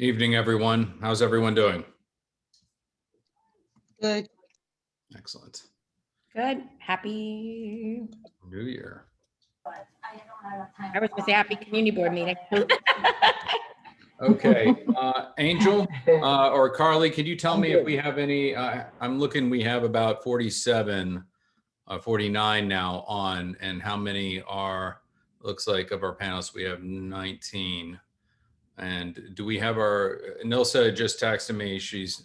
Evening, everyone. How's everyone doing? Good. Excellent. Good. Happy New Year. I was going to say happy community board meeting. Okay, Angel or Carly, can you tell me if we have any, I'm looking, we have about 47, 49 now on, and how many are, looks like of our panelists, we have 19. And do we have Nilsa just texted me, she's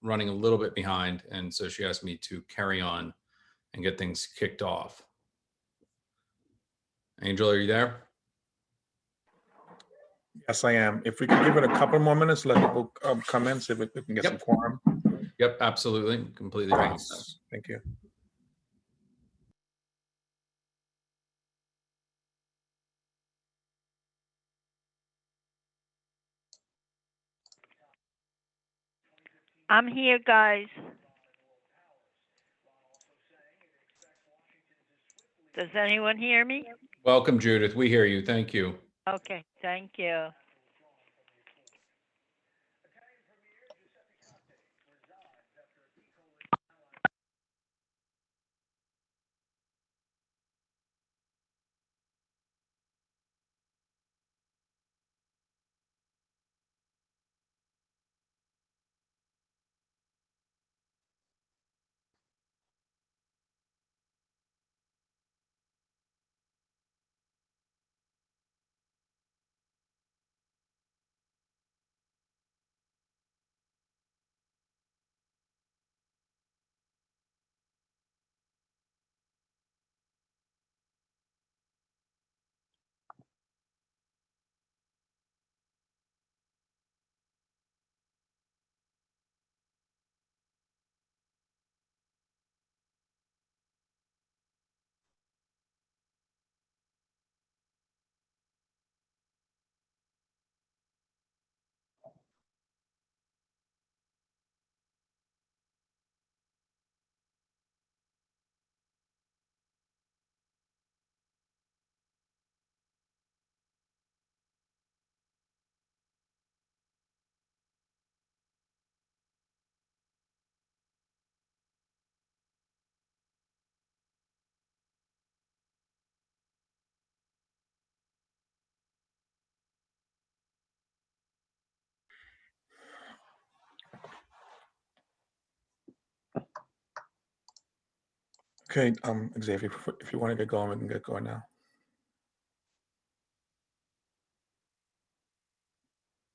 running a little bit behind, and so she asked me to carry on and get things kicked off. Angel, are you there? Yes, I am. If we could give it a couple more minutes, let people come in, see if we can get some quorum. Yep, absolutely. Completely fine. Thank you. I'm here, guys. Does anyone hear me? Welcome, Judith. We hear you. Thank you. Okay, thank you. Okay, Xavier, if you want to get going, we can get going now.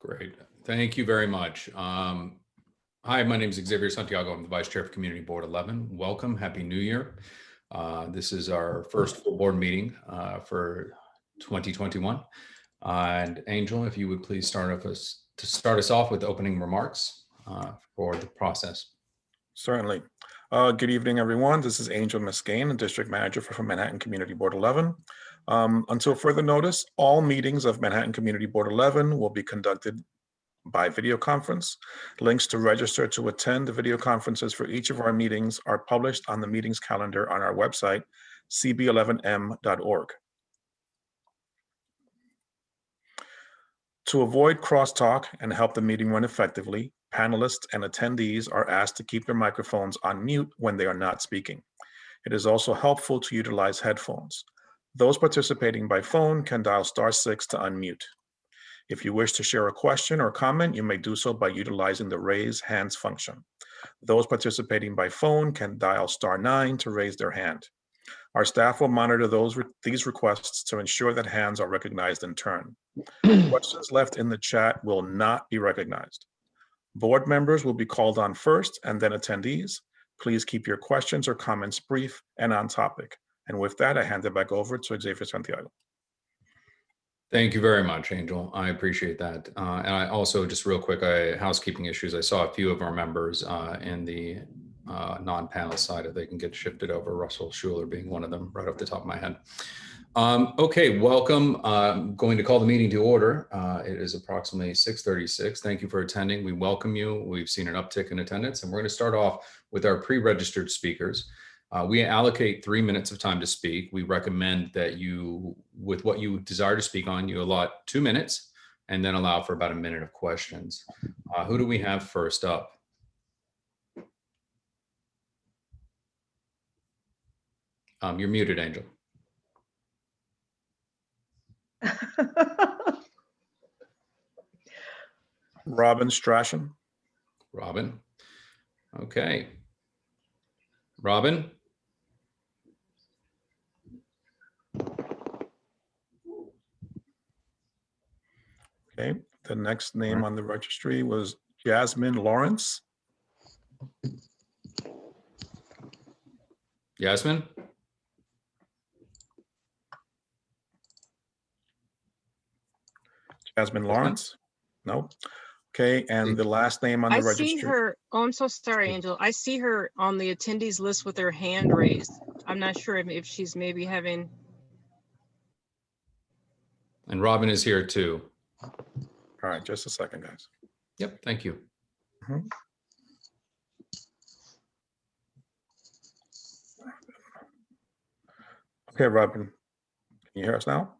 Great. Thank you very much. Hi, my name is Xavier Santiago. I'm the Vice Chair of Community Board 11. Welcome. Happy New Year. This is our first full board meeting for 2021. And Angel, if you would please start us off with opening remarks for the process. Certainly. Good evening, everyone. This is Angel Muscane, District Manager for Manhattan Community Board 11. Until further notice, all meetings of Manhattan Community Board 11 will be conducted by video conference. Links to register to attend the video conferences for each of our meetings are published on the meetings calendar on our website, cb11m.org. To avoid crosstalk and help the meeting run effectively, panelists and attendees are asked to keep their microphones on mute when they are not speaking. It is also helpful to utilize headphones. Those participating by phone can dial *6 to unmute. If you wish to share a question or comment, you may do so by utilizing the raise hands function. Those participating by phone can dial *9 to raise their hand. Our staff will monitor these requests to ensure that hands are recognized in turn. Questions left in the chat will not be recognized. Board members will be called on first and then attendees. Please keep your questions or comments brief and on topic. And with that, I hand it back over to Xavier Santiago. Thank you very much, Angel. I appreciate that. And I also, just real quick, housekeeping issues. I saw a few of our members in the non-panel side, if they can get shifted over, Russell Schuler being one of them, right off the top of my head. Okay, welcome. I'm going to call the meeting to order. It is approximately 6:36. Thank you for attending. We welcome you. We've seen an uptick in attendance, and we're going to start off with our pre-registered speakers. We allocate 3 minutes of time to speak. We recommend that you, with what you desire to speak on, you allot 2 minutes and then allow for about a minute of questions. Who do we have first up? You're muted, Angel. Robin Strachan. Robin. Okay. Robin? Okay, the next name on the registry was Jasmine Lawrence. Yasmin? Jasmine Lawrence? No. Okay, and the last name on the I registry. see her. Oh, I'm so sorry, Angel. I see her on the attendees list with her hand raised. I'm not sure if she's maybe having. And Robin is here too. All right, just a second, guys. Yep, thank you. Mhm. Okay, Robin, can you hear us now?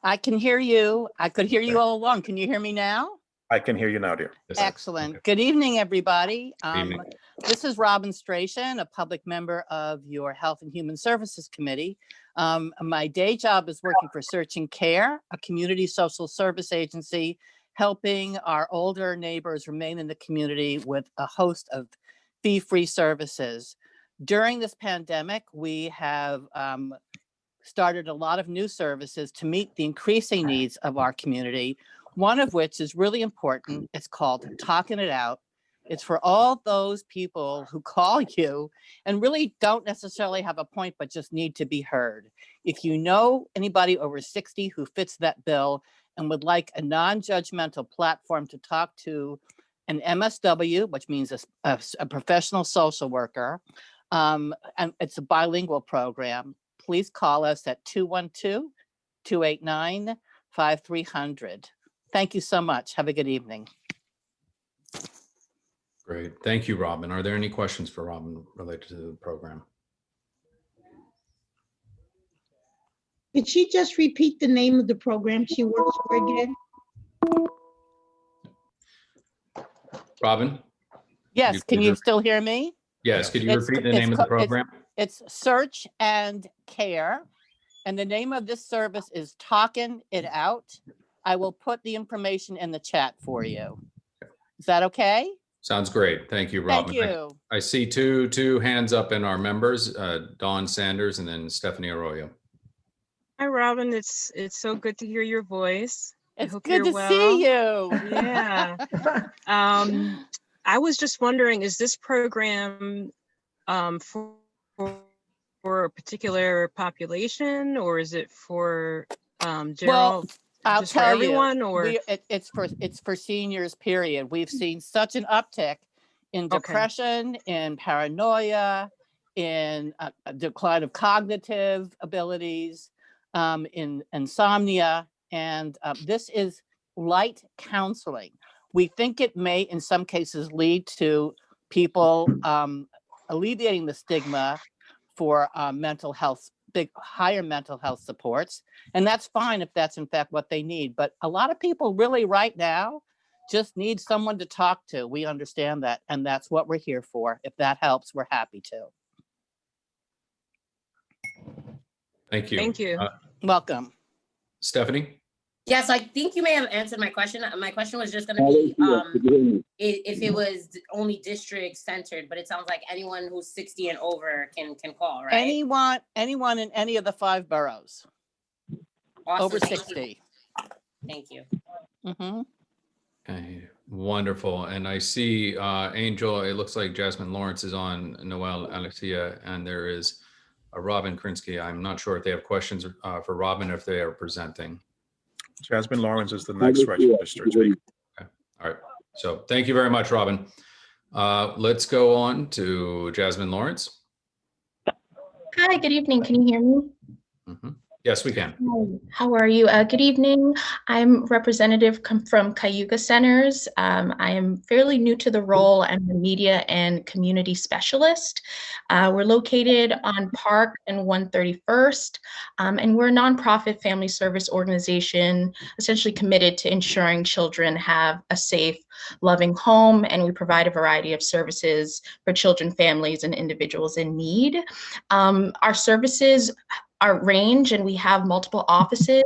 I can hear you. I could hear you Okay. all along. Can you hear me now? I can hear you now, dear. Yes, Excellent. okay. Good evening, everybody. Evening. This is Robin Strachan, a public member of your Health and Human Services Committee. My day job is working for Search and Care, a community social service agency, helping our older neighbors remain in the community with a host of fee-free services. During this pandemic, we have started a lot of new services to meet the increasing needs of our community, one of which is really important. It's called Talking It Out. It's for all those people who call you and really don't necessarily have a point, but just need to be heard. If you know anybody over 60 who fits that bill and would like a non-judgmental platform to talk to an MSW, which means a professional social worker, and it's a bilingual program, please call us at 212-289-5300. Thank you so much. Have a good evening. Great. Thank you, Robin. Are there any questions for Robin related to the program? Could she just repeat the name of the program she works for again? Robin? Yes, can you still hear me? Yes, could you It's- repeat the it's name of the co- it's- program? It's Search and Care. And the name of this service is Talking It Out. I will put the information in the chat for you. Is that okay? Sounds great. Thank you, Robin. Thank you. I see two hands up in our members, Dawn Sanders and then Stephanie Arroyo. Hi, Robin. It's so good to hear your voice. I It's hope good you're to see well. you. Yeah. I was just wondering, is this program for a particular population, or is it for general? I'll just for tell everyone, you, or it's for seniors, period. We've seen such an uptick in depression, in paranoia, in a decline of cognitive abilities, in insomnia, and this is light counseling. We think it may, in some cases, lead to people alleviating the stigma for mental health, higher mental health supports. And that's fine if that's in fact what they need. But a lot of people really right now just need someone to talk to. We understand that. And that's what we're here for. If that helps, we're happy to. Thank you. Thank you. Welcome. Stephanie? Yes, I think you may have answered my question. My question was just going to be if it was only district centered, but it sounds like anyone who's 60 and over can call, right? Anyone in any of the 5 boroughs Awesome. over Thank 60. you. Thank you. Mhm. Okay, wonderful. And I see Angel, it looks like Jasmine Lawrence is on, Noel Alexia, and there is Robin Krinsky. I'm not sure if they have questions for Robin if they are presenting. Jasmine Lawrence is the next registered speaker. Okay. All right. So thank you very much, Robin. Let's go on to Jasmine Lawrence. Hi, good evening. Can you hear me? Mhm. Yes, we can. Hi, how are you? Good evening. I'm representative from Cayuga Centers. I am fairly new to the role. I'm the media and community specialist. We're located on Park and 131st, and we're a nonprofit family service organization essentially committed to ensuring children have a safe, loving home, and we provide a variety of services for children, families, and individuals in need. Our services our range and we have multiple offices.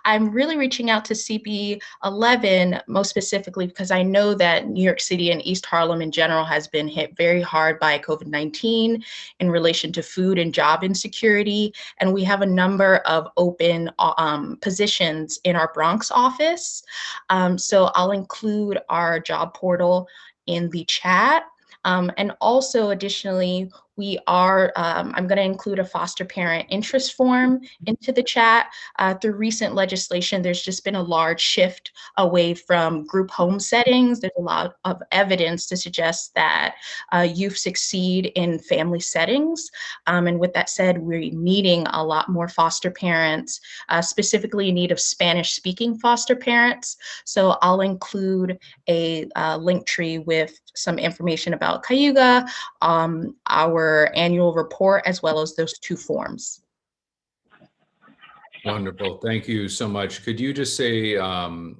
I'm really reaching out to CB11 most specifically because I know that New York City and East Harlem in general has been hit very hard by COVID-19 in relation to food and job insecurity. And we have a number of open positions in our Bronx office. So I'll include our job portal in the chat. And also additionally, I'm going to include a foster parent interest form into the chat. Through recent legislation, there's just been a large shift away from group home settings. There's a lot of evidence to suggest that youth succeed in family settings. And with that said, we're needing a lot more foster parents, specifically in need of Spanish-speaking foster parents. So I'll include a link tree with some information about Cayuga, our annual report, as well as those two forms. Wonderful. Thank you so much. Could you just say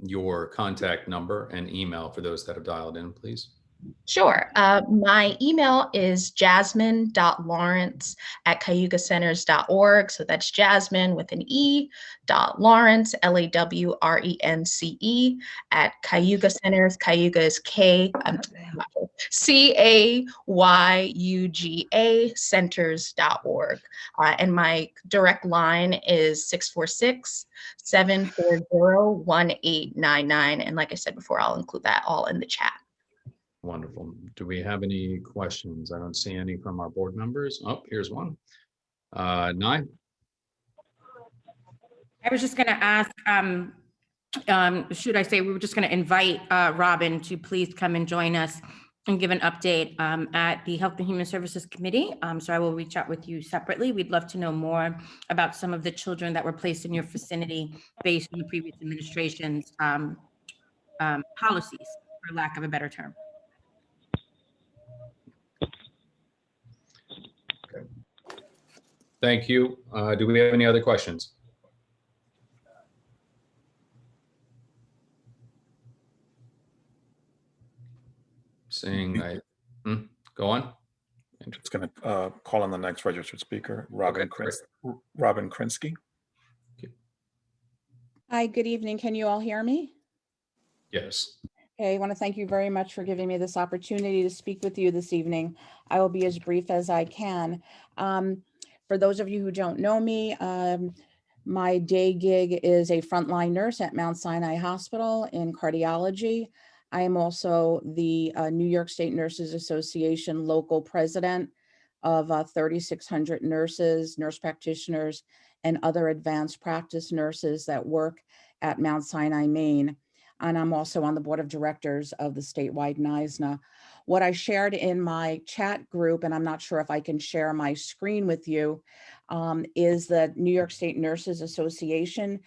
your contact number and email for those that have dialed in, please? Sure. My email is jasmine.lawrence@cayugacenters.org. So that's Jasmine with an E, .Lawrence, LAWRENCE, at Cayuga Centers. Cayuga is CAYUGA centers.org. And my direct line is 646-740-1899. And like I said before, I'll include that all in the chat. Wonderful. Do we have any questions? I don't see any from our board members. Oh, here's one. Nye? I was just going to ask, should I say, we were just going to invite Robin to please come and join us and give an update at the Health and Human Services Committee. So I will reach out with you separately. We'd love to know more about some of the children that were placed in your vicinity based on the previous administration's policies, for lack of a better term. Thank you. Do we have any other questions? Seeing go on. I'm just going to call on the next registered speaker, Robin Krinsky. Hi, good evening. Can you all hear me? Yes. Okay, I want to thank you very much for giving me this opportunity to speak with you this evening. I will be as brief as I can. For those of you who don't know me, my day gig is a frontline nurse at Mount Sinai Hospital in cardiology. I am also the New York State Nurses Association local president of 3,600 nurses, nurse practitioners, and other advanced practice nurses that work at Mount Sinai, Maine. And I'm also on the board of directors of the statewide NISNA. What I shared in my chat group, and I'm not sure if I can share my screen with you, is the New York State Nurses Association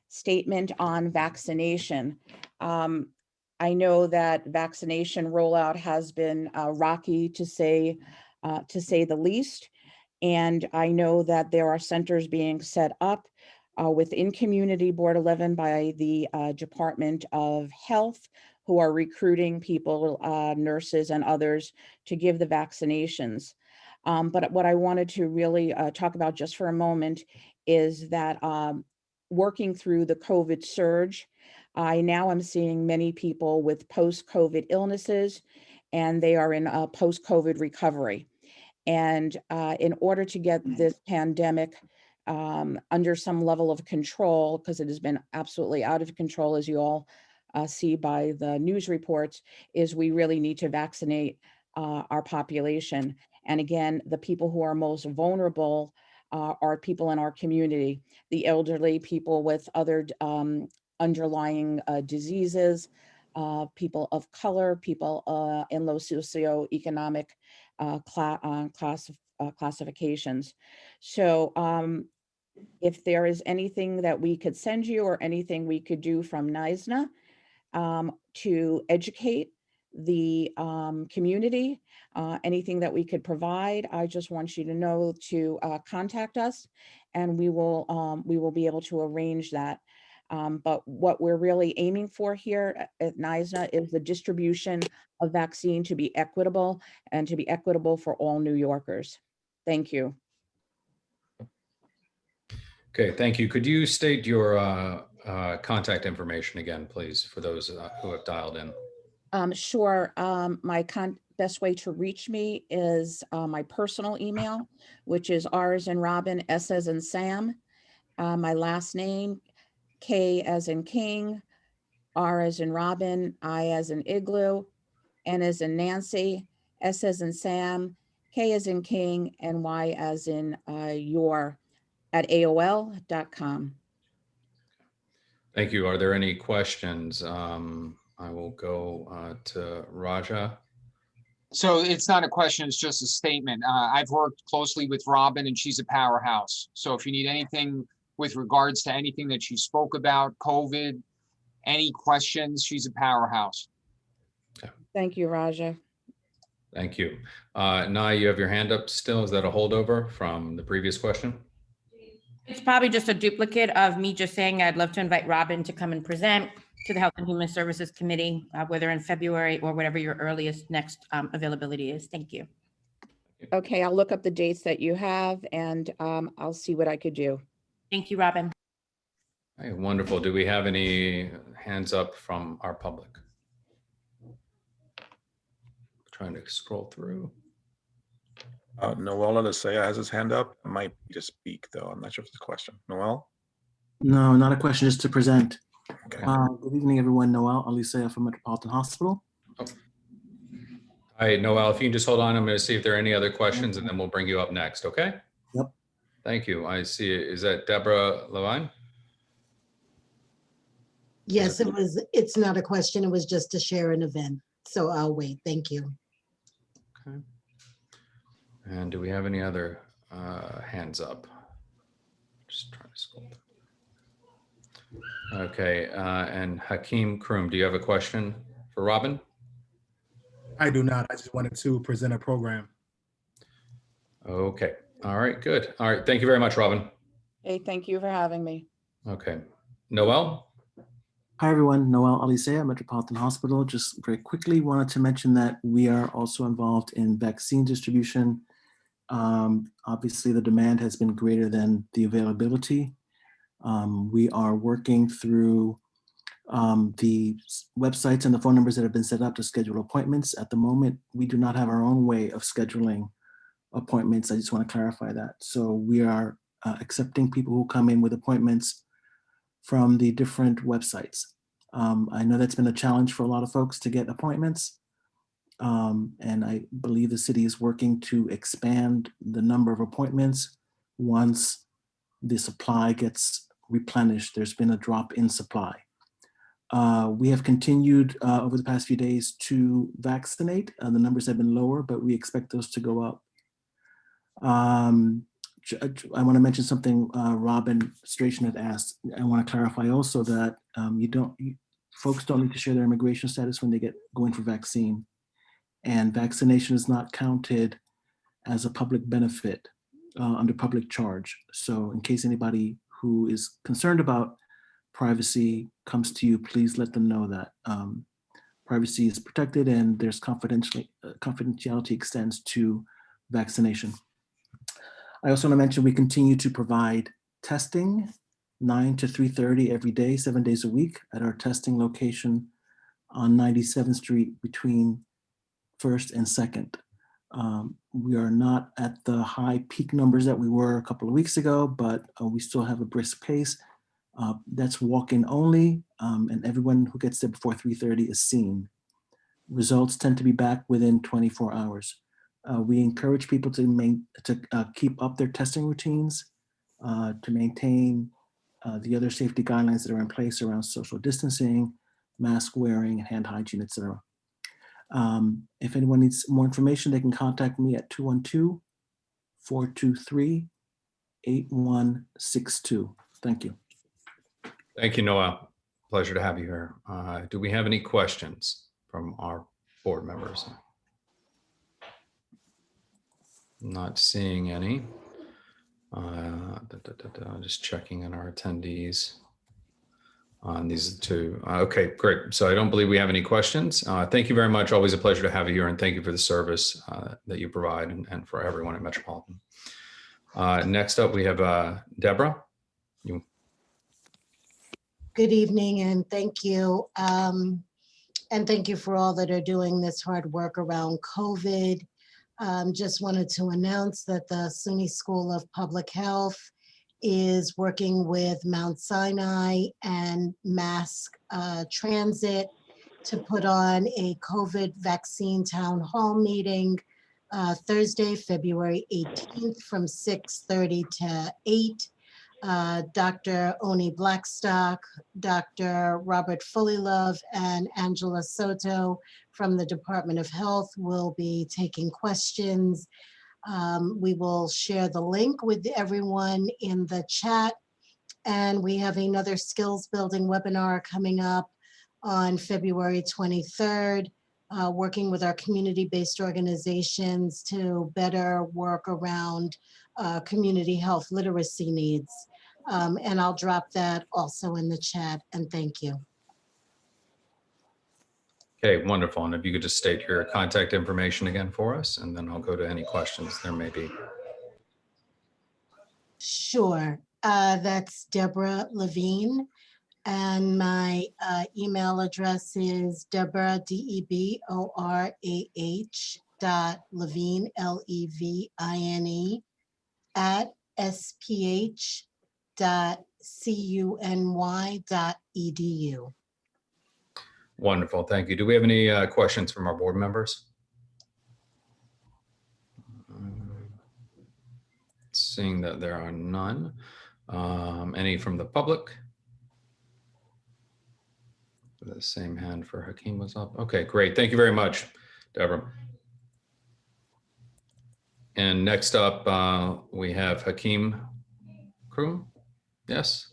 statement on vaccination. I know that vaccination rollout has been rocky to say the least. And I know that there are centers being set up within Community Board 11 by the Department of Health, who are recruiting people, nurses and others, to give the vaccinations. But what I wanted to really talk about just for a moment is that working through the COVID surge, I now am seeing many people with post-COVID illnesses, and they are in post-COVID recovery. And in order to get this pandemic under some level of control, because it has been absolutely out of control, as you all see by the news reports, is we really need to vaccinate our population. And again, the people who are most vulnerable are people in our community, the elderly, people with other underlying diseases, people of color, people in low socioeconomic classifications. So If there is anything that we could send you or anything we could do from NISNA to educate the community, anything that we could provide, I just want you to know to contact us, and we will be able to arrange that. But what we're really aiming for here at NISNA is the distribution of vaccine to be equitable and to be equitable for all New Yorkers. Thank you. Okay, thank you. Could you state your contact information again, please, for those who have dialed in? Sure. My best way to reach me is my personal email, which is R as in Robin, S as in Sam. My last name, K as in King, R as in Robin, I as in Igloo, N as in Nancy, S as in Sam, K as in King, and Y as in your at AOL.com. Thank you. Are there any questions? I will go to Raja. So it's not a question, it's just a statement. I've worked closely with Robin and she's a powerhouse. So if you need anything with regards to anything that she spoke about, COVID, any questions, she's a powerhouse. Thank you, Raja. Thank you. Nai, you have your hand up still. Is that a holdover from the previous question? It's probably just a duplicate of me just saying I'd love to invite Robin to come and present to the Health and Human Services Committee, whether in February or whatever your earliest next availability is. Thank you. Okay, I'll look up the dates that you have and I'll see what I could do. Thank you, Robin. Hey, wonderful. Do we have any hands up from our public? Trying to scroll through. Noel Alicea has his hand up. It might be to speak, though. I'm not sure if it's a question. Noel? No, not a question, just to present. Okay. Good evening, everyone. Noel Alicea from Metropolitan Hospital. Oh. Hi, Noel, if you can just hold on, I'm going to see if there are any other questions and then we'll bring you up next, okay? Yep. Thank you. I see. Is that Deborah Levine? Yes, it's not a question. It was just to share an event. So I'll wait. Thank you. Okay. And do we have any other hands up? Just trying to scroll through. Okay, and Hakeem Kroom, do you have a question for Robin? I do not. I just wanted to present a program. Okay, all right, good. All right, thank you very much, Robin. Hey, thank you for having me. Okay, Noel? Hi, everyone. Noel Alicea, Metropolitan Hospital. Just very quickly wanted to mention that we are also involved in vaccine distribution. Obviously, the demand has been greater than the availability. We are working through the websites and the phone numbers that have been set up to schedule appointments. At the moment, we do not have our own way of scheduling appointments. I just want to clarify that. So we are accepting people who come in with appointments from the different websites. I know that's been a challenge for a lot of folks to get appointments. And I believe the city is working to expand the number of appointments once the supply gets replenished. There's been a drop in supply. We have continued over the past few days to vaccinate. The numbers have been lower, but we expect those to go up. I want to mention something Robin Strachan had asked. I want to clarify also that folks don't need to share their immigration status when they go in for vaccine. And vaccination is not counted as a public benefit under public charge. So in case anybody who is concerned about privacy comes to you, please let them know that privacy is protected and there's confidentiality extends to vaccination. I also want to mention we continue to provide testing 9 to 3:30 every day, 7 days a week at our testing location on 97th Street between 1st and 2nd. We are not at the high peak numbers that we were a couple of weeks ago, but we still have a brisk pace. That's walk-in only, and everyone who gets there before 3:30 is seen. Results tend to be back within 24 hours. We encourage people to keep up their testing routines, to maintain the other safety guidelines that are in place around social distancing, mask wearing, hand hygiene, etc. If anyone needs more information, they can contact me at 212-423-8255. 8162. Thank you. Thank you, Noel. Pleasure to have you here. Do we have any questions from our board members? Not seeing any. Just checking on our attendees on these two. Okay, great. So I don't believe we have any questions. Thank you very much. Always a pleasure to have you here, and thank you for the service that you provide and for everyone at Metropolitan. Next up, we have Deborah. Good evening and thank you. And thank you for all that are doing this hard work around COVID. Just wanted to announce that the SUNY School of Public Health is working with Mount Sinai and Mass Transit to put on a COVID vaccine town hall meeting Thursday, February 18th from 6:30 to 8. Dr. Oni Blackstock, Dr. Robert Fullylove, and Angela Soto from the Department of Health will be taking questions. We will share the link with everyone in the chat. And we have another skills building webinar coming up on February 23rd, working with our community-based organizations to better work around community health literacy needs. And I'll drop that also in the chat, and thank you. Okay, wonderful. And if you could just state your contact information again for us, and then I'll go to any questions there may be. Sure, that's Deborah Levine, and my email address is Deborah, DEBORAH .Levine, @sph.cuny.edu. Wonderful, thank you. Do we have any questions from our board members? Seeing that there are none. Any from the public? The same hand for Hakeem was up. Okay, great. Thank you very much, Deborah. And next up, we have Hakeem Kroom. Yes.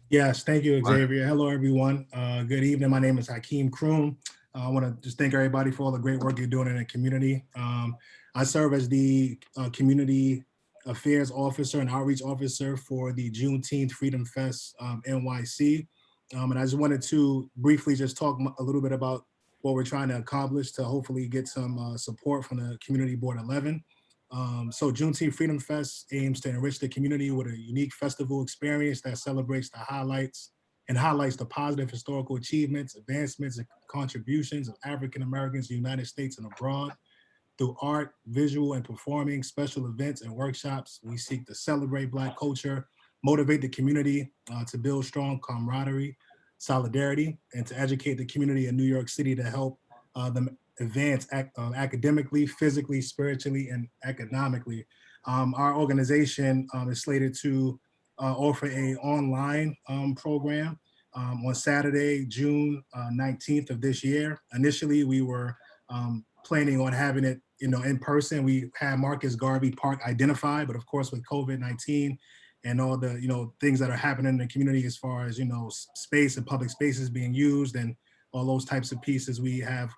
Yes, thank you, Xavier. Hello, everyone. Good evening. My name is Hakeem Kroom. I want to just thank everybody for all the great work you're doing in the community. I serve as the Community Affairs Officer and Outreach Officer for the Juneteenth Freedom Fest NYC. And I just wanted to briefly just talk a little bit about what we're trying to accomplish to hopefully get some support from the Community Board 11. So Juneteenth Freedom Fest aims to enrich the community with a unique festival experience that celebrates the highlights the positive historical achievements, advancements, and contributions of African Americans in the United States and abroad. Through art, visual, and performing, special events, and workshops, we seek to celebrate Black culture, motivate the community to build strong camaraderie, solidarity, and to educate the community in New York City to help them advance academically, physically, spiritually, and economically. Our organization is slated to offer an online program on Saturday, June 19th of this year. Initially, we were planning on having it, in person. We had Marcus Garvey Park identified, but of course with COVID-19 and all the, things that are happening in the community as far as, space and public spaces being used and all those types of pieces, we have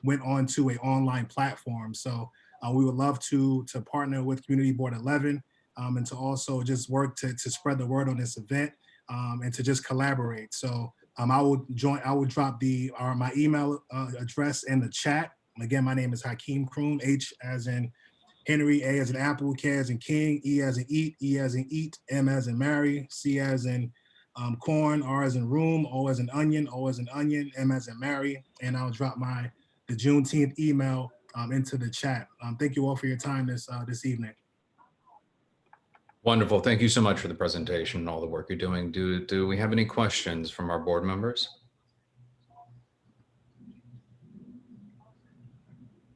went on to an online platform. So we would love to partner with Community Board 11 and to also just work to spread the word on this event and to just collaborate. So I will drop my email address in the chat. Again, my name is Hakeem Kroom, H as in Henry, A as in Apple, K as in King, E as in Eat, E as in Eat, M as in Mary, C as in corn, R as in room, O as in onion, O as in onion, M as in Mary, and I'll drop the Juneteenth email into the chat. Thank you all for your time this evening. Wonderful. Thank you so much for the presentation and all the work you're doing. Do we have any questions from our board members?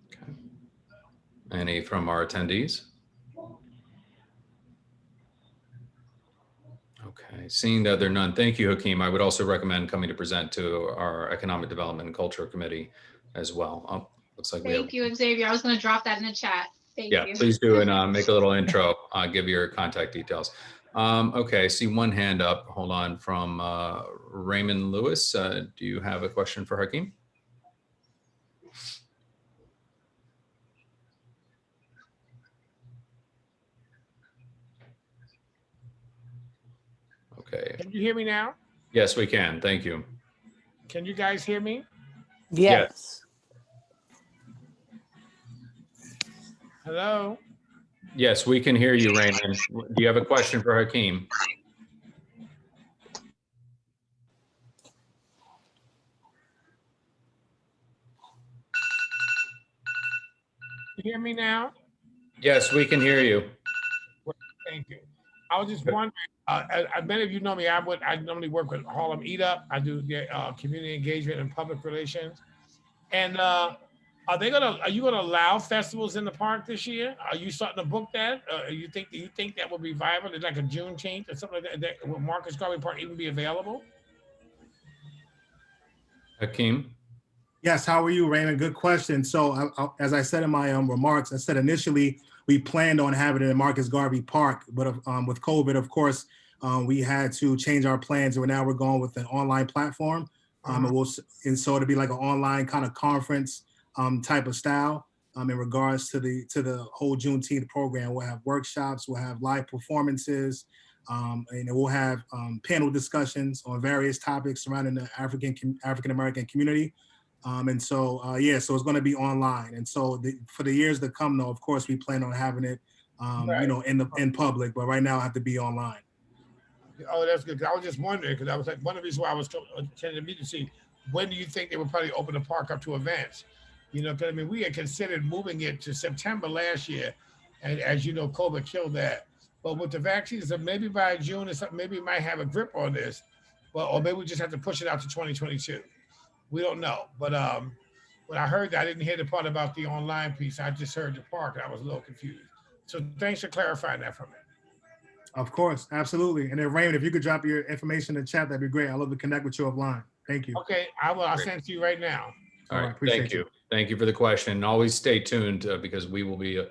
Okay. Any from our attendees? Okay, seeing that there are none, thank you, Hakeem. I would also recommend coming to present to our Economic Development and Culture Committee as well. Looks like Thank you, Xavier. I was going to drop that in the chat. Yeah, please do, and make a little intro, give your contact details. Okay, I see one hand up, hold on, from Raymond Lewis. Do you have a question for Hakeem? Okay, Can you hear me now? yes, we can, thank you. Can you guys hear me? Yes. Hello? Yes, we can hear you, Raymond. Do you have a question for Hakeem? You hear me now? Yes, we can hear you. Thank you. I was just wondering, many of you know me, I normally work with Harlem Eat Up. I do community engagement and public relations. And are you gonna allow festivals in the park this year? Are you starting to book that? You think that would be viable? It's like a Juneteenth or something like that, will Marcus Garvey Park even be available? Hakeem? Yes, how are you, Raymond? Good question. So as I said in my remarks, I said initially we planned on having it in Marcus Garvey Park, but with COVID, of course, we had to change our plans. And now we're going with an online platform. And so it'll be like an online kind of conference type of style in regards to the whole Juneteenth program. We'll have workshops, we'll have live performances, and we'll have panel discussions on various topics surrounding the African-American community. And so, so it's going to be online. And so for the years to come, though, of course, we plan on having it, in public, but right now I have to be online. Oh, that's good. I was just wondering, because I was like, one of the reasons why I was attending the meeting to see, when do you think they would probably open the park up to events? Because I mean, we had considered moving it to September last year. And as you know, COVID killed that. But with the vaccines, so maybe by June or something, maybe we might have a grip on this, or maybe we just have to push it out to 2022. We don't know. But when I heard that, I didn't hear the part about the online piece. I just heard the park and I was a little confused. So thanks for clarifying that for me. Of course, absolutely. And then Raymond, if you could drop your information in the chat, that'd be great. I'd love to connect with you offline. Thank you. Okay, I will. I'll send it to you right now. All right, thank you. Thank you for the question. Always stay tuned because we will be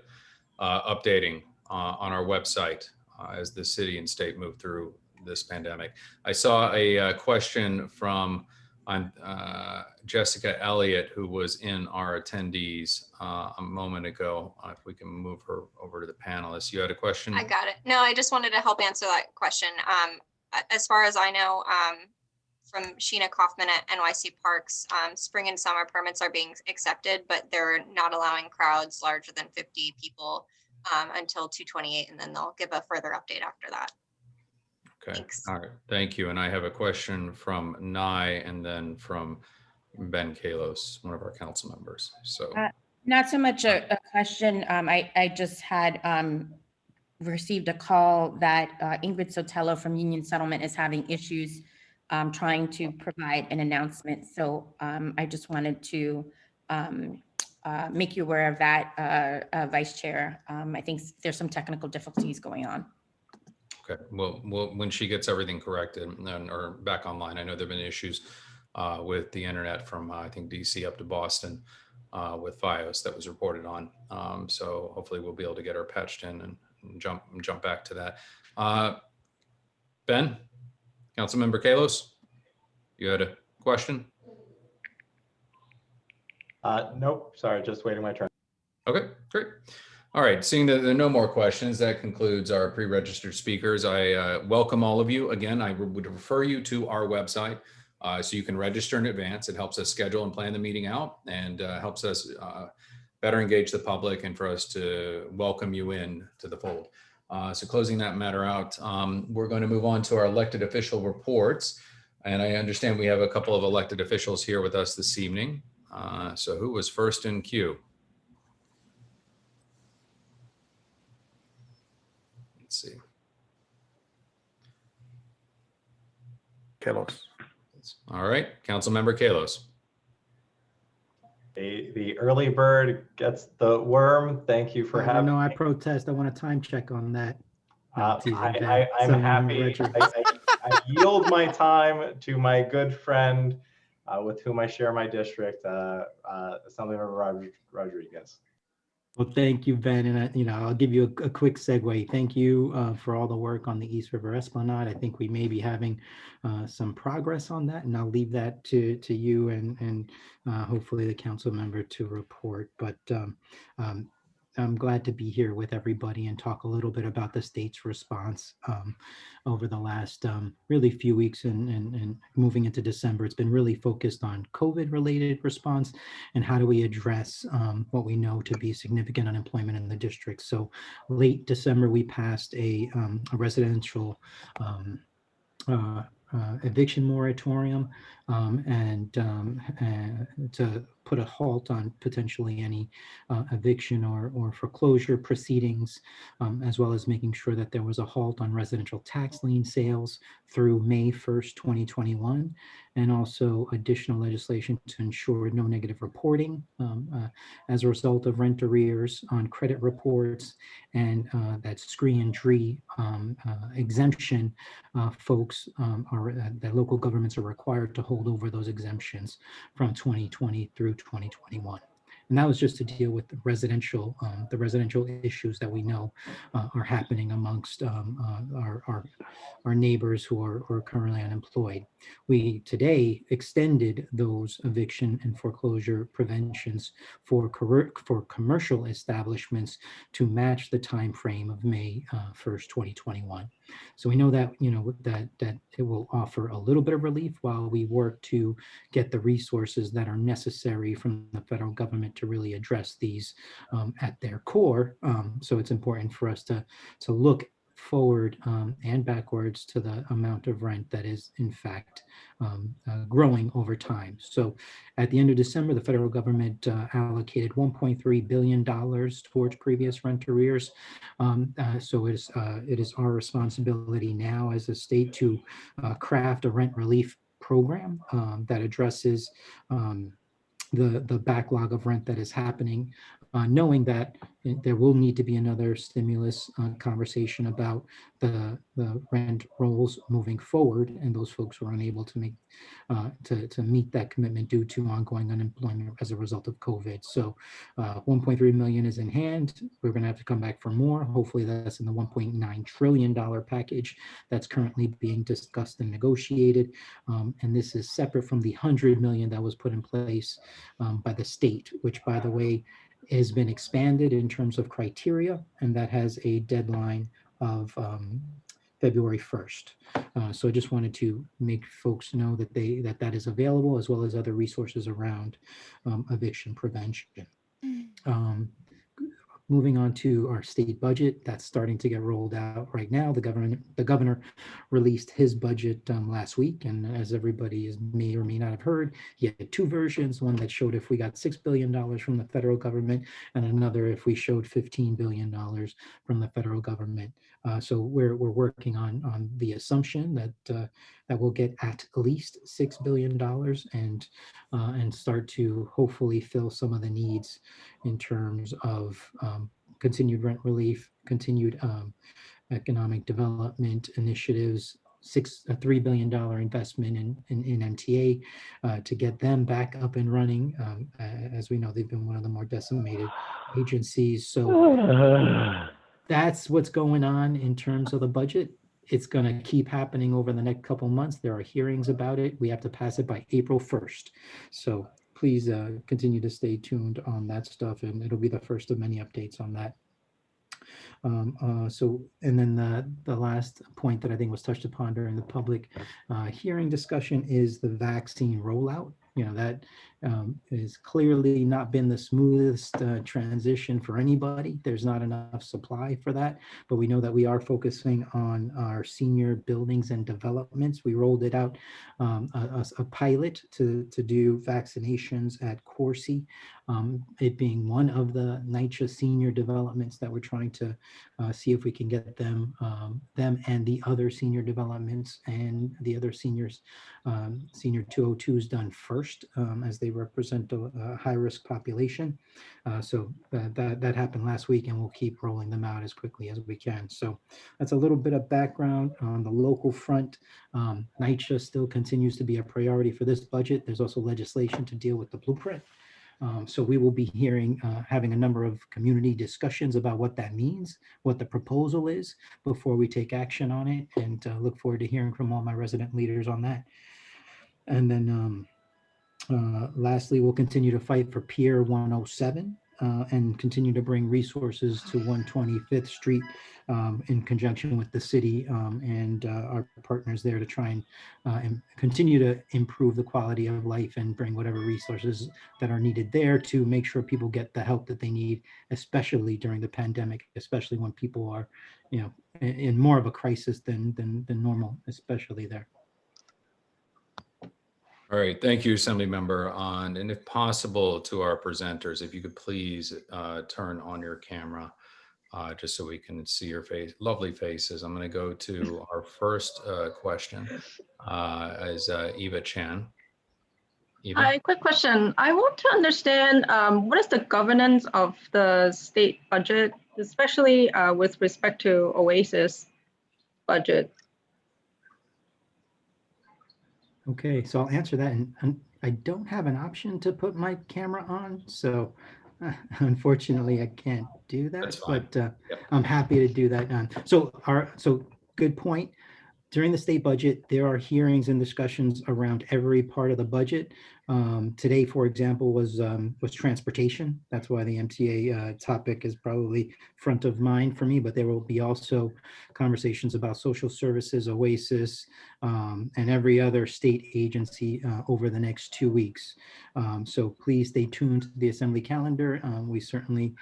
updating on our website as the city and state move through this pandemic. I saw a question from Jessica Elliott, who was in our attendees a moment ago. If we can move her over to the panelists. You had a question? I got it. No, I just wanted to help answer that question. As far as I know, from Sheena Kaufman at NYC Parks, spring and summer permits are being accepted, but they're not allowing crowds larger than 50 people until 2/28, and then they'll give a further update after that. Okay. Thanks. All right. Thank you. And I have a question from Nye and then from Ben Kalos, one of our council members. So Not so much a question. I just had received a call that Ingrid Sotelo from Union Settlement is having issues trying to provide an announcement. So I just wanted to make you aware of that, Vice Chair. I think there's some technical difficulties going on. okay, well, when she gets everything corrected or back online, I know there've been issues with the internet from I think DC up to Boston with FiOS that was reported on. So hopefully we'll be able to get her patched in and jump back to that. Ben, Councilmember Kalos, you had a question? Nope, sorry, just waiting my turn. Okay, great. All right, seeing that there are no more questions, that concludes our pre-registered speakers. I welcome all of you. Again, I would refer you to our website so you can register in advance. It helps us schedule and plan the meeting out and helps us better engage the public and for us to welcome you in to the fold. So closing that matter out, we're going to move on to our elected official reports. And I understand we have a couple of elected officials here with us this evening. So who was first in queue? Let's see. Kalos. All right, Councilmember Kalos. The early bird gets the worm. Thank you for having No, I me. protest. I want a time check on that. No, I'm happy. I yield my time to my good friend with whom I share my district, Assemblymember Rodriguez. Well, thank you, Ben. And I'll give you a quick segue. Thank you for all the work on the East River Esplanade. I think we may be having some progress on that, and I'll leave that to you and hopefully the council member to report. But I'm glad to be here with everybody and talk a little bit about the state's response over the last really few weeks and moving into December. It's been really focused on COVID-related response and how do we address what we know to be significant unemployment in the district. So late December, we passed a residential eviction moratorium and to put a halt on potentially any eviction or foreclosure proceedings, as well as making sure that there was a halt on residential tax lien sales through May 1st, 2021, and also additional legislation to ensure no negative reporting as a result of rent arrears on credit reports, and that screen and DRE exemption folks that local governments are required to hold over those exemptions from 2020 through 2021. And that was just to deal with the residential issues that we know are happening amongst our neighbors who are currently unemployed. We today extended those eviction and foreclosure preventions for commercial establishments to match the time frame of May 1st, 2021. So we know that that it will offer a little bit of relief while we work to get the resources that are necessary from the federal government to really address these at their core. So it's important for us to look forward and backwards to the amount of rent that is in fact growing over time. So at the end of December, the federal government allocated $1.3 billion towards previous rent arrears. So it is our responsibility now as a state to craft a rent relief program that addresses the backlog of rent that is happening, knowing that there will need to be another stimulus conversation about the rent rolls moving forward, and those folks who are unable to make to meet that commitment due to ongoing unemployment as a result of COVID. So 1.3 million is in hand. We're going to have to come back for more. Hopefully that's in the $1.9 trillion package that's currently being discussed and negotiated. And this is separate from the 100 million that was put in place by the state, which, by the way, has been expanded in terms of criteria, and that has a deadline of February 1st. So I just wanted to make folks know that that is available, as well as other resources around eviction prevention. Moving on to our state budget, that's starting to get rolled out right now. The governor released his budget last week, and as everybody may or may not have heard, he had two versions: one that showed if we got $6 billion from the federal government, and another if we showed $15 billion from the federal government. So we're working on the assumption that we'll get at least $6 billion and start to hopefully fill some of the needs in terms of continued rent relief, continued economic development initiatives, a $3 billion investment in MTA to get them back up and running. As we know, they've been one of the more decimated agencies. So that's what's going on in terms of the budget. It's going to keep happening over the next couple of months. There are hearings about it. We have to pass it by April 1st. So please continue to stay tuned on that stuff, and it'll be the first of many updates on that. And then the last point that I think was touched upon during the public hearing discussion is the vaccine rollout. That has clearly not been the smoothest transition for anybody. There's not enough supply for that, but we know that we are focusing on our senior buildings and developments. We rolled it out, a pilot to do vaccinations at Corsi, it being one of the NYCHA senior developments that we're trying to see if we can get them and the other senior developments and the other seniors, senior 202s done first, as they represent a high-risk population. So that happened last week, and we'll keep rolling them out as quickly as we can. So that's a little bit of background on the local front. NYCHA still continues to be a priority for this budget. There's also legislation to deal with the blueprint. So we will be hearing, having a number of community discussions about what that means, what the proposal is before we take action on it, and look forward to hearing from all my resident leaders on that. And then lastly, we'll continue to fight for Pier 107 and continue to bring resources to 125th Street in conjunction with the city and our partners there to try and continue to improve the quality of life and bring whatever resources that are needed there to make sure people get the help that they need, especially during the pandemic, especially when people are, in more of a crisis than normal, especially there. All right, thank you, Assembly Member. And if possible, to our presenters, if you could please turn on your camera just so we can see your face, lovely faces. I'm going to go to our first question as Eva Chan. Eva? Hi, quick question. I want to understand what is the governance of the state budget, especially with respect to OASIS budget? Okay, so I'll answer that. And I don't have an option to put my camera on, so unfortunately I can't do that. That's fine. But I'm happy to do that. So good point. During the state budget, there are hearings and discussions around every part of the budget. Today, for example, was transportation. That's why the MTA topic is probably front of mind for me, but there will be also conversations about social services, OASIS, and every other state agency over the next 2 weeks. So please stay tuned to the Assembly calendar. We certainly,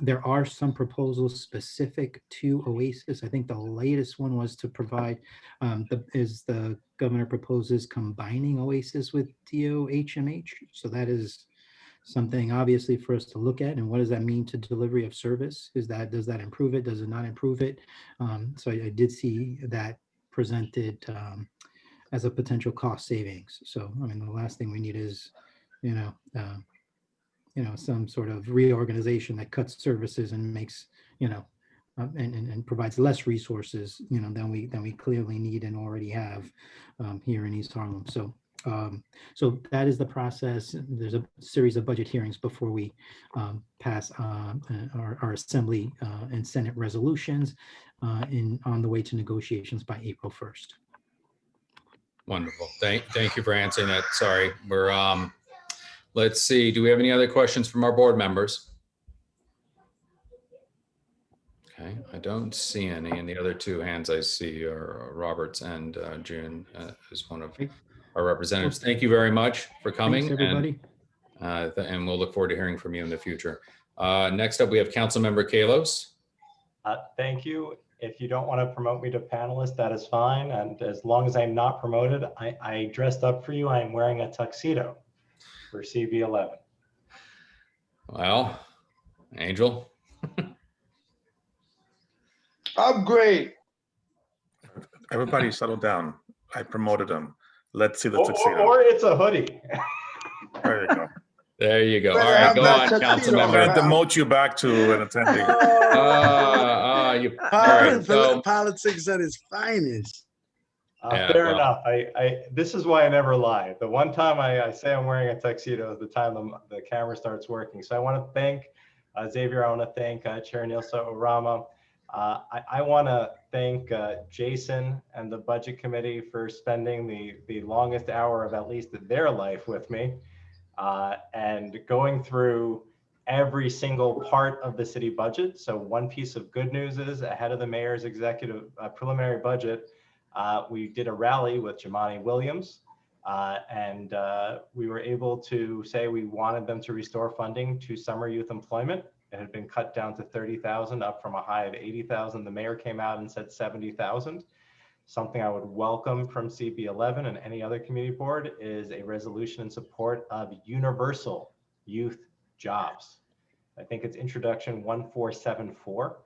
there are some proposals specific to OASIS. I think the latest one was to provide, the governor proposes combining OASIS with DOHMH. So that is something obviously for us to look at. And what does that mean to delivery of service? Does that improve it? Does it not improve it? So I did see that presented as a potential cost savings. So, I mean, the last thing we need is, some sort of reorganization that cuts services and makes, and provides less resources, than we clearly need and already have here in East Harlem. So, so that is the process. There's a series of budget hearings before we pass our Assembly and Senate resolutions on the way to negotiations by April 1st. Wonderful. Thank you for answering that. Sorry, let's see. Do we have any other questions from our board members? Okay, I don't see any. And the other two hands I see are Roberts and June as one of our representatives. Thank you very much for coming. Thanks, everybody. And we'll look forward to hearing from you in the future. Next up, we have Councilmember Kalos. Thank you. If you don't want to promote me to panelist, that is fine. And as long as I'm not promoted, I dressed up for you. I am wearing a tuxedo for CB11. Well, Angel. I'm great. Everybody settle down. I promoted him. Let's see the tuxedo. Or it's a hoodie. There you go. There you go. All right, go on, I'm going Councilmember. to demote you back to an attendee. All right, so, politics at its finest. Fair enough. This is why I never lie. The one time I say I'm wearing a tuxedo is the time the camera starts working. So I want to thank Xavier. I want to thank Chair Nilsa Orama. I want to thank Jason and the Budget Committee for spending the longest hour of at least their life with me and going through every single part of the city budget. So one piece of good news is ahead of the mayor's executive preliminary budget, we did a rally with Jamani Williams and we were able to say we wanted them to restore funding to summer youth employment. It had been cut down to 30,000 up from a high of 80,000. The mayor came out and said 70,000. Something I would welcome from CB11 and any other community board is a resolution in support of universal youth jobs. I think it's introduction 1474.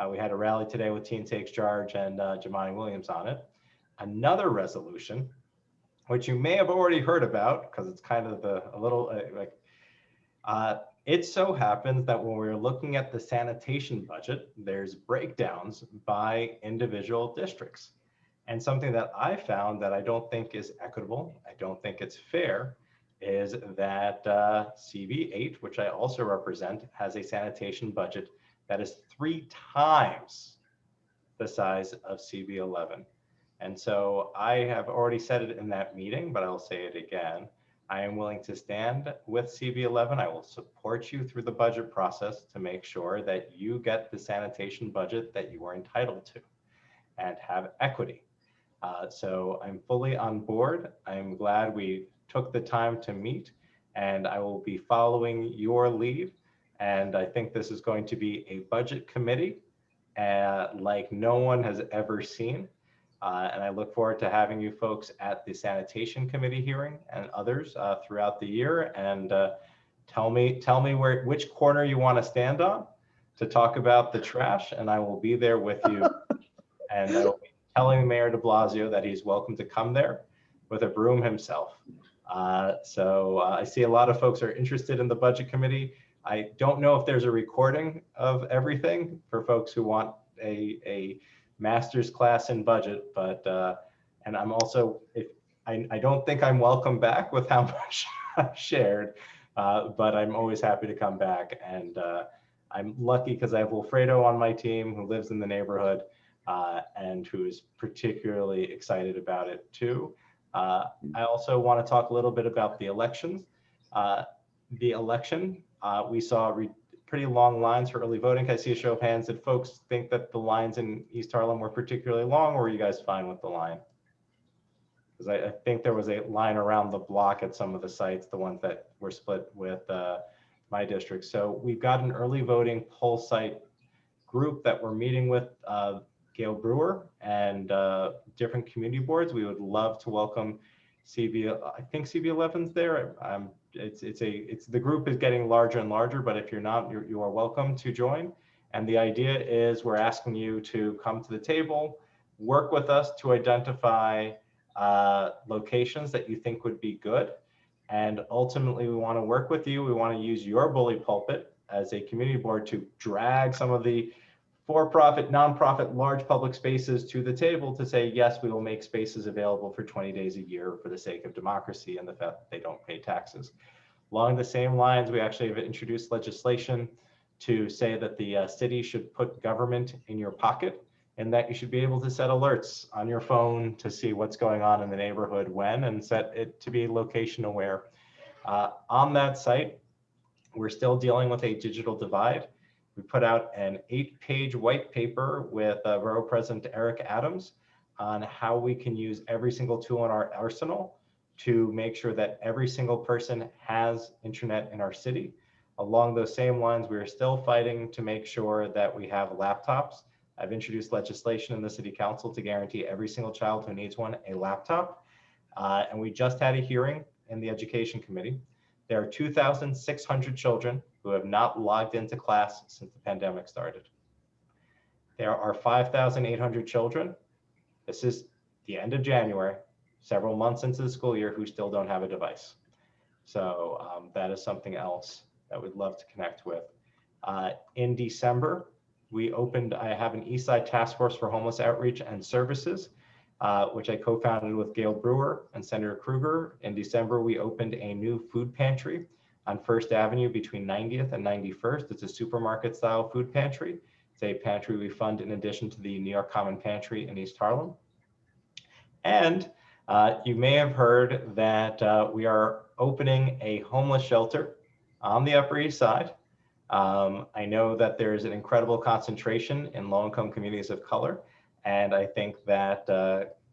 We had a rally today with Teen Takes Charge and Jamani Williams on it. Another resolution, which you may have already heard about because it's kind of it so happens that when we're looking at the sanitation budget, there's breakdowns by individual districts. And something that I found that I don't think is equitable, I don't think it's fair, is that CB8, which I also represent, has a sanitation budget that is 3 times the size of CB11. And so I have already said it in that meeting, but I'll say it again. I am willing to stand with CB11. I will support you through the budget process to make sure that you get the sanitation budget that you are entitled to and have equity. So I'm fully on board. I'm glad we took the time to meet, and I will be following your lead. And I think this is going to be a budget committee like no one has ever seen. And I look forward to having you folks at the sanitation committee hearing and others throughout the year. And tell me which corner you want to stand on to talk about the trash, and I will be there with you. And I will be telling Mayor de Blasio that he's welcome to come there with a broom himself. So I see a lot of folks are interested in the budget committee. I don't know if there's a recording of everything for folks who want a master's class in budget, but and I'm also, if I don't think I'm welcome back with how much I've shared, but I'm always happy to come back. And I'm lucky because I have Wilfredo on my team who lives in the neighborhood and who is particularly excited about it too. I also want to talk a little bit about the elections. The election, we saw pretty long lines for early voting. Can I see a show of hands? Did folks think that the lines in East Harlem were particularly long, or were you guys fine with the line? Because I think there was a line around the block at some of the sites, the ones that were split with my district. So we've got an early voting poll site group that we're meeting with Gail Brewer and different community boards. We would love to welcome I think CB11's there. It's the group is getting larger and larger, but if you're not, you are welcome to join. And the idea is we're asking you to come to the table, work with us to identify locations that you think would be good. And ultimately, we want to work with you. We want to use your bully pulpit as a community board to drag some of the for-profit, nonprofit, large public spaces to the table to say, yes, we will make spaces available for 20 days a year for the sake of democracy and the fact that they don't pay taxes. Along the same lines, we actually have introduced legislation to say that the city should put government in your pocket and that you should be able to set alerts on your phone to see what's going on in the neighborhood when, and set it to be location aware. On that site, we're still dealing with a digital divide. We put out an 8-page white paper with Borough President Eric Adams on how we can use every single tool in our arsenal to make sure that every single person has internet in our city. Along those same lines, we are still fighting to make sure that we have laptops. I've introduced legislation in the city council to guarantee every single child who needs one a laptop. And we just had a hearing in the education committee. There are 2,600 children who have not logged into class since the pandemic started. There are 5,800 children. This is the end of January, several months into the school year, who still don't have a device. So that is something else that we'd love to connect with. In December, I have an Eastside Task Force for Homeless Outreach and Services, which I co-founded with Gail Brewer and Senator Kruger. In December, we opened a new food pantry on First Avenue between 90th and 91st. It's a supermarket style food pantry. It's a pantry we fund in addition to the New York Common Pantry in East Harlem. And you may have heard that we are opening a homeless shelter on the Upper East Side. I know that there's an incredible concentration in low-income communities of color. And I think that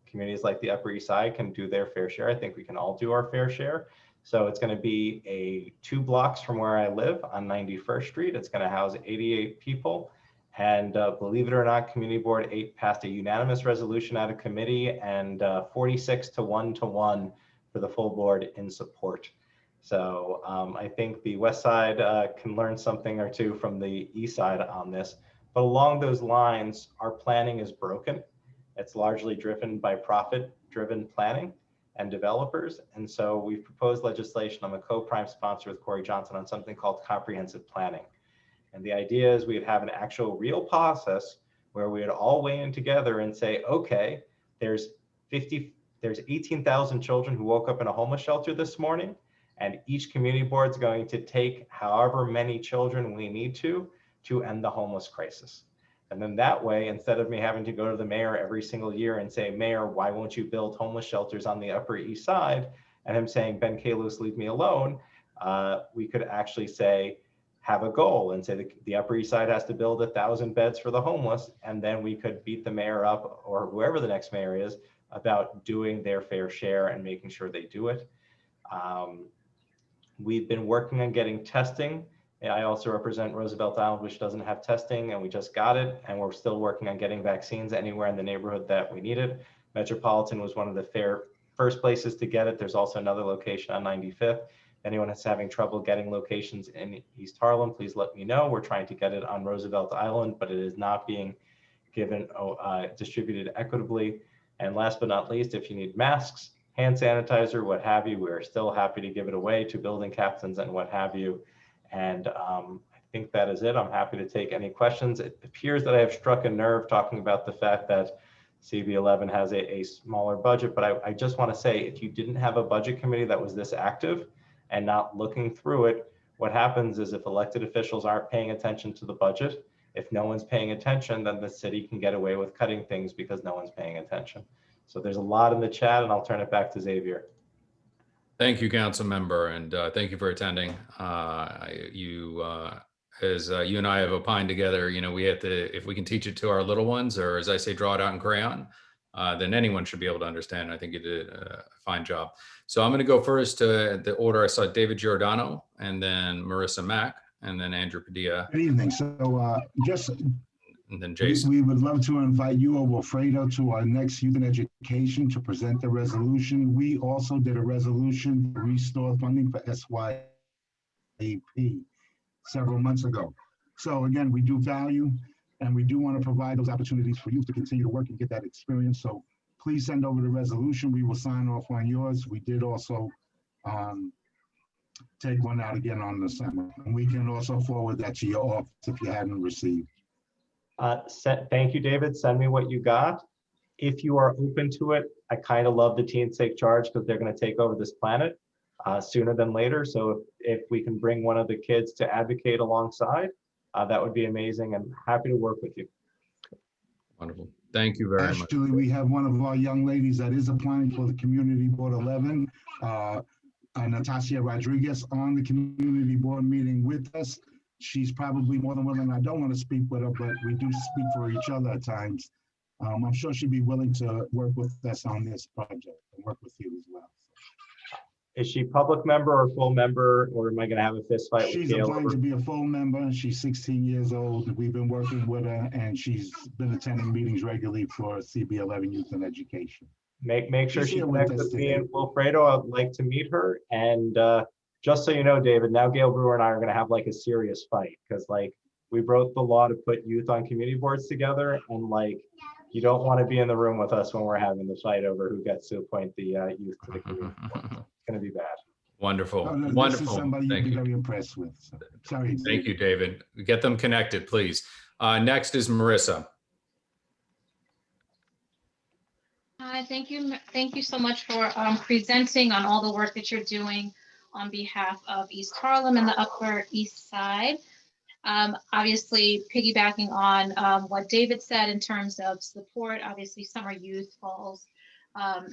communities like the Upper East Side can do their fair share. I think we can all do our fair share. So it's going to be 2 blocks from where I live on 91st Street. It's going to house 88 people. And believe it or not, Community Board 8 passed a unanimous resolution out of committee and 46 to 1 for the full board in support. So I think the West Side can learn something or two from the East Side on this. But along those lines, our planning is broken. It's largely driven by profit-driven planning and developers. And so we've proposed legislation. I'm a co-prime sponsor with Corey Johnson on something called comprehensive planning. And the idea is we'd have an actual real process where we would all weigh in together and say, okay, there's 18,000 children who woke up in a homeless shelter this morning. And each community board is going to take however many children we need to end the homeless crisis. And then that way, instead of me having to go to the mayor every single year and say, Mayor, why won't you build homeless shelters on the Upper East Side? And him saying, Ben Kalos, leave me alone. We could actually say, have a goal and say the Upper East Side has to build 1,000 beds for the homeless. And then we could beat the mayor up, or whoever the next mayor is, about doing their fair share and making sure they do it. We've been working on getting testing. I also represent Roosevelt Island, which doesn't have testing, and we just got it. And we're still working on getting vaccines anywhere in the neighborhood that we need it. Metropolitan was one of the first places to get it. There's also another location on 95th. Anyone that's having trouble getting locations in East Harlem, please let me know. We're trying to get it on Roosevelt Island, but it is not being distributed equitably. And last but not least, if you need masks, hand sanitizer, what have you, we're still happy to give it away to building captains and what have you. And I think that is it. I'm happy to take any questions. It appears that I have struck a nerve talking about the fact that CB11 has a smaller budget, but I just want to say, if you didn't have a budget committee that was this active and not looking through it, what happens is if elected officials aren't paying attention to the budget, if no one's paying attention, then the city can get away with cutting things because no one's paying attention. So there's a lot in the chat, and I'll turn it back to Xavier. Thank you, council member, and thank you for attending. As you and I have opined together, we have to, if we can teach it to our little ones, or as I say, draw it out in crayon, then anyone should be able to understand. I think you did a fine job. So I'm going to go first to the order. I saw David Giordano, and then Marissa Mack, and then Andrew Padilla. Good evening. So and then Jason. We would love to invite you or Wilfredo to our next Youth and Education to present the resolution. We also did a resolution to restore funding for SYAP several months ago. So again, we do value and we do want to provide those opportunities for youth to continue to work and get that experience. So please send over the resolution. We will sign off on yours. We did also take one out again on the summer. And we can also forward that to your office if you hadn't received. Thank you, David. Send me what you got. If you are open to it, I kind of love the Teens Take Charge because they're going to take over this planet sooner than later. So if we can bring one of the kids to advocate alongside, that would be amazing. I'm happy to work with you. Wonderful. Thank you very much. Actually, we have one of our young ladies that is applying for the Community Board 11, Natasha Rodriguez, on the Community Board meeting with us. She's probably more than willing. I don't want to speak with her, but we do speak for each other at times. I'm sure she'd be willing to work with us on this project and work with you as well. Is she public member or full member, or am I going to have a fist fight with She's Gail? applying to be a full member. She's 16 years old. We've been working with her, and she's been attending meetings regularly for CB11 Youth and Education. Make sure She's she here with connects us with me today. and Wilfredo. I'd like to meet her. And just so you know, David, now Gail Brewer and I are going to have like a serious fight because like we broke the law to put youth on community boards together, and like you don't want to be in the room with us when we're having the fight over who gets to appoint the youth to the community board. It's going to be bad. Wonderful. Oh, no, this Wonderful. is somebody Thank you'd be you. very impressed with. So, sorry. Thank you, David. Get them connected, please. Next is Marissa. Hi, thank you. Thank you so much for presenting on all the work that you're doing on behalf of East Harlem and the Upper East Side. Obviously, piggybacking on what David said in terms of support, obviously summer youth falls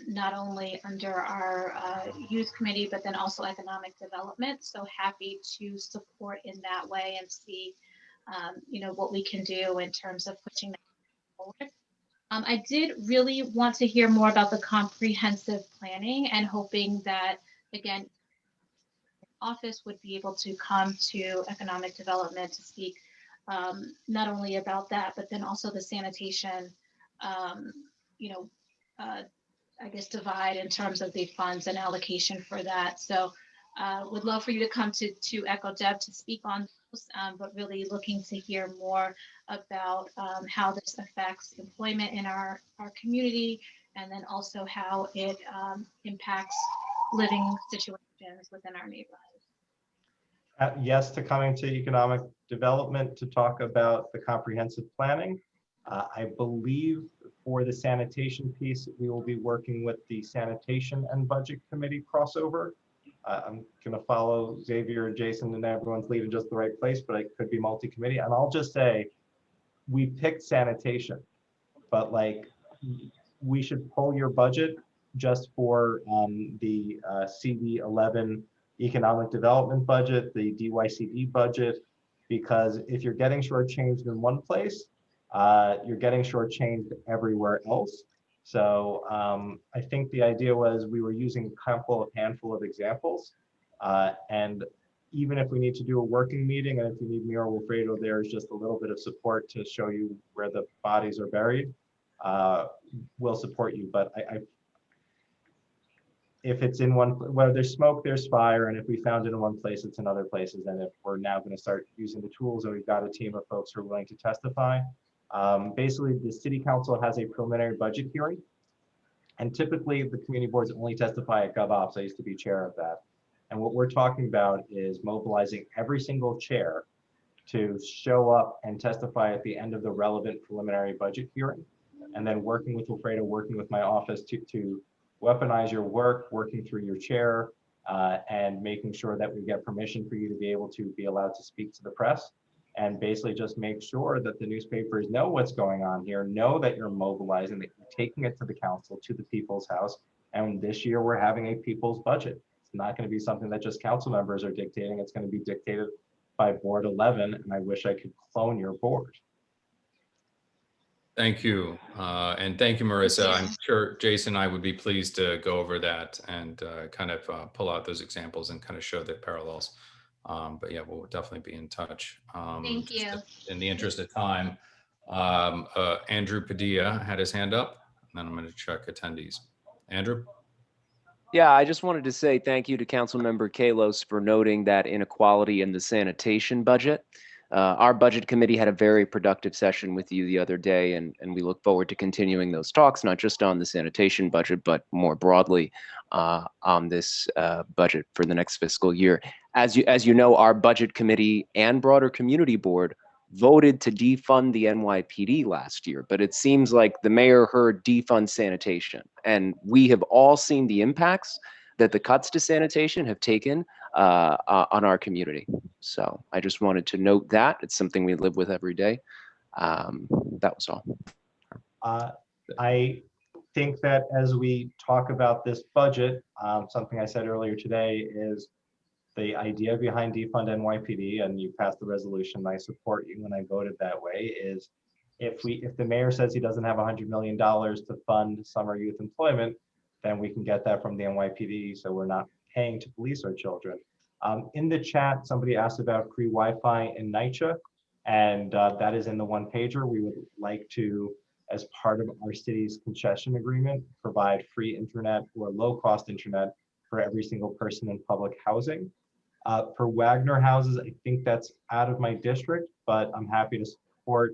not only under our youth committee, but then also economic development. So happy to support in that way and see, what we can do in terms of pushing that forward. I did really want to hear more about the comprehensive planning and hoping that, again, office would be able to come to economic development to speak not only about that, but then also the sanitation, I guess, divide in terms of the funds and allocation for that. So would love for you to come to EchoDev to speak on those, but really looking to hear more about how this affects employment in our community, and then also how it impacts living situations within our neighborhood. Yes to coming to economic development to talk about the comprehensive planning. I believe for the sanitation piece, we will be working with the sanitation and budget committee crossover I'm gonna follow Xavier and Jason and everyone's lead in just the right place, but it could be multi-committee. And I'll just say, we picked sanitation, but like, we should pull your budget just for the CB11 economic development budget, the DYCD budget, because if you're getting shortchanged in one place, you're getting shortchanged everywhere else. So I think the idea was we were using a handful of examples. And even if we need to do a working meeting, and if you need me or Wilfredo, there's just a little bit of support to show you where the bodies are buried, we'll support you. But if it's in one, where there's smoke, there's fire. And if we found it in one place, it's in other places. And if we're now going to start using the tools and we've got a team of folks who are willing to testify, basically the city council has a preliminary budget hearing. And typically the community boards only testify at GovOps. I used to be chair of that. And what we're talking about is mobilizing every single chair to show up and testify at the end of the relevant preliminary budget hearing. And then working with Wilfredo, working with my office to weaponize your work, working through your chair, and making sure that we get permission for you to be able to be allowed to speak to the press, and basically just make sure that the newspapers know what's going on here, know that you're mobilizing, that you're taking it to the council, to the people's house. And this year we're having a people's budget. It's not going to be something that just council members are dictating. It's going to be dictated by Board 11, and I wish I could clone your board. Thank you. And thank you, Marissa. I'm sure Jason and I would be pleased to go over that and kind of pull out those examples and kind of show the parallels. But yeah, we'll definitely be in touch. Thank you. In the interest of time, Andrew Padilla had his hand up, and then I'm going to check attendees. Andrew? Yeah, I just wanted to say thank you to Councilmember Kalos for noting that inequality in the sanitation budget. Our budget committee had a very productive session with you the other day, and we look forward to continuing those talks, not just on the sanitation budget, but more broadly on this budget for the next fiscal year. As you know, our budget committee and broader community board voted to defund the NYPD last year, but it seems like the mayor heard defund sanitation, and we have all seen the impacts that the cuts to sanitation have taken on our community. So I just wanted to note that. It's something we live with every day. That was all. I think that as we talk about this budget, something I said earlier today is the idea behind defund NYPD, and you passed the resolution, I support you, and I voted that way, is if the mayor says he doesn't have $100 million to fund summer youth employment, then we can get that from the NYPD, so we're not paying to police our children. In the chat, somebody asked about free Wi-Fi in NYCHA, and that is in the one pager. We would like to, as part of our city's concession agreement, provide free internet or low-cost internet for every single person in public housing. For Wagner houses, I think that's out of my district, but I'm happy to support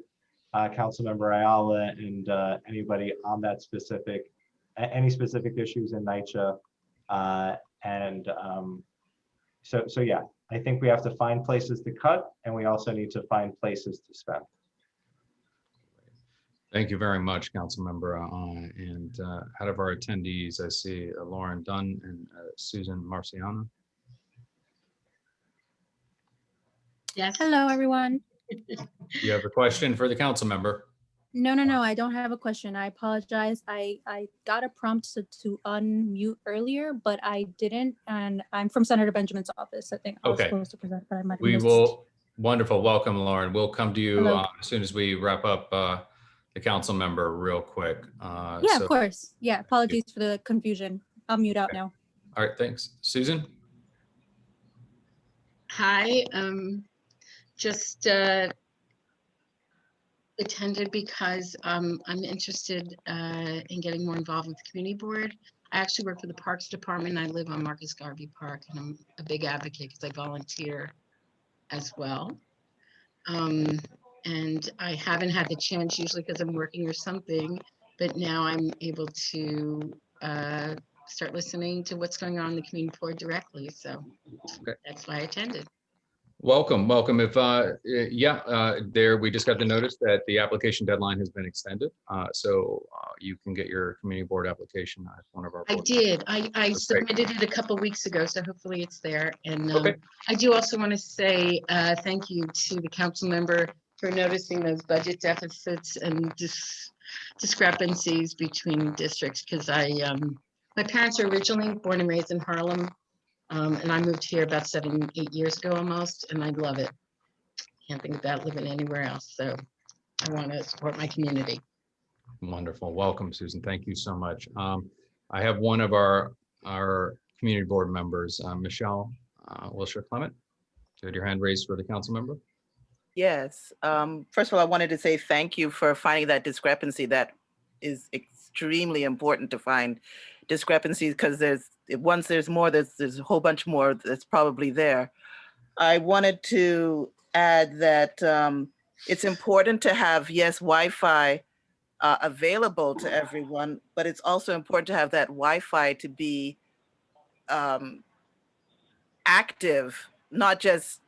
Councilmember Ayala and anybody on that specific, any specific issues in NYCHA. So yeah, I think we have to find places to cut, and we also need to find places to spend. Thank you very much, Councilmember. And out of our attendees, I see Lauren Dunn and Susan Marciano. Yes. Hello, everyone. You have a question for the council member? No, I don't have a question. I apologize. I got a prompt to unmute earlier, but I didn't. And I'm from Senator Benjamin's office. I think I was supposed to present, but I might have missed. Will. Wonderful. Welcome, Lauren. We'll come to you as soon as we wrap up the council member real quick. Yeah, of course. Yeah, apologies for the confusion. I'll mute out now. All right, thanks. Susan? Hi, just attended because I'm interested in getting more involved with the community board. I actually work for the Parks Department. I live on Marcus Garvey Park, and I'm a big advocate because I volunteer as well. And I haven't had the chance usually because I'm working or something, but now I'm able to start listening to what's going on in the community board directly. So that's why I attended. Welcome. If there, we just got the notice that the application deadline has been extended. So you can get your community board application at one of our. I board did. I great. submitted it a couple weeks ago, so hopefully it's there. And Okay. I do also want to say thank you to the council member for noticing those budget deficits and discrepancies between districts, because my parents are originally born and raised in Harlem, and I moved here about 7, 8 years ago almost, and I love it. Can't think about living anywhere else, so I want to support my community. Wonderful. Welcome, Susan. Thank you so much. I have one of our community board members, Michelle Wilshire Clement. You had your hand raised for the council member. Yes. First of all, I wanted to say thank you for finding that discrepancy. That is extremely important to find discrepancies, because once there's more, there's a whole bunch more that's probably there. I wanted to add that it's important to have, yes, Wi-Fi available to everyone, but it's also important to have that Wi-Fi to be active, not just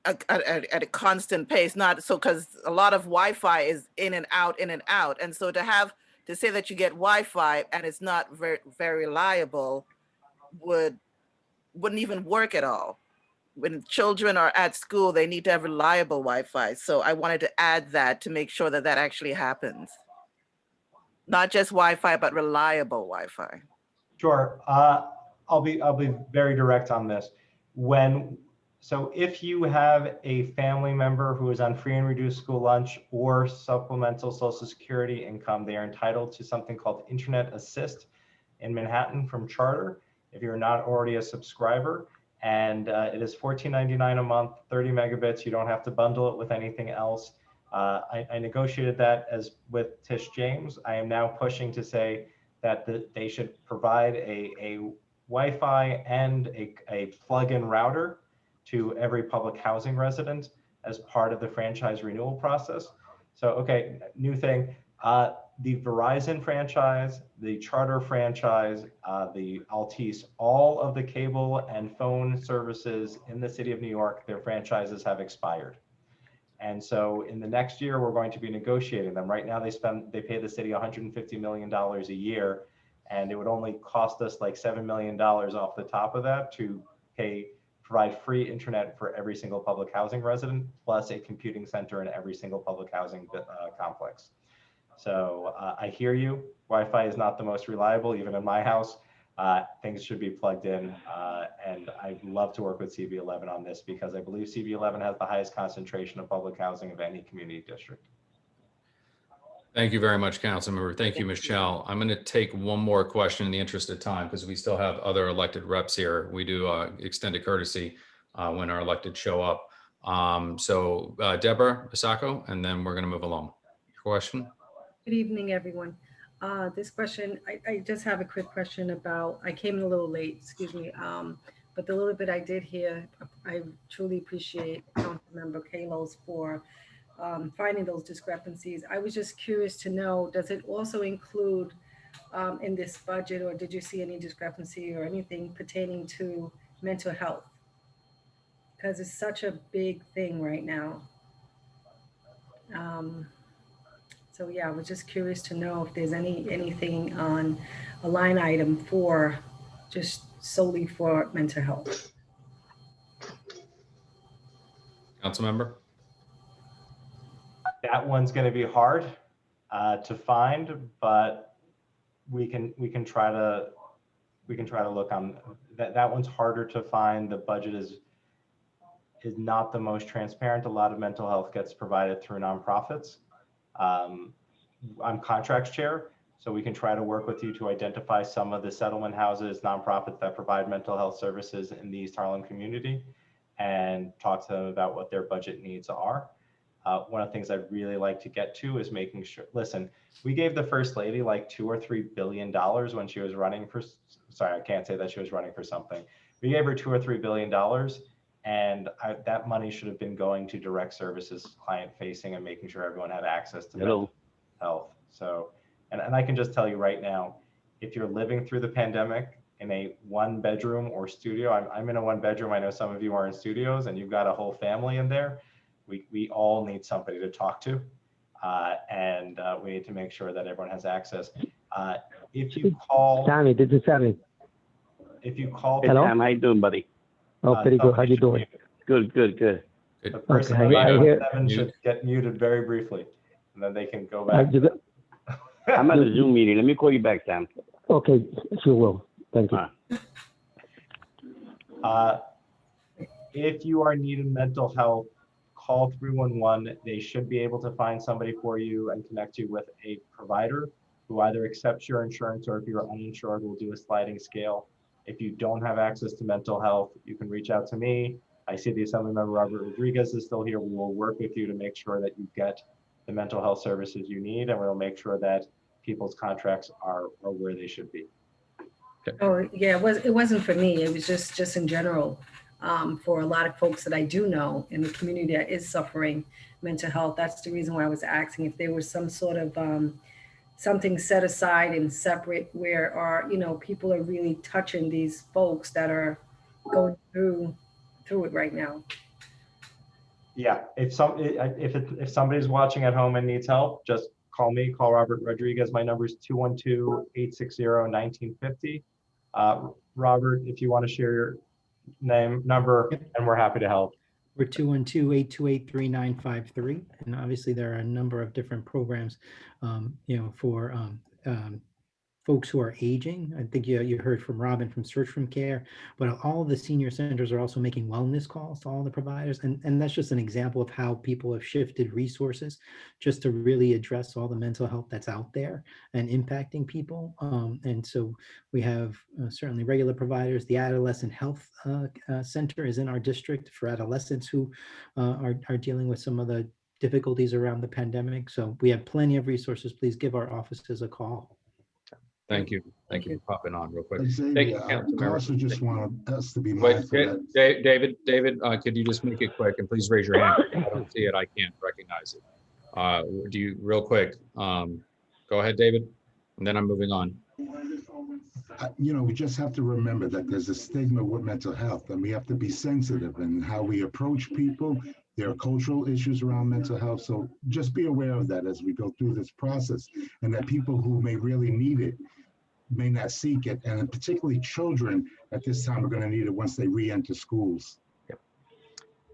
at a constant pace, not so, because a lot of Wi-Fi is in and out, and so to say that you get Wi-Fi and it's not very reliable wouldn't even work at all. When children are at school, they need to have reliable Wi-Fi. So I wanted to add that to make sure that that actually happens. Not just Wi-Fi, but reliable Wi-Fi. Sure. I'll be very direct on this. So if you have a family member who is on free and reduced school lunch or supplemental Social Security income, they are entitled to something called Internet Assist in Manhattan from Charter, if you're not already a subscriber. And it is $14.99 a month, 30 megabits. You don't have to bundle it with anything else. I negotiated that with Tish James. I am now pushing to say that they should provide a Wi-Fi and a plug-in router to every public housing resident as part of the franchise renewal process. So, okay, new thing, the Verizon franchise, the Charter franchise, the Altice, all of the cable and phone services in the city of New York, their franchises have expired. And so in the next year, we're going to be negotiating them. Right now, they pay the city $150 million a year, and it would only cost us like $7 million off the top of that to provide free internet for every single public housing resident, plus a computing center in every single public housing complex. So I hear you. Wi-Fi is not the most reliable, even in my house. Things should be plugged in, and I'd love to work with CB11 on this, because I believe CB11 has the highest concentration of public housing of any community district. Thank you very much, Councilmember. Thank you, Michelle. I'm going to take one more question in the interest of time, because we still have other elected reps here. We do extended courtesy when our elected show up. So Deborah Bisacco, and then we're going to move along. Your question? Good evening, everyone. This question, I just have a quick question about, I came in a little late, excuse me, but the little bit I did hear, I truly appreciate Councilmember Kalos for finding those discrepancies. I was just curious to know, does it also include in this budget, or did you see any discrepancy or anything pertaining to mental health? Because it's such a big thing right now. So yeah, I was just curious to know if there's anything on a line item for just solely for mental health. Councilmember? That one's going to be hard to find, but we can try to look on that. That one's harder to find. The budget is not the most transparent. A lot of mental health gets provided through nonprofits. I'm contracts chair, so we can try to work with you to identify some of the settlement houses, nonprofits that provide mental health services in the East Harlem community, and talk to them about what their budget needs are. One of the things I'd really like to get to is making sure, listen, we gave the First Lady like $2 or $3 billion when she was running for, sorry, I can't say that she was running for something. We gave her $2 or $3 billion, and that money should have been going to direct services, client facing, and making sure everyone had access to mental health. So, and I can just tell you right now, if you're living through the pandemic in a 1-bedroom or studio, I'm in a 1-bedroom. I know some of you are in studios and you've got a whole family in there. We all need somebody to talk to. and we need to make sure that everyone has access. If you call, Sammy, this is Sammy. if you call, Hello? Sam, how you doing, buddy? Oh, pretty good. How you doing? Good, good, good. The person Okay, on I line hear. 7 should get muted very briefly, and then they can go back. I'm at a Zoom meeting. Let me call you back, Sam. Okay, sure will. Thank you. If you are needing mental health, call 311. They should be able to find somebody for you and connect you with a provider who either accepts your insurance, or if you're uninsured, will do a sliding scale. If you don't have access to mental health, you can reach out to me. I see the Assemblymember Robert Rodriguez is still here. We will work with you to make sure that you get the mental health services you need, and we'll make sure that people's contracts are where they should be. Oh, yeah, it wasn't for me. It was just in general, for a lot of folks that I do know in the community that is suffering mental health. That's the reason why I was asking if there was some sort of something set aside and separate where people are really touching these folks that are going through it right now. Yeah, if somebody's watching at home and needs help, just call me, call Robert Rodriguez. My number is 212-860-1950. Robert, if you want to share your name, number, and we're happy to help. We're 212-828-3953. And obviously there are a number of different programs, for folks who are aging. I think you heard from Robin from Search from Care, but all of the senior centers are also making wellness calls to all the providers. And that's just an example of how people have shifted resources just to really address all the mental health that's out there and impacting people. And so we have certainly regular providers. The Adolescent Health Center is in our district for adolescents who are dealing with some of the difficulties around the pandemic. So we have plenty of resources. Please give our offices a call. Thank you. Thank you for popping on real quick. Xavier, I also just want us to be mindful that. David, could you just make it quick and please raise your hand? I don't see it. I can't recognize it. Do you real quick? Go ahead, David, and then I'm moving on. We just have to remember that there's a stigma with mental health, and we have to be sensitive in how we approach people. There are cultural issues around mental health, so just be aware of that as we go through this process, and that people who may really need it may not seek it, and particularly children at this time are going to need it once they re-enter schools. Yep.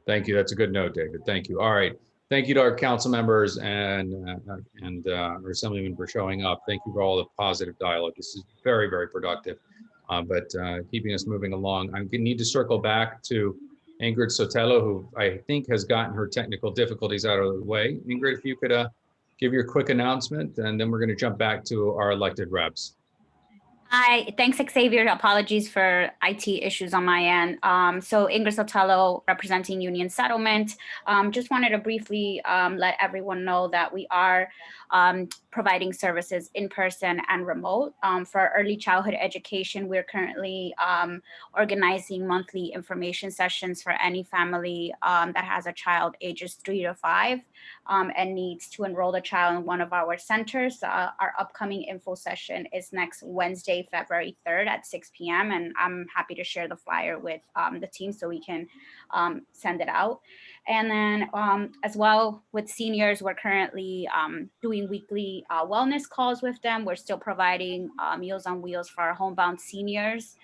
Thank you. That's a good note, David. Thank you. All right. Thank you to our council members and our assemblymen for showing up. Thank you for all the positive dialogue. This is very, very productive, but keeping us moving along. I need to circle back to Ingrid Sotelo, who I think has gotten her technical difficulties out of the way. Ingrid, if you could give your quick announcement, and then we're going to jump back to our elected reps. Hi, thanks, Xavier. Apologies for IT issues on my end. So Ingrid Sotelo, representing Union Settlement. Just wanted to briefly let everyone know that we are providing services in person and remote. For early childhood education, we're currently organizing monthly information sessions for any family that has a child ages 3 to 5 and needs to enroll the child in one of our centers. Our upcoming info session is next Wednesday, February 3rd at 6 p.m. And I'm happy to share the flyer with the team so we can send it out. And then as well with seniors, we're currently doing weekly wellness calls with them. We're still providing Meals on Wheels for our homebound seniors.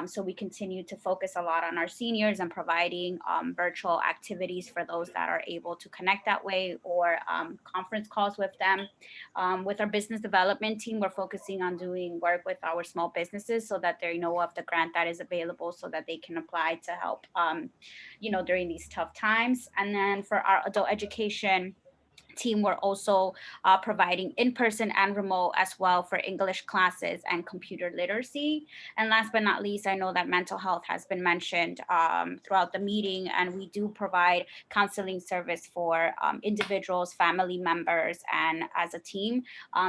So we continue to focus a lot on our seniors and providing virtual activities for those that are able to connect that way, or conference calls with them. With our business development team, we're focusing on doing work with our small businesses so that they know of the grant that is available so that they can apply to help, during these tough times. And then for our adult education team, we're also providing in-person and remote as well for English classes and computer literacy. And last but not least, I know that mental health has been mentioned throughout the meeting, and we do provide counseling service for individuals, family members, and as a team.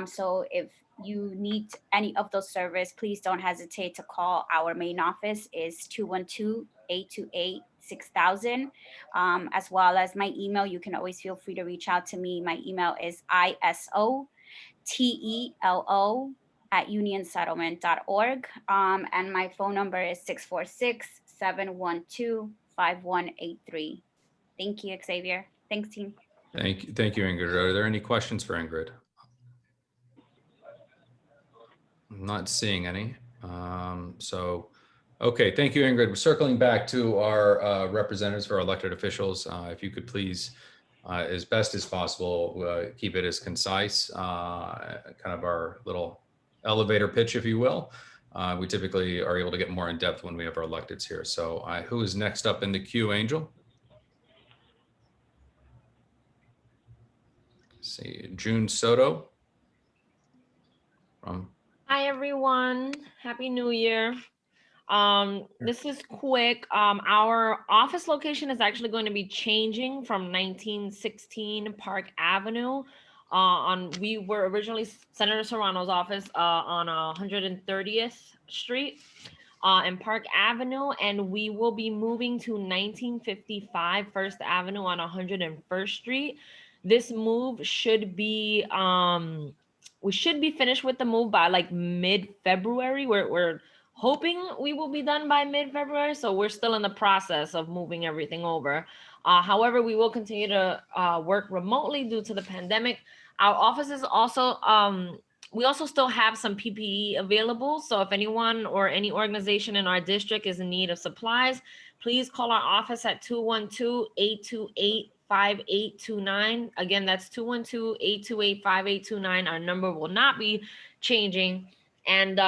So if you need any of those services, please don't hesitate to call. Our main office is 212-828-6000, as well as my email. You can always feel free to reach out to me. My email is isotelo@unionsettlement.org. And my phone number is 646-712-5183. Thank you, Xavier. Thanks, team. Thank you, Ingrid. Are there any questions for Ingrid? I'm not seeing any. Okay, thank you, Ingrid. We're circling back to our representatives for our elected officials. If you could please, as best as possible, keep it as concise, kind of our little elevator pitch, if you will. We typically are able to get more in depth when we have our electeds here. So who is next up in the queue, Angel? Let's see, June Soto. Hi, everyone. Happy New Year. This is quick. Our office location is actually going to be changing from 1916 Park Avenue. We were originally Senator Serrano's office on 130th Street in Park Avenue, and we will be moving to 1955 First Avenue on 101st Street. This move should be we should be finished with the move by like mid-February. We're hoping we will be done by mid-February, so we're still in the process of moving everything over. However, we will continue to work remotely due to the pandemic. Our offices also, we also still have some PPE available. So if anyone or any organization in our district is in need of supplies, please call our office at 212-828-5829. Again, that's 212-828-5829. Our number will not be changing. And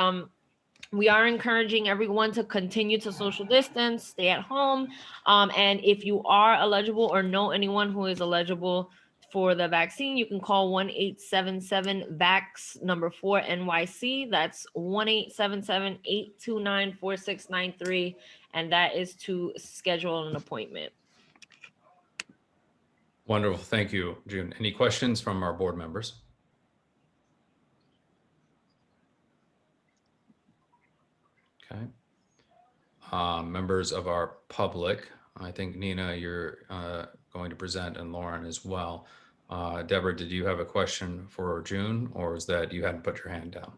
we are encouraging everyone to continue to social distance, stay at home. And if you are eligible or know anyone who is eligible for the vaccine, you can call 1-877-VAX4NYC. That's 1-877-829-4693. And that is to schedule an appointment. Wonderful. Thank you, June. Any questions from our board members? Okay. Members of our public, I think, Nina, you're going to present, and Lauren as well. Deborah, did you have a question for June, or is that you hadn't put your hand down?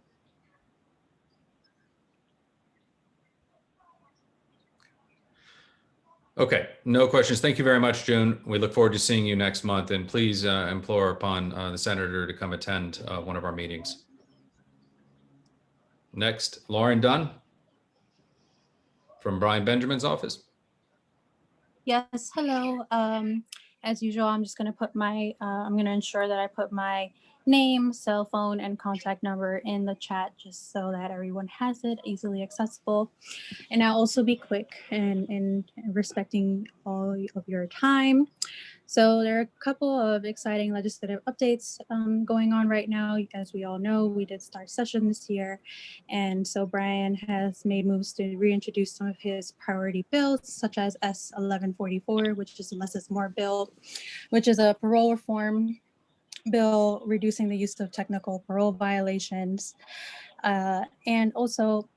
Okay, no questions. Thank you very much, June. We look forward to seeing you next month, and please implore upon the senator to come attend one of our meetings. Next, Lauren Dunn from Brian Benjamin's office. Yes, hello. As usual, I'm just going to put I'm going to ensure that I put my name, cell phone, and contact number in the chat just so that everyone has it easily accessible. And I'll also be quick in respecting all of your time. So there are a couple of exciting legislative updates going on right now. As we all know, we did start session this year. And so Brian has made moves to reintroduce some of his priority bills, such as S1144, which is a less is more bill, which is a parole reform bill reducing the use of technical parole violations. And also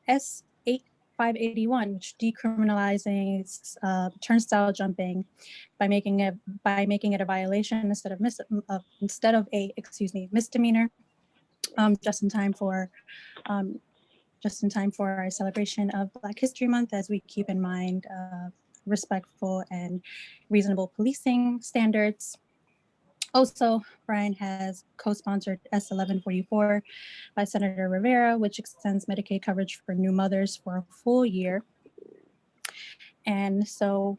S8581, which decriminalizes turnstile jumping by making it a violation instead of a misdemeanor, just in time for our celebration of Black History Month, as we keep in mind respectful and reasonable policing standards. Also, Brian has co-sponsored S1144 by Senator Rivera, which extends Medicaid coverage for new mothers for a full year. And so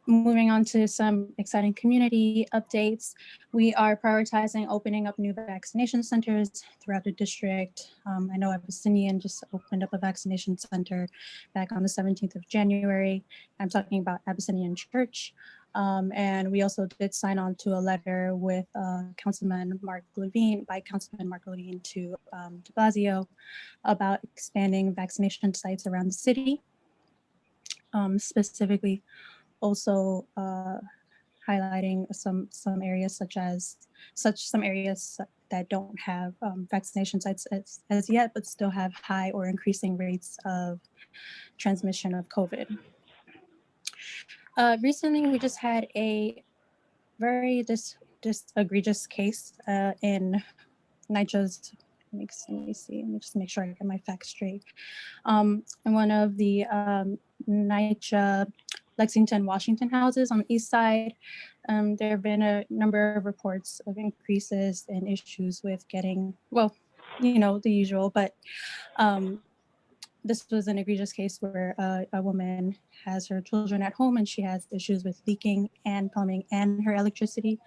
moving on to some exciting community updates, we are prioritizing opening up new vaccination centers throughout the district. I know Abyssinian just opened up a vaccination center back on the 17th of January. I'm talking about Abyssinian Church. And we also did sign on to a letter with Councilman Mark Levine to de Blasio about expanding vaccination sites around the city, specifically also highlighting some areas some areas that don't have vaccination sites as yet, but still have high or increasing rates of transmission of COVID. Recently, we just had a very egregious case in NYCHA's, let me just make sure I get my facts straight. In one of the NYCHA Lexington, Washington houses on the east side, There have been a number of reports of increases and issues with getting, well, you know, the usual, but this was an egregious case where a woman has her children at home and she has issues with leaking and plumbing and her electricity.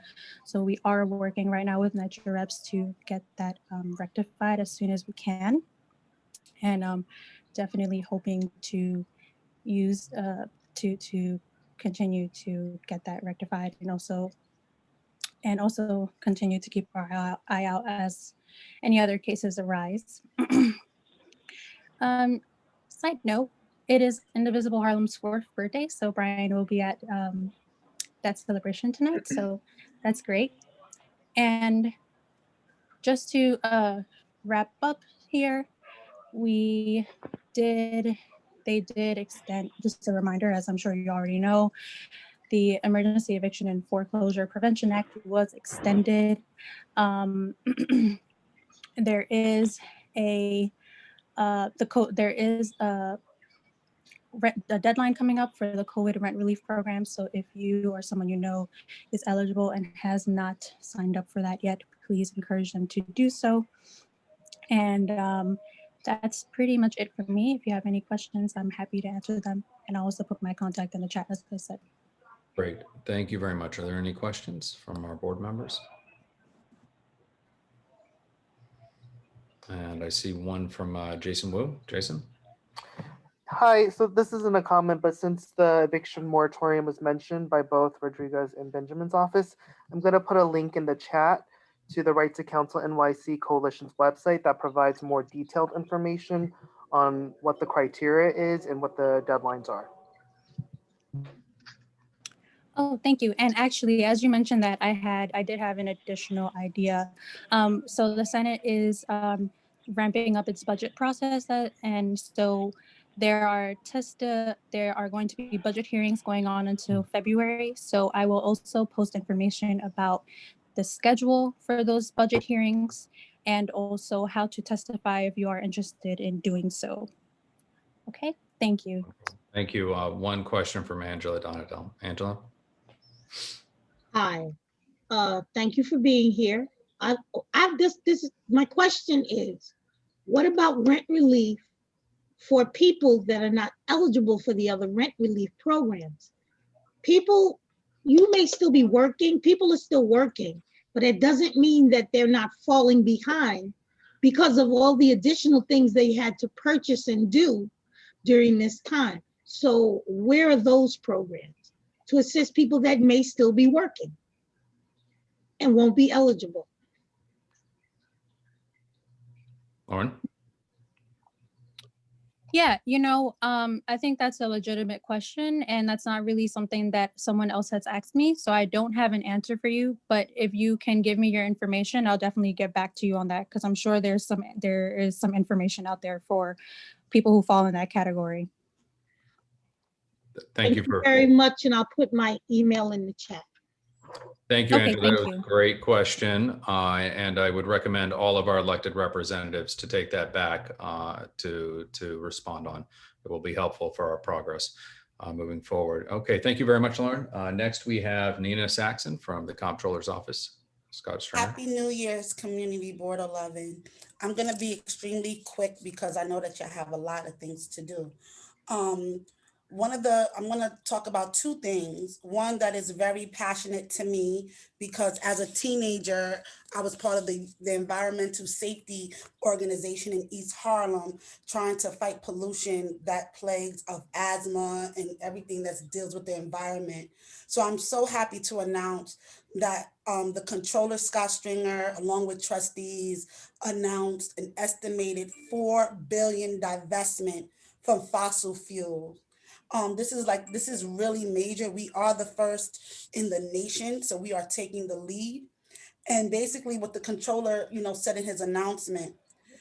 So we are working right now with Nitro reps to get that rectified as soon as we can. And definitely hoping to use to continue to get that rectified, and also continue to keep our eye out as any other cases arise. Side note, it is Indivisible Harlem's 4th birthday, so Brian will be at that celebration tonight, so that's great. And just to wrap up here, they did extend, just a reminder, as I'm sure you already know, the Emergency Eviction and Foreclosure Prevention Act was extended. There is a deadline coming up for the COVID rent relief program. So if you or someone you know is eligible and has not signed up for that yet, please encourage them to do so. And that's pretty much it for me. If you have any questions, I'm happy to answer them. And I'll also put my contact in the chat, as I said. Great. Thank you very much. Are there any questions from our board members? And I see one from Jason Wu. Jason? Hi, so this isn't a comment, but since the eviction moratorium was mentioned by both Rodriguez and Benjamin's office, I'm going to put a link in the chat to the Right to Counsel NYC Coalition's website that provides more detailed information on what the criteria is and what the deadlines are. Oh, thank you. And actually, as you mentioned that, I did have an additional idea. So the Senate is ramping up its budget process, and so there are going to be budget hearings going on until February. So I will also post information about the schedule for those budget hearings and also how to testify if you are interested in doing so. Okay, thank you. Thank you. One question from Angela Donadell. Angela? Hi, thank you for being here. My question is, what about rent relief for people that are not eligible for the other rent relief programs? People, you may still be working, people are still working, but it doesn't mean that they're not falling behind because of all the additional things they had to purchase and do during this time. So where are those programs to assist people that may still be working and won't be eligible? Lauren? Yeah, I think that's a legitimate question, and that's not really something that someone else has asked me, so I don't have an answer for you. But if you can give me your information, I'll definitely get back to you on that, because I'm sure there is some information out there for people who fall in that category. Thank you very much, and I'll put my email in the chat. Thank you, Okay, Angela. thank That was you. a great question. And I would recommend all of our elected representatives to take that back to respond on. It will be helpful for our progress moving forward. Okay, thank you very much, Lauren. Next, we have Nina Saxon from the Comptroller's Office. Scott Stringer. Happy New Year's, Community Board 11. I'm going to be extremely quick because I know that you have a lot of things to do. I'm going to talk about two things. One that is very passionate to me because as a teenager, I was part of the environmental safety organization in East Harlem, trying to fight pollution that plagues of asthma and everything that deals with the environment. So I'm so happy to announce that the Comptroller Scott Stringer, along with trustees, announced an estimated $4 billion divestment from fossil fuels. This is really major. We are the first in the nation, so we are taking the lead. And basically what the controller, said in his announcement,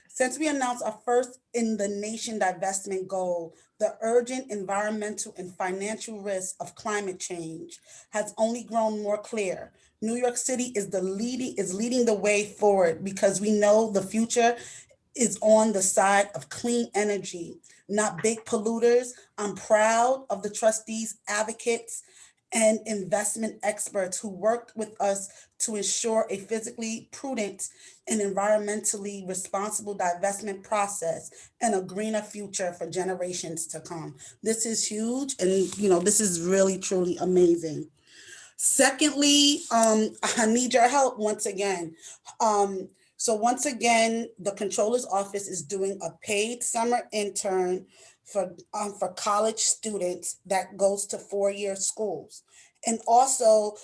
since we announced our first in the nation divestment goal, the urgent environmental and financial risk of climate change has only grown more clear. New York City is leading the way forward because we know the future is on the side of clean energy, not big polluters. I'm proud of the trustees, advocates, and investment experts who worked with us to ensure a physically prudent and environmentally responsible divestment process and a greener future for generations to come. This is huge, and this is really, truly amazing. Secondly, I need your help once again. So once again, the controller's office is doing a paid summer intern for college students that goes to 4-year schools, and also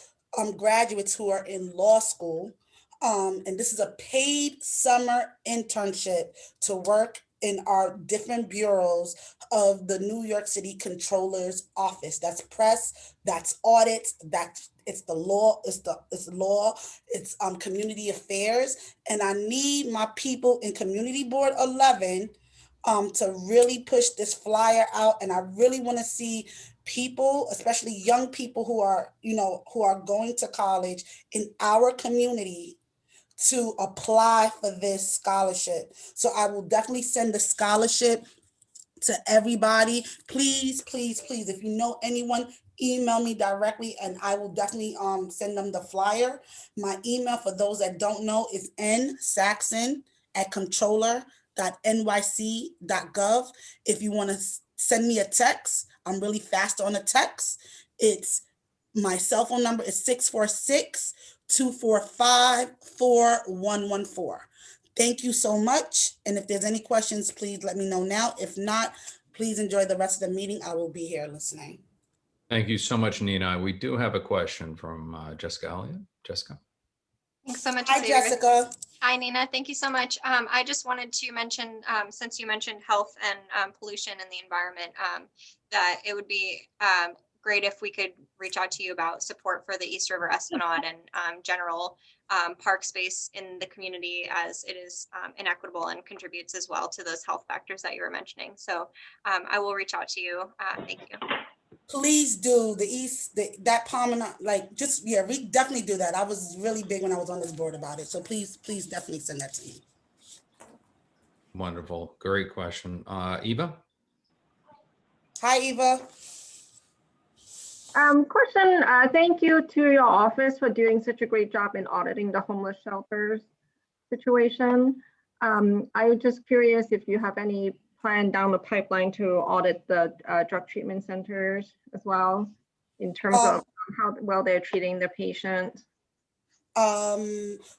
graduates who are in law school. And this is a paid summer internship to work in our different bureaus of the New York City Controller's Office. That's press, that's audit, it's community affairs. And I need my people in Community Board 11 to really push this flyer out. And I really want to see people, especially young people who are going to college in our community, to apply for this scholarship. So I will definitely send the scholarship to everybody. Please, please, please, if you know anyone, email me directly and I will definitely send them the flyer. My email, for those that don't know, is nsaxon@controller.nyc.gov. If you want to send me a text, I'm really fast on a text. My cell phone number is 646-245-4114. Thank you so much. And if there's any questions, please let me know now. If not, please enjoy the rest of the meeting. I will be here listening. Thank you so much, Nina. We do have a question from Jessica Elliott. Jessica. Thanks so much. Hi, Xavier. Jessica. Hi, Nina. Thank you so much. I just wanted to mention, since you mentioned health and pollution and the environment, that it would be great if we could reach out to you about support for the East River Esplanade and general park space in the community, as it is inequitable and contributes as well to those health factors that you were mentioning. So I will reach out to you. Thank you. Please do that promenade, we definitely do that. I was really big when I was on this board about it. So please definitely send that to me. Wonderful. Great question. Eva? Hi, Eva. Question, thank you to your office for doing such a great job in auditing the homeless shelters situation. I was just curious if you have any plan down the pipeline to audit the drug treatment centers as well, in terms of how well they're treating the patients.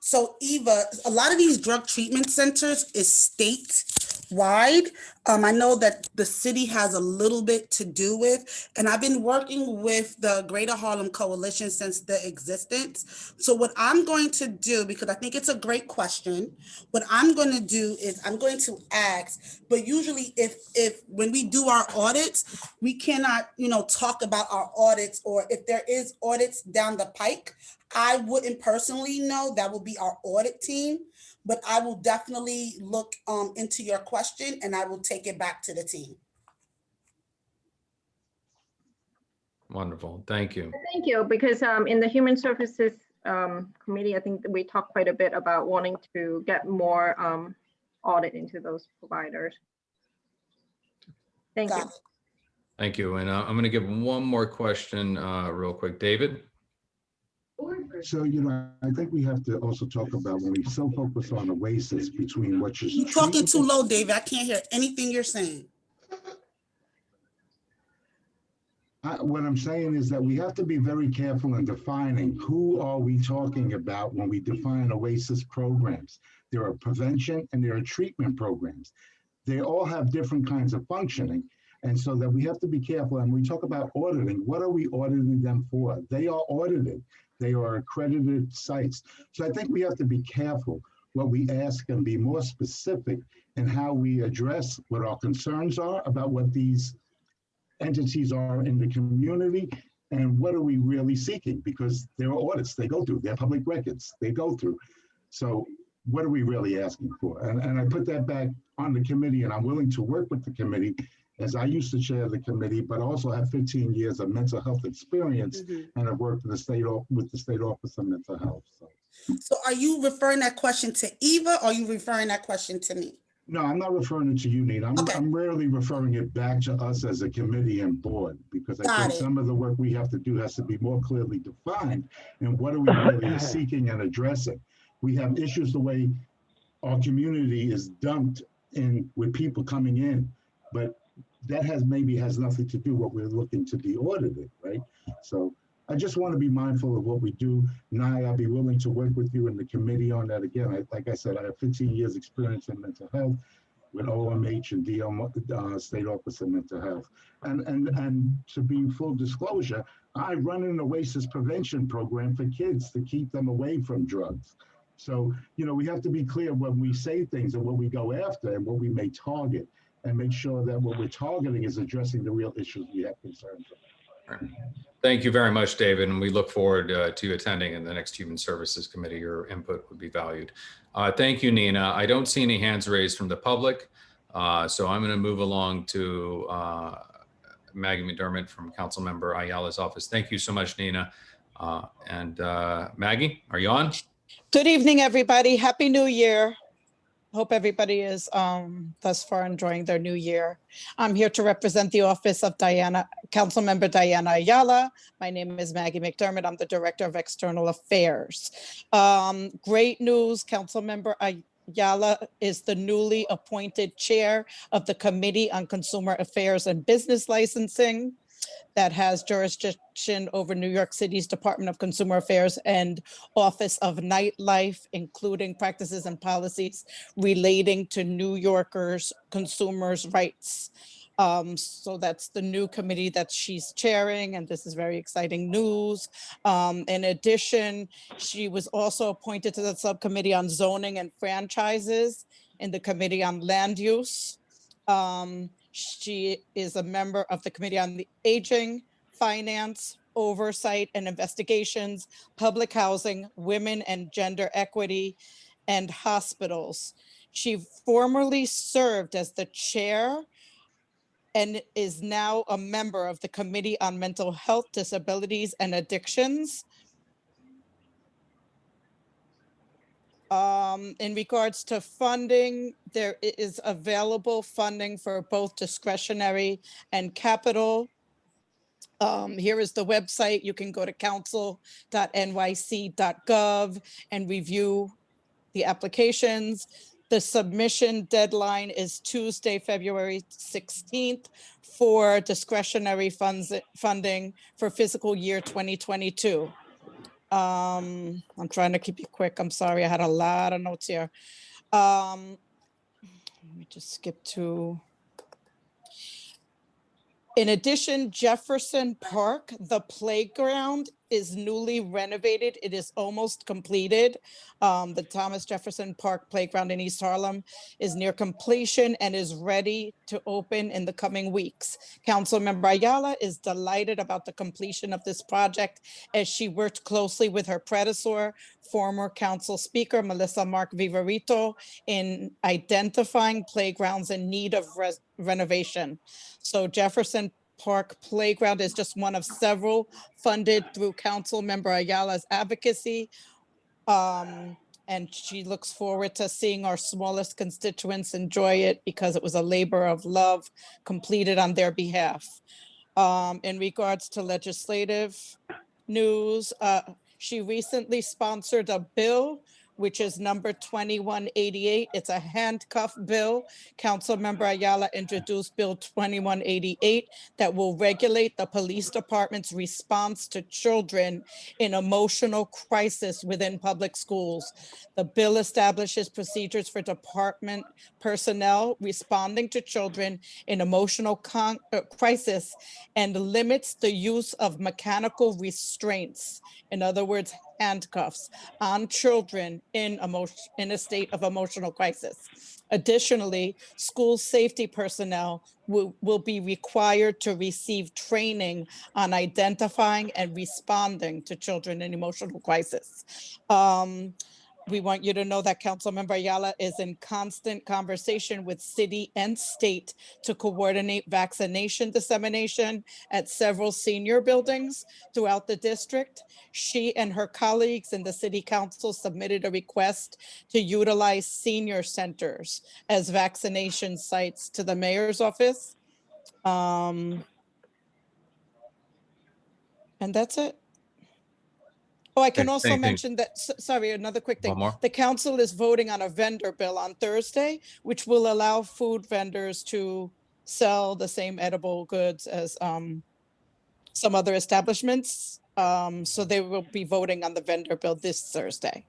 So Eva, a lot of these drug treatment centers is statewide. I know that the city has a little bit to do with, and I've been working with the Greater Harlem Coalition since the existence. So what I'm going to do, because I think it's a great question, what I'm going to do is I'm going to ask, but usually if when we do our audits, we cannot, talk about our audits, or if there is audits down the pike, I wouldn't personally know. That will be our audit team, but I will definitely look into your question and I will take it back to the team. Wonderful. Thank you. Thank you, because in the Human Services Committee, I think we talked quite a bit about wanting to get more audit into those providers. Thank you. Thank you. And I'm going to give one more question real quick. David? So, I think we have to also talk about, when we so focus on oasis, between what you're talking too low, David. I can't hear anything you're saying. What I'm saying is that we have to be very careful in defining who are we talking about when we define oasis programs. There are prevention and there are treatment programs. They all have different kinds of functioning. And so that we have to be careful. And we talk about auditing. What are we auditing them for? They are audited. They are accredited sites. So I think we have to be careful what we ask and be more specific in how we address what our concerns are about what these entities are in the community and what are we really seeking, because there are audits they go through, they're public records they go through. So what are we really asking for? And I put that back on the committee, and I'm willing to work with the committee, as I used to chair the committee, but also have 15 years of mental health experience and have worked with the State Office of Mental Health. So are you referring that question to Eva, or are you referring that question to me? No, I'm not referring it to you, Nina. I'm rarely referring it back to us as a committee and board, because I think some of the work we have to do has to be more clearly defined. And what are we really seeking and addressing? We have issues the way our community is dumped in with people coming in, but that maybe has nothing to do with what we're looking to be audited, right? So I just want to be mindful of what we do. Nye, I'll be willing to work with you in the committee on that. Again, like I said, I have 15 years experience in mental health with OMH and DL, State Office of Mental Health. And to be full disclosure, I run an Oasis prevention program for kids to keep them away from drugs. So, we have to be clear when we say things and what we go after and what we may target, and make sure that what we're targeting is addressing the real issues we have concerns about. Thank you very much, David, and we look forward to attending in the next Human Services Committee. Your input would be valued. Thank you, Nina. I don't see any hands raised from the public, so I'm going to move along to Maggie McDermott from Councilmember Ayala's office. Thank you so much, Nina. And Maggie, are you on? Good evening, everybody. Happy New Year. Hope everybody is thus far enjoying their new year. I'm here to represent the office of Councilmember Diana Ayala. My name is Maggie McDermott. I'm the Director of External Affairs. Great news, Councilmember Ayala is the newly appointed chair of the Committee on Consumer Affairs and Business Licensing that has jurisdiction over New York City's Department of Consumer Affairs and Office of Nightlife, including practices and policies relating to New Yorkers' consumers' rights. So that's the new committee that she's chairing, and this is very exciting news. In addition, she was also appointed to the Subcommittee on Zoning and Franchises in the Committee on Land Use. She is a member of the Committee on the Aging, Finance, Oversight and Investigations, Public Housing, Women and Gender Equity, and Hospitals. She formerly served as the chair and is now a member of the Committee on Mental Health, Disabilities, and Addictions. In regards to funding, there is available funding for both discretionary and capital. Here is the website. You can go to council.nyc.gov and review the applications. The submission deadline is Tuesday, February 16th for discretionary funding for fiscal year 2022. I'm trying to keep you quick. I'm sorry, I had a lot of notes here. Let me just skip to. In addition, Jefferson Park, the playground is newly renovated. It is almost completed. The Thomas Jefferson Park playground in East Harlem is near completion and is ready to open in the coming weeks. Councilmember Ayala is delighted about the completion of this project as she worked closely with her predecessor, former council speaker, Melissa Mark Vivarito, in identifying playgrounds in need of renovation. So Jefferson Park Playground is just one of several funded through Councilmember Ayala's advocacy. And she looks forward to seeing our smallest constituents enjoy it because it was a labor of love completed on their behalf. In regards to legislative news, she recently sponsored a bill which is number 2188. It's a handcuff bill. Councilmember Ayala introduced Bill 2188 that will regulate the police department's response to children in emotional crisis within public schools. The bill establishes procedures for department personnel responding to children in emotional crisis and limits the use of mechanical restraints, in other words, handcuffs, on children in a state of emotional crisis. Additionally, school safety personnel will be required to receive training on identifying and responding to children in emotional crisis. we want you to know that Councilmember Ayala is in constant conversation with city and state to coordinate vaccination dissemination at several senior buildings throughout the district. She and her colleagues in the city council submitted a request to utilize senior centers as vaccination sites to the mayor's office. And that's it. Oh, I can Okay, also thank you. mention that, sorry, another quick thing. One more. The council is voting on a vendor bill on Thursday, which will allow food vendors to sell the same edible goods as some other establishments. So they will be voting on the vendor bill this Thursday.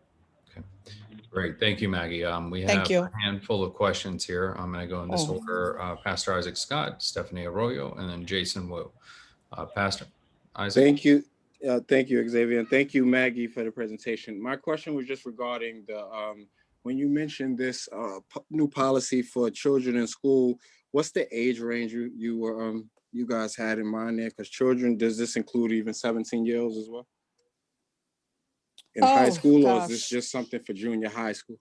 Great, thank you, Maggie. We Thank have you. a handful of questions here. I'm going to go in this Oh. order. Pastor Isaac Scott, Stephanie Arroyo, and then Jason Wu. Pastor Isaac. Thank you, Xavier, and thank you, Maggie, for the presentation. My question was just regarding the when you mentioned this new policy for children in school. What's the age range you guys had in mind there? Because children, does this include even 17-year-olds as well? In high school, or is this just something for junior high school?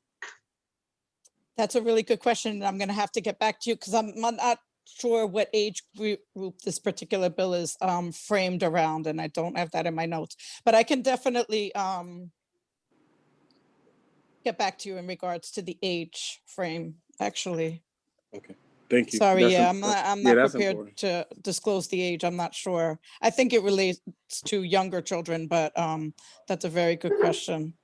That's a really good question, and I'm going to have to get back to you because I'm not sure what age group this particular bill is framed around, and I don't have that in my notes. But I can definitely get back to you in regards to the age frame, actually. Okay, thank you. Sorry, That's I'm not prepared important. to disclose the age. I'm not sure. I think it relates to younger children, but that's a very good question.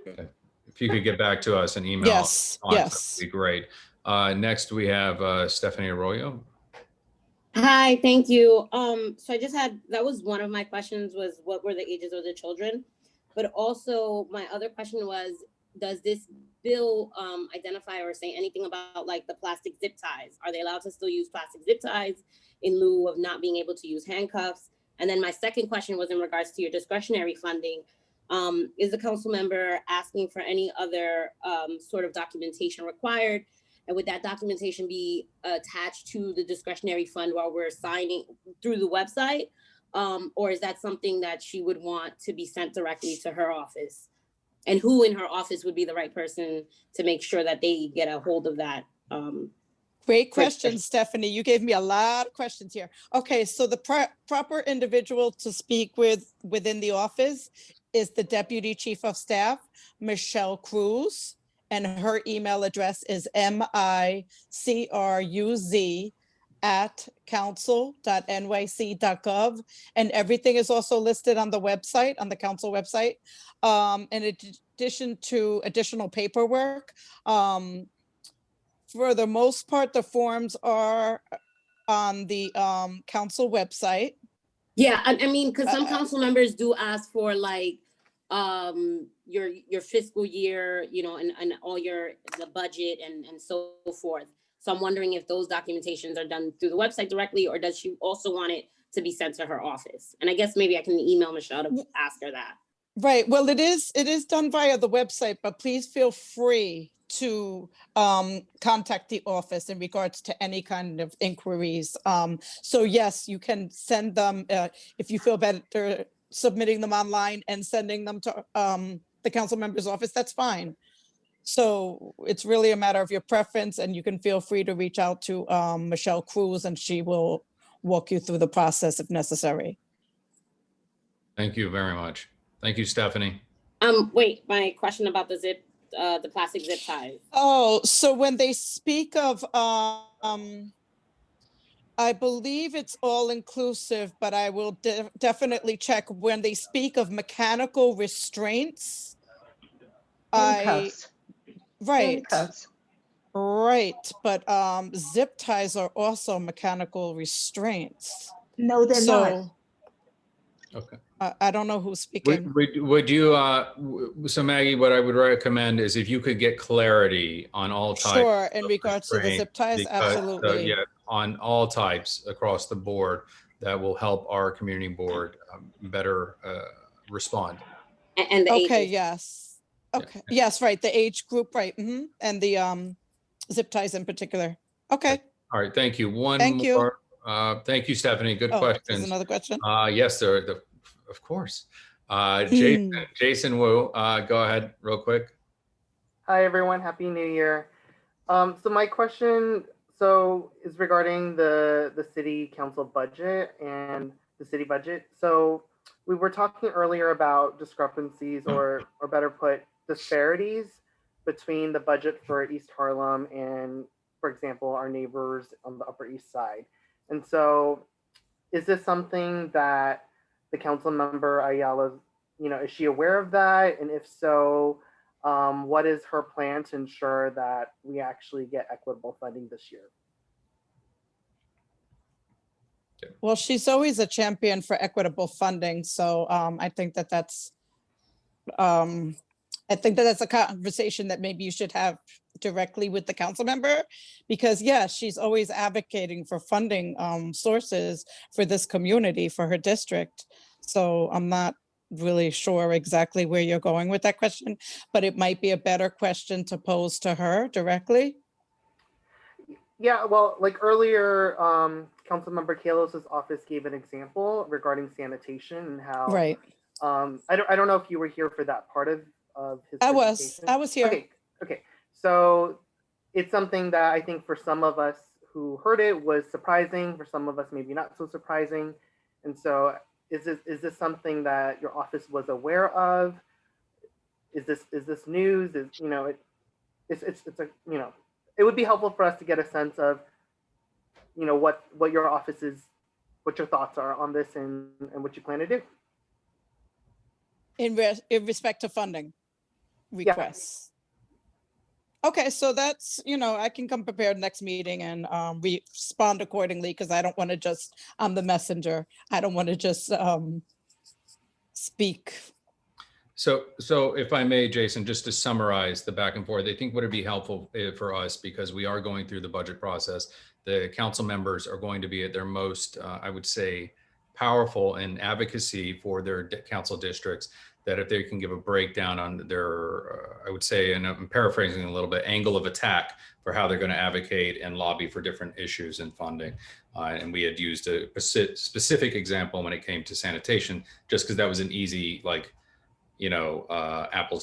Okay. If you could get back to us and email. Yes, yes. That would be great. Next, we have Stephanie Arroyo. Hi, thank you. So I just that was one of my questions, was what were the ages of the children? But also my other question was, does this bill identify or say anything about like the plastic zip ties? Are they allowed to still use plastic zip ties in lieu of not being able to use handcuffs? And then my second question was in regards to your discretionary funding. Is the council member asking for any other sort of documentation required? And would that documentation be attached to the discretionary fund while we're signing through the website? Or is that something that she would want to be sent directly to her office? And who in her office would be the right person to make sure that they get a hold of that? Great question, Stephanie. You gave me a lot of questions here. Okay, so the proper individual to speak with within the office is the Deputy Chief of Staff, Michelle Cruz, and her email address is micruz@council.nyc.gov. And everything is also listed on the website, on the council website. In addition to additional paperwork, for the most part, the forms are on the council website. Yeah, I mean, because some council members do ask for like your fiscal year, you know, and all the budget and so forth. So I'm wondering if those documentations are done through the website directly, or does she also want it to be sent to her office? And I guess maybe I can email Michelle to ask her that. Right. Well, it is done via the website, but please feel free to contact the office in regards to any kind of inquiries. So yes, you can send them if you feel better submitting them online and sending them to the council member's office, that's fine. So it's really a matter of your preference, and you can feel free to reach out to Michelle Cruz, and she will walk you through the process if necessary. Thank you very much. Thank you, Stephanie. Wait, my question about the plastic zip ties. Oh, so when they speak of, I believe it's all inclusive, but I will definitely check. When they speak of mechanical restraints, Handcuffs. Right. Handcuffs. Right, but zip ties are also mechanical restraints. No, they're not. Okay. I don't know who's speaking. Would you, so Maggie, what I would recommend is if you could get clarity on all types. Sure, in regards to the restraint, zip ties, because, absolutely. yeah, on all types across the board, that will help our community board better respond. And the okay, ages. yes. Okay, yes, right, the age group, right, and the zip ties in particular. Okay. All right, thank you. Thank you. More. Thank you, Stephanie. Good There's questions. another question? Yes, of course. Jason Wu, go ahead real quick. Hi, everyone. Happy New Year. So my question is regarding the city council budget and the city budget. So we were talking earlier about discrepancies or better put, disparities between the budget for East Harlem and, for example, our neighbors on the Upper East Side. And so is this something that the council member Ayala, is she aware of that? And if so, what is her plan to ensure that we actually get equitable funding this year? Well, she's always a champion for equitable funding. So I think that's a conversation that maybe you should have directly with the council member, because yes, she's always advocating for funding sources for this community, for her district. So I'm not really sure exactly where you're going with that question, but it might be a better question to pose to her directly. Yeah, well, like earlier, Councilmember Kalos's office gave an example regarding sanitation and how. Right. I don't know if you were here for that part of his presentation. I was here. Okay. So it's something that I think for some of us who heard it was surprising. For some of us, maybe not so surprising. And so, is this something that your office was aware of? Is this news? It would be helpful for us to get a sense of, what your thoughts are on this and what you plan to do. In respect to funding requests. Yeah. Okay, so that's, I can come prepared next meeting and respond accordingly, because I don't want to just, I'm the messenger. I don't want to just speak. So if I may, Jason, just to summarize the back and forth, I think would it be helpful for us, because we are going through the budget process. The council members are going to be at their most, I would say, powerful in advocacy for their council districts, that if they can give a breakdown on their, I would say, and I'm paraphrasing a little bit, angle of attack for how they're going to advocate and lobby for different issues and funding. And we had used a specific example when it came to sanitation, just because that was an easy, apples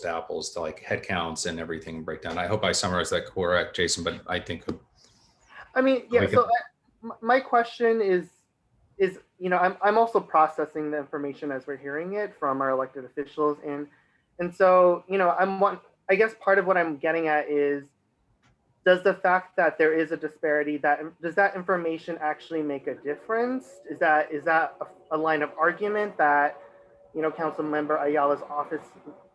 to apples to head counts and everything breakdown. I hope I summarized that correct, Jason, but I think. So my question is, I'm also processing the information as we're hearing it from our elected officials. And so, I guess part of what I'm getting at is, does the fact that there is a disparity, does that information actually make a difference? Is that a line of argument that, Council Member Ayala's office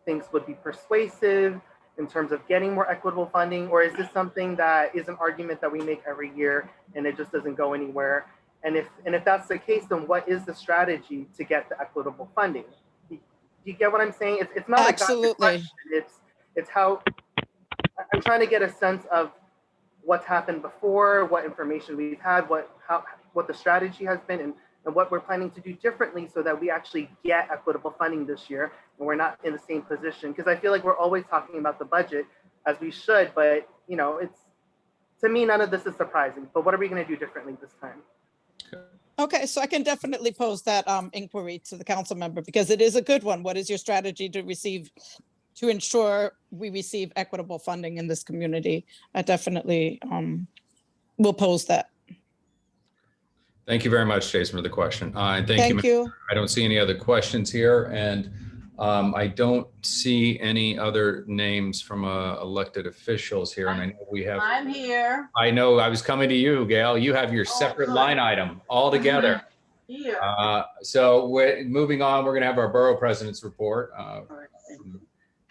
thinks would be persuasive in terms of getting more equitable funding? Or is this something that is an argument that we make every year and it just doesn't go anywhere? And if that's the case, then what is the strategy to get the equitable funding? Do you get what I'm saying? It's not absolutely a question. It's how I'm trying to get a sense of what's happened before, what information we've had, what the strategy has been, and what we're planning to do differently so that we actually get equitable funding this year and we're not in the same position. Because I feel like we're always talking about the budget, as we should, but it's, to me, none of this is surprising. But what are we going to do differently this time? Okay, so I can definitely pose that inquiry to the council member, because it is a good one. What is your strategy to ensure we receive equitable funding in this community? I definitely will pose that. Thank you very much, Jason, for the question. And thank you. I don't see any other questions here, and I don't see any other names from elected officials here. And I know we have. I'm here. I know. I was coming to you, Gail. You have your separate line item all together. Here. So moving on, we're going to have our borough president's report.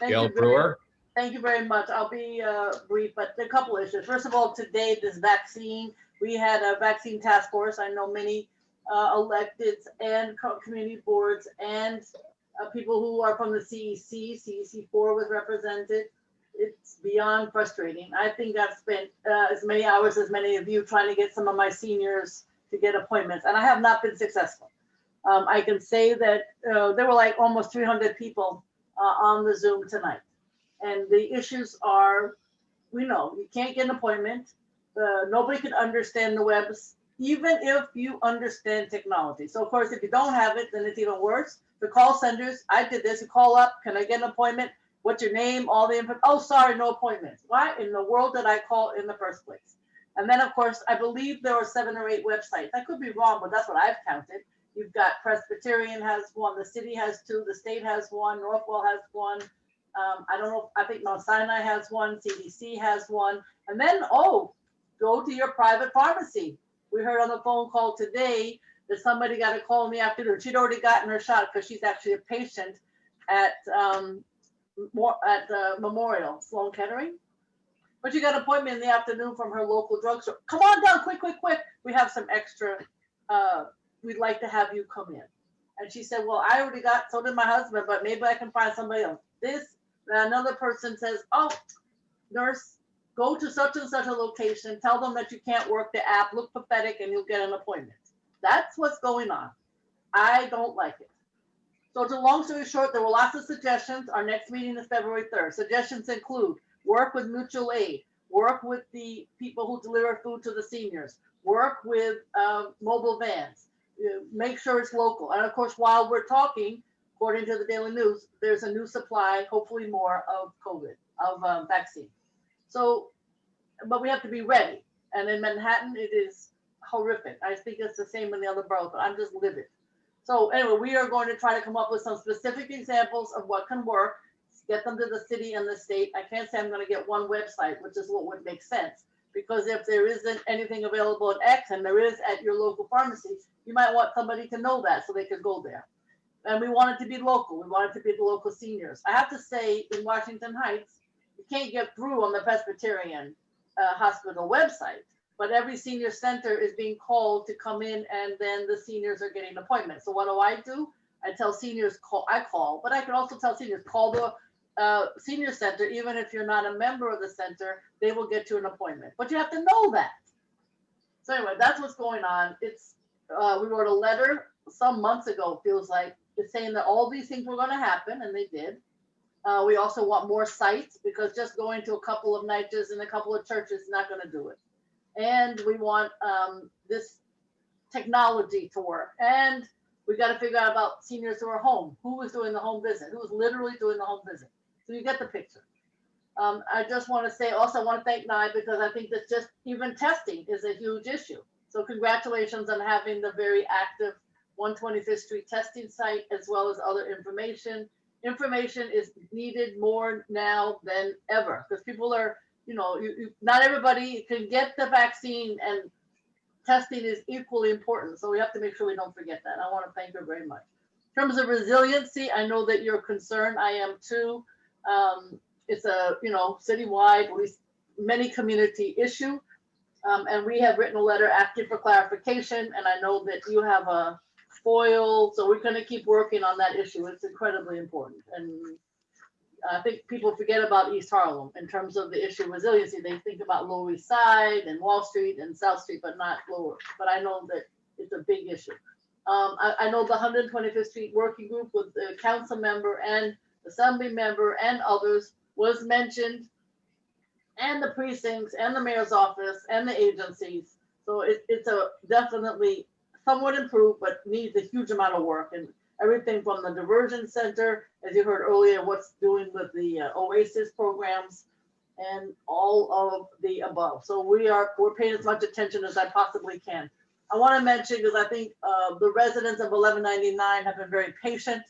Gail Brewer. Thank you very much. I'll be brief, but a couple issues. First of all, today, this vaccine, we had a vaccine task force. I know many electeds and community boards and people who are from the CEC. CEC4 was represented. It's beyond frustrating. I think I've spent as many hours as many of you trying to get some of my seniors to get appointments, and I have not been successful. I can say that there were like almost 300 people on the Zoom tonight. And the issues are, we know you can't get an appointment. Nobody can understand the webs, even if you understand technology. So of course, if you don't have it, then it's even worse. The call centers, I did this, you call up, can I get an appointment? What's your name? All the info. Oh, sorry, no appointments. Why in the world did I call in the first place? And then, of course, I believe there were 7 or 8 websites. I could be wrong, but that's what I've counted. You've got Presbyterian has one, the city has 2, the state has 1, Northwell has 1. I don't know, I think Mount Sinai has 1, CDC has 1. And then, oh, go to your private pharmacy. We heard on the phone call today that somebody got a call in the afternoon. She'd already gotten her shot because she's actually a patient at Memorial Sloan Kettering. But she got an appointment in the afternoon from her local drugstore. Come on down, quick, quick, quick. We have some extra, we'd like to have you come in. And she said, well, I already got, so did my husband, but maybe I can find somebody else. Then another person says, oh, nurse, go to such and such a location, tell them that you can't work the app, look pathetic, and you'll get an appointment. That's what's going on. I don't like it. So to long story short, there were lots of suggestions. Our next meeting is February 3rd. Suggestions include work with mutual aid, work with the people who deliver food to the seniors, work with mobile vans, make sure it's local. And of course, while we're talking, according to the Daily News, there's a new supply, hopefully more, of COVID, of vaccine. So, but we have to be ready. And in Manhattan, it is horrific. I think it's the same in the other boroughs, but I'm just livid. So anyway, we are going to try to come up with some specific examples of what can work, get them to the city and the state. I can't say I'm going to get one website, which is what would make sense. Because if there isn't anything available at X and there is at your local pharmacy, you might want somebody to know that so they could go there. And we want it to be local. We want it to be the local seniors. I have to say, in Washington Heights, you can't get through on the Presbyterian hospital website, but every senior center is being called to come in, and then the seniors are getting appointments. So what do? I tell seniors, call, but I can also tell seniors, call the senior center. Even if you're not a member of the center, they will get you an appointment, but you have to know that. So anyway, that's what's going on. It's we wrote a letter some months ago, feels like, it's saying that all these things were going to happen, and they did. We also want more sites, because just going to a couple of niches and a couple of churches is not going to do it. And we want this technology to work. And we got to figure out about seniors who are home. Who is doing the home visit? Who is literally doing the home visit? So you get the picture. I just want to say, also I want to thank NIE, because I think that just even testing is a huge issue. So congratulations on having the very active 125th Street testing site, as well as other information. Information is needed more now than ever, because people are, not everybody can get the vaccine, and testing is equally important. So we have to make sure we don't forget that. I want to thank her very much. In terms of resiliency, I know that you're concerned. I am too. It's a, citywide, at least many community issue. And we have written a letter asking for clarification. And I know that you have a FOIL, so we're going to keep working on that issue. It's incredibly important. And I think people forget about East Harlem in terms of the issue of resiliency. They think about Lower East Side and Wall Street and South Street, but not Lower. But I know that it's a big issue. I know the 125th Street Working Group with the council member and assembly member and others was mentioned, and the precincts and the mayor's office and the agencies. So it's a definitely somewhat improved, but needs a huge amount of work. And everything from the diversion center, as you heard earlier, what's doing with the Oasis programs and all of the above. So we're paying as much attention as I possibly can. I want to mention, because I think the residents of 1199 have been very patient.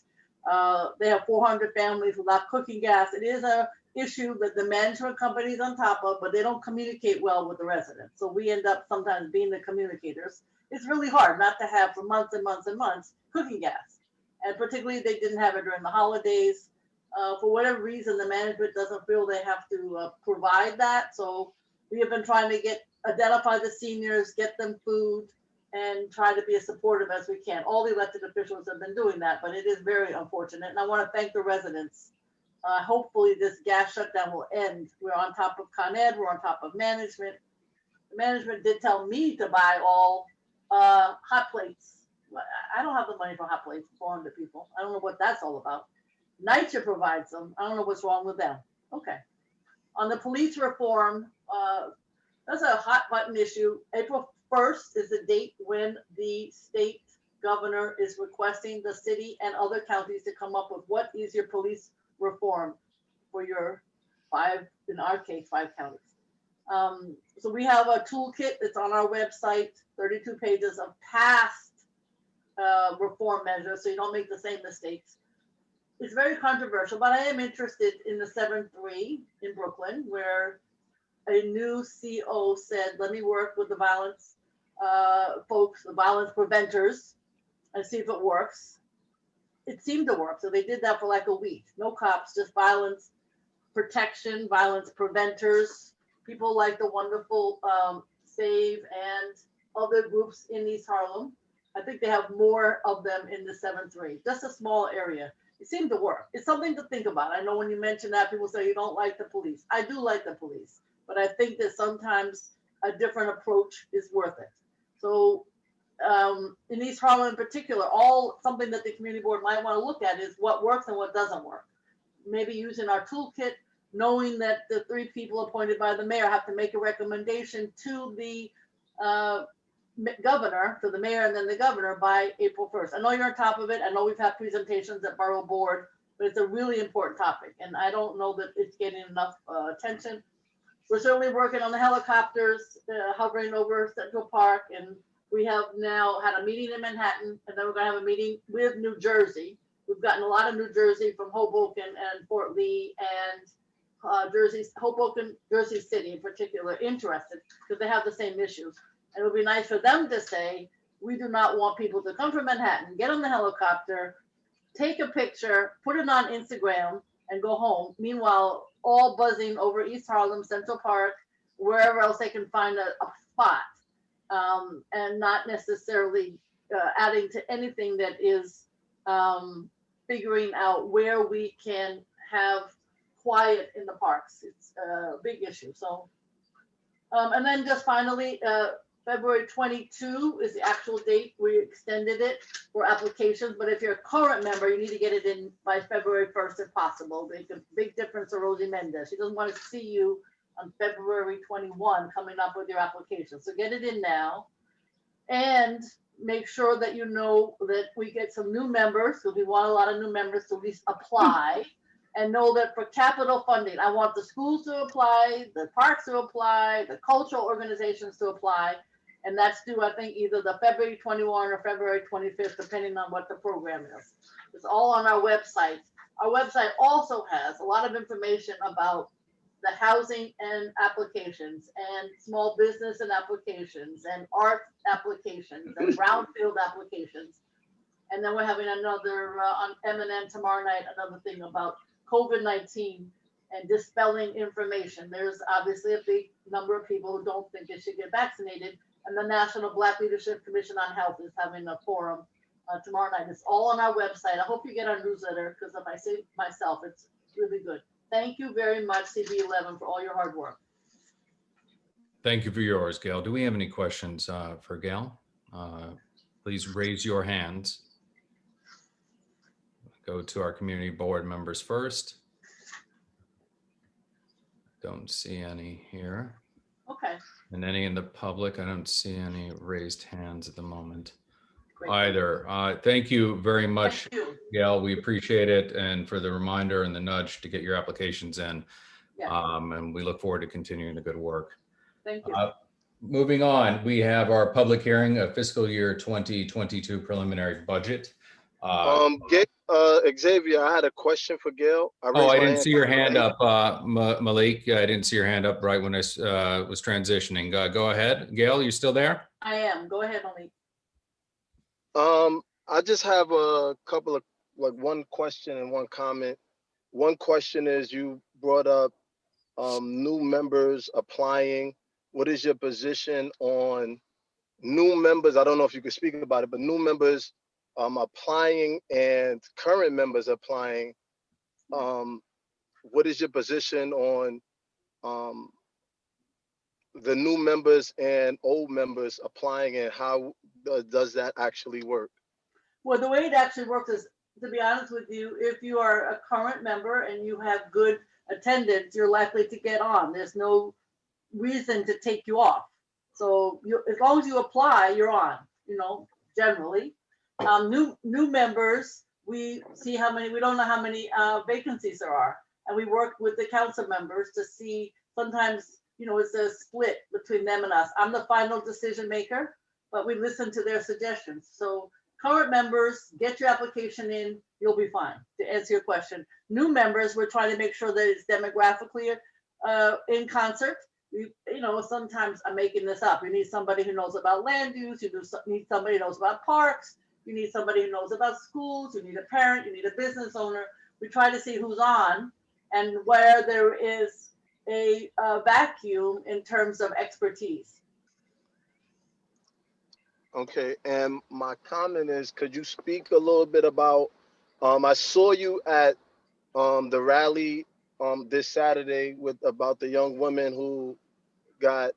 They have 400 families without cooking gas. It is a issue that the management company is on top of, but they don't communicate well with the residents. So we end up sometimes being the communicators. It's really hard not to have for months and months and months cooking gas. And particularly they didn't have it during the holidays. For whatever reason, the management doesn't feel they have to provide that. So we have been trying to identify the seniors, get them food, and try to be as supportive as we can. All the elected officials have been doing that, but it is very unfortunate. And I want to thank the residents. Hopefully this gas shutdown will end. We're on top of Con Ed, we're on top of management. The management did tell me to buy all hot plates. I don't have the money for hot plates for 400 people. I don't know what that's all about. NYCHA provides them. I don't know what's wrong with them. Okay. On the police reform, that's a hot button issue. April 1st is the date when the state governor is requesting the city and other counties to come up with what is your police reform. for your 5, in our case, 5 counties. So we have a toolkit that's on our website, 32 pages of past reform measures, so you don't make the same mistakes. It's very controversial, but I am interested in the 7-3 in Brooklyn, where a new CO said, let me work with the violence folks, the violence preventers, and see if it works. It seemed to work, so they did that for like a week. No cops, just violence protection, violence preventers, people like the wonderful SAVE and other groups in East Harlem. I think they have more of them in the 7-3, just a small area. It seemed to work. It's something to think about. I know when you mention that, people say you don't like the police. I do like the police, but I think that sometimes a different approach is worth it. So in East Harlem in particular, something that the community board might want to look at is what works and what doesn't work. Maybe using our toolkit, knowing that the 3 people appointed by the mayor have to make a recommendation to the governor, to the mayor and then the governor by April 1st. I know you're on top of it. I know we've had presentations at Borough Board, but it's a really important topic. And I don't know that it's getting enough attention. We're certainly working on the helicopters hovering over Central Park. And we have now had a meeting in Manhattan, and then we're gonna have a meeting with New Jersey. We've gotten a lot of New Jersey from Hoboken and Fort Lee and Hoboken, Jersey City in particular, interested because they have the same issues. And it would be nice for them to say, we do not want people to come from Manhattan, get on the helicopter, take a picture, put it on Instagram and go home. Meanwhile, all buzzing over East Harlem, Central Park, wherever else they can find a spot, and not necessarily adding to anything that is figuring out where we can have quiet in the parks. It's a big issue. So, and then just finally, February 22 is the actual date. We extended it for applications, but if you're a current member, you need to get it in by February 1st if possible. Make a big difference to Rosie Mendez. She doesn't want to see you on February 21 coming up with your application. So get it in now and make sure that you know that we get some new members, because we want a lot of new members to at least apply. And know that for capital funding, I want the schools to apply, the parks to apply, the cultural organizations to apply. And that's due, I think, either the February 21 or February 25th, depending on what the program is. It's all on our website. Our website also has a lot of information about the housing and applications and small business and applications and art applications and brownfield applications. And then we're having another on M&M tomorrow night, another thing about COVID-19 and dispelling information. There's obviously a big number of people who don't think they should get vaccinated. And the National Black Leadership Commission on Health is having a forum tomorrow night. It's all on our website. I hope you get our newsletter, because if I say myself, it's really good. Thank you very much, CB11, for all your hard work. Thank you for yours, Gail. Do we have any questions for Gail? Please raise your hands. Go to our community board members first. Don't see any here. Okay. And any in the public, I don't see any raised hands at the moment Great. either. Thank you very much, Gail. We appreciate it. And for the reminder and the nudge to get your applications in. Yeah. And we look forward to continuing the good work. Thank you. Moving on, we have our public hearing of fiscal year 2022 preliminary budget. Xavier, I had a question for Gail. I didn't see your hand up, Malik. I didn't see your hand up right when I was transitioning. Go ahead, Gail. You still there? I am. Go ahead, Malik. I just have a couple of, like, one question and one comment. One question is, you brought up new members applying. What is your position on new members? I don't know if you could speak about it, but new members applying and current members applying. What is your position on the new members and old members applying, and how does that actually work? Well, the way it actually works is, to be honest with you, if you are a current member and you have good attendance, you're likely to get on. There's no reason to take you off. So as long as you apply, you're on, generally. New members, we see how many, we don't know how many vacancies there are. and we work with the council members to see, sometimes, you know, it's a split between them and us. I'm the final decision maker, but we listen to their suggestions. So current members, get your application in, you'll be fine, to answer your question. New members, we're trying to make sure that it's demographically in concert. You know, sometimes I'm making this up. You need somebody who knows about land use, need somebody who knows about parks, you need somebody who knows about schools, you need a parent, you need a business owner. We try to see who's on and where there is a vacuum in terms of expertise. Okay, and my comment is, could you speak a little bit about, I saw you at the rally this Saturday about the young women who got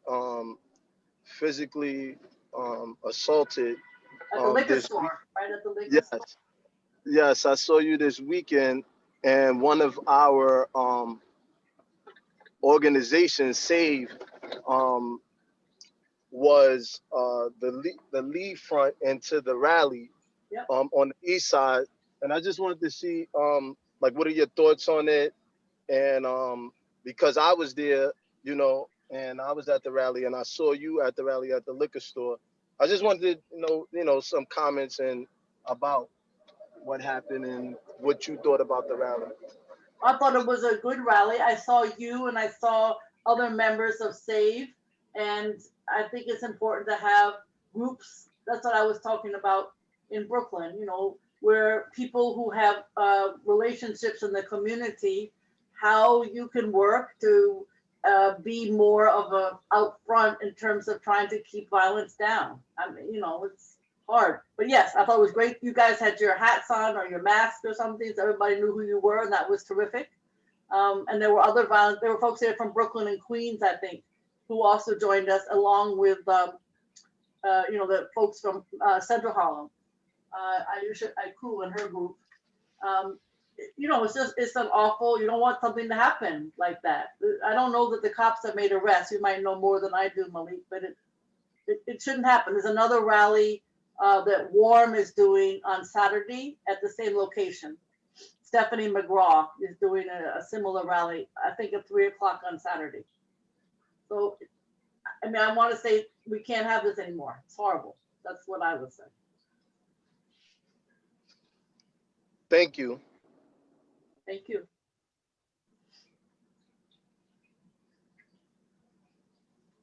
physically assaulted. At the liquor store, right at the liquor store. Yes, I saw you this weekend, and one of our organizations, SAVE, was the lead front into the rally on the east side. And I just wanted to see, like, what are your thoughts on it? And because I was there, you know, and I was at the rally, and I saw you at the rally at the liquor store. I just wanted to know some comments and about what happened and what you thought about the rally. I thought it was a good rally. I saw you and I saw other members of SAVE, and I think it's important to have groups. That's what I was talking about in Brooklyn, you know, where people who have relationships in the community, how you can work to be more of a out front in terms of trying to keep violence down. I mean, you know, it's hard, but yes, I thought it was great. You guys had your hats on or your masks or something, so everybody knew who you were, and that was terrific. And there were there were folks there from Brooklyn and Queens, I think, who also joined us, along with you know, the folks from Central Harlem. Aiku and her group. You know, it's an awful, you don't want something to happen like that. I don't know that the cops have made arrests. You might know more than I do, Malik, but it shouldn't happen. There's another rally that Warm is doing on Saturday at the same location. Stephanie McGraw is doing a similar rally, I think at 3 o'clock on Saturday. So, I mean, I want to say we can't have this anymore. It's horrible. That's what I would say. Thank you. Thank you.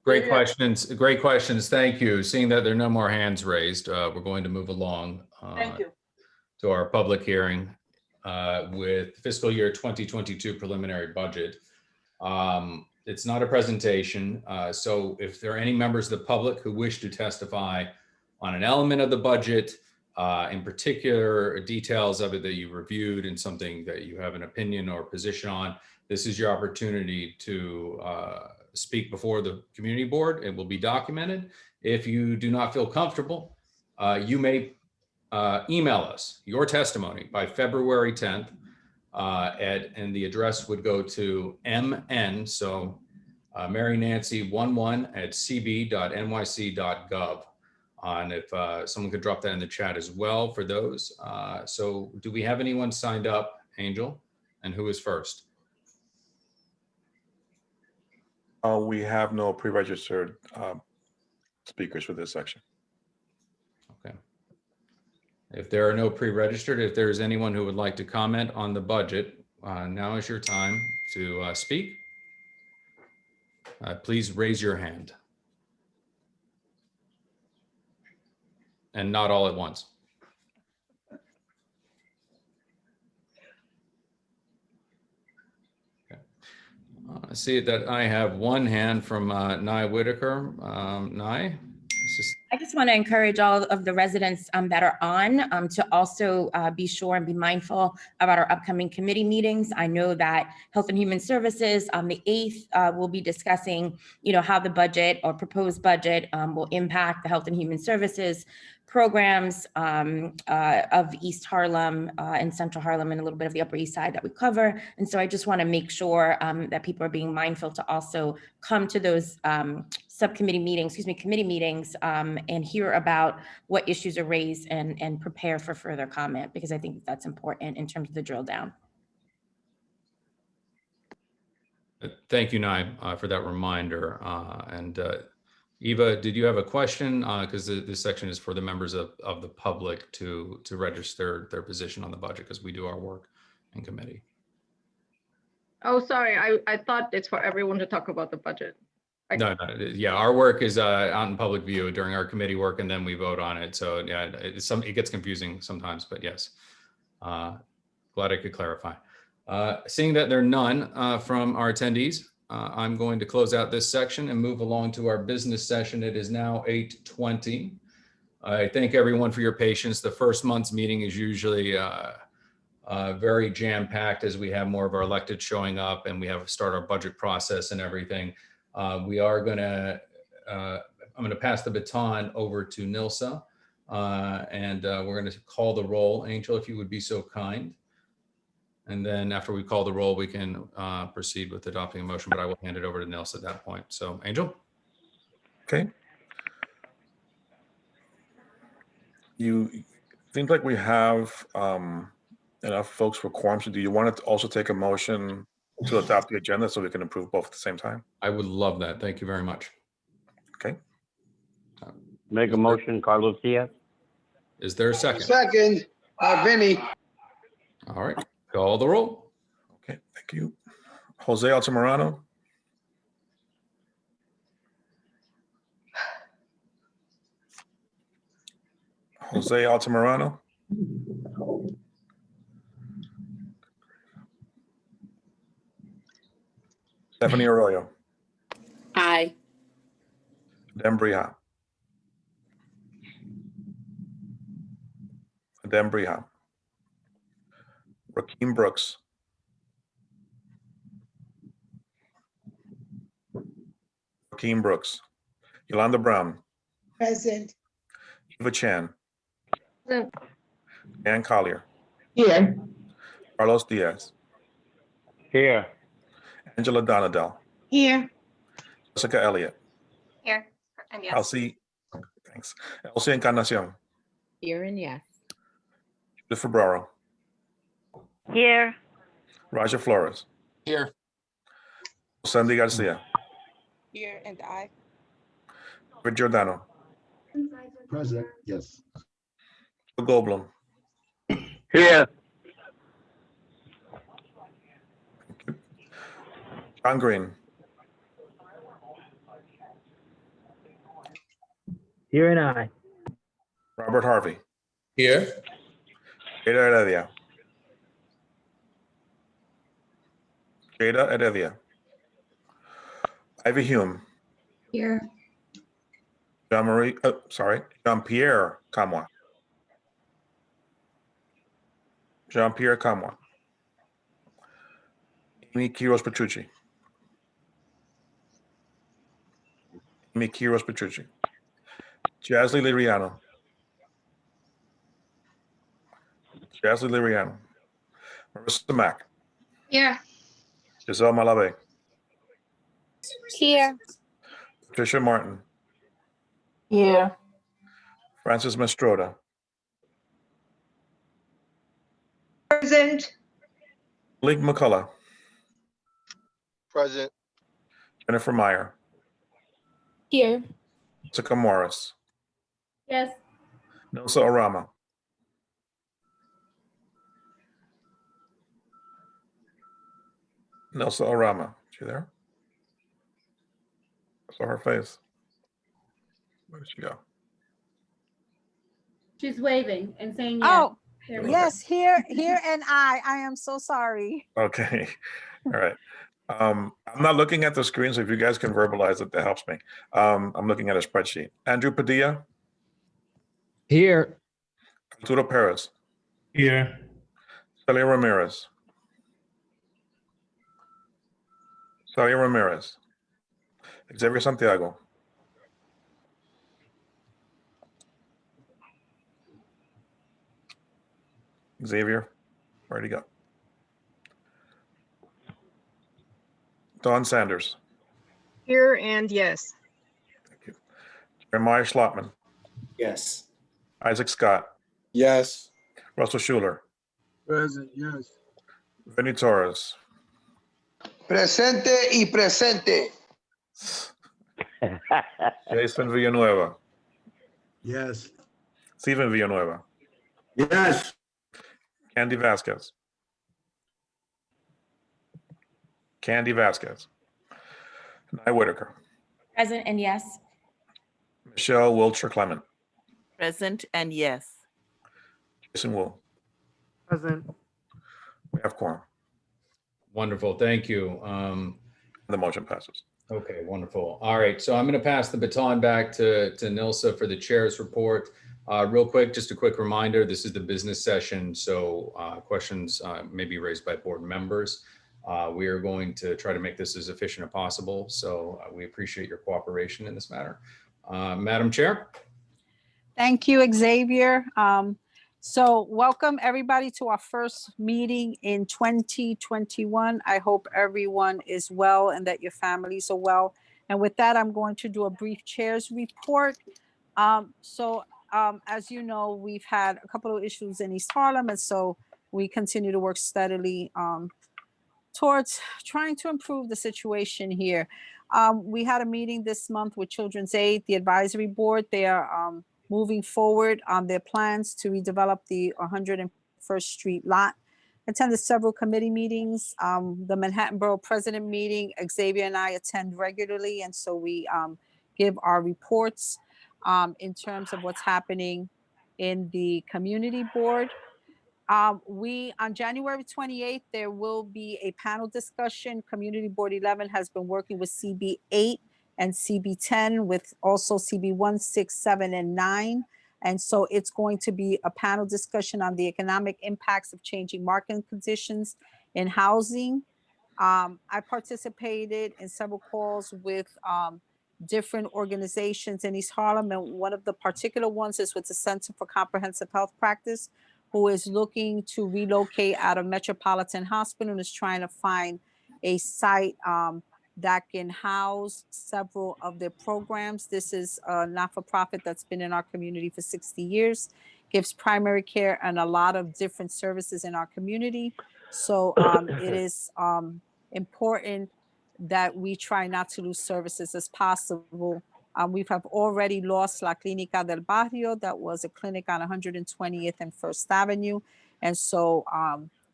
Great questions. Great questions. Thank you. Seeing that there are no more hands raised, we're going to move along Thank you. to our public hearing with fiscal year 2022 preliminary budget. It's not a presentation. So if there are any members of the public who wish to testify on an element of the budget, in particular details of it that you reviewed and something that you have an opinion or position on, this is your opportunity to speak before the community board. It will be documented. If you do not feel comfortable, you may email us your testimony by February 10th, and the address would go to mn, so Mary Nancy 11 at cb.nyc.gov. And if someone could drop that in the chat as well for those. So do we have anyone signed up, Angel? And who is first? We have no pre-registered speakers for this section. Okay. If there are no pre-registered, if there is anyone who would like to comment on the budget, now is your time to speak. Please raise your hand. And not all at once. Okay. I see that I have one hand from Nye Whitaker. Nye? I just want to encourage all of the residents that are on to also be sure and be mindful about our upcoming committee meetings. I know that Health and Human Services on the 8th will be discussing, you know, how the budget or proposed budget will impact the Health and Human Services programs of East Harlem and Central Harlem and a little bit of the Upper East Side that we cover. And so I just want to make sure that people are being mindful to also come to those committee meetings and hear about what issues are raised and prepare for further comment, because I think that's important in terms of the drill down. Thank you, Naib, for that reminder. And Eva, did you have a question? Because this section is for the members of the public to register their position on the budget, because we do our work in committee. Oh, sorry, I thought it's for everyone to talk about the budget. No, yeah, our work is out in public view during our committee work, and then we vote on it. So yeah, it gets confusing sometimes, but yes, glad I could clarify. Seeing that there are none from our attendees, I'm going to close out this section and move along to our business session. It is now 8:20. I thank everyone for your patience. The first month's meeting is usually very jam-packed as we have more of our elected showing up and we have to start our budget process and everything. I'm going to pass the baton over to Nilsa, and we're going to call the roll. Angel, if you would be so kind. And then after we call the roll, we can proceed with adopting a motion, but I will hand it over to Nilsa at that point. So Angel. Okay. You seems like we have enough folks for quorum. So do you want to also take a motion to adopt the agenda so we can approve both at the same time? I would love that. Thank you very much. Okay. Make a motion, Carlos Diaz. Is there a second? Second, Vinny. All right. Call the roll. Okay, thank you. Jose Altamirano. Jose Altamirano. Stephanie Arroyo. Aye. Adem Brija. Adem Brija. Rakeem Brooks. Rakeem Brooks. Yolanda Brown. Present. Eva Chan. Ann Collier. Here. Carlos Diaz. Here. Angela Donadell. Here. Jessica Elliott. Here, and yes. Elsie. Thanks. Elsie Encarnacion. Here and yes. Judith Febrero. Here. Raja Flores. Here. Sandy Garcia. Here and I. David Giordano. President, yes. Joe Goldblum. Here. John Green. Here and I. Robert Harvey. Here. Jada Heredia. Jada Heredia. Ivy Hume. Here. Jean-Pierre Camois. Jean-Pierre Camois. Amy Quiroz Petrucci. Amy Quiroz Petrucci. Jasly Liriano. Jasly Liriano. Marissa Mack. Here. Giselle Malave. Here. Patricia Martin. Here. Francis Mastroda. Present. Malik McCullough. Present. Jennifer Meyer. Here. Jessica Morris. Yes. Nelsa Orama. Nelsa Orama. Is she there? I saw her face. Where did she go? She's waving and saying yes. Oh, There we go. yes, here and I am so sorry. Okay. All right. I'm not looking at the screen, so if you guys can verbalize it, that helps me. I'm looking at a spreadsheet. Andrew Padilla. Here. Arturo Perez. Here. Celia Ramirez. Celia Ramirez. Xavier Santiago. Xavier, where'd he go? Dawn Sanders. Here and yes. Jeremiah Schlotman. Yes. Isaac Scott. Yes. Russell Schuler. Present, yes. Vinnie Torres. Presente y presente. Jason Villanueva. Yes. Steven Villanueva. Yes. Candy Vasquez. Candy Vasquez. Nye Whitaker. Present and yes. Michelle Wiltshire Clement. Present and yes. Jason Wu. Present. We have quorum. Wonderful. Thank you. The motion passes. Okay, wonderful. All right, so I'm going to pass the baton back to Nilsa for the chair's report. Real quick, just a quick reminder, this is the business session, so questions may be raised by board members. We are going to try to make this as efficient as possible, so we appreciate your cooperation in this matter. Madam Chair? Thank you, Xavier. So welcome everybody to our first meeting in 2021. I hope everyone is well and that your families are well. And with that, I'm going to do a brief chair's report. As you know, we've had a couple of issues in East Harlem, and so we continue to work steadily towards trying to improve the situation here. We had a meeting this month with Children's Aid, the advisory board. They are moving forward on their plans to redevelop the 101st Street lot. Attended several committee meetings. The Manhattan Borough President meeting, Xavier and I attend regularly, and so we give our reports in terms of what's happening in the community board. On January 28th, there will be a panel discussion. Community Board 11 has been working with CB8 and CB10 with also CB1, 6, 7, and 9. And so it's going to be a panel discussion on the economic impacts of changing market conditions in housing. I participated in several calls with different organizations in East Harlem, and one of the particular ones is with the Center for Comprehensive Health Practice, who is looking to relocate out of Metropolitan Hospital and is trying to find a site that can house several of their programs. This is a not-for-profit that's been in our community for 60 years, gives primary care and a lot of different services in our community. So it is important that we try not to lose services as possible. We have already lost La Clínica del Barrio, that was a clinic on 120th and First Avenue. And so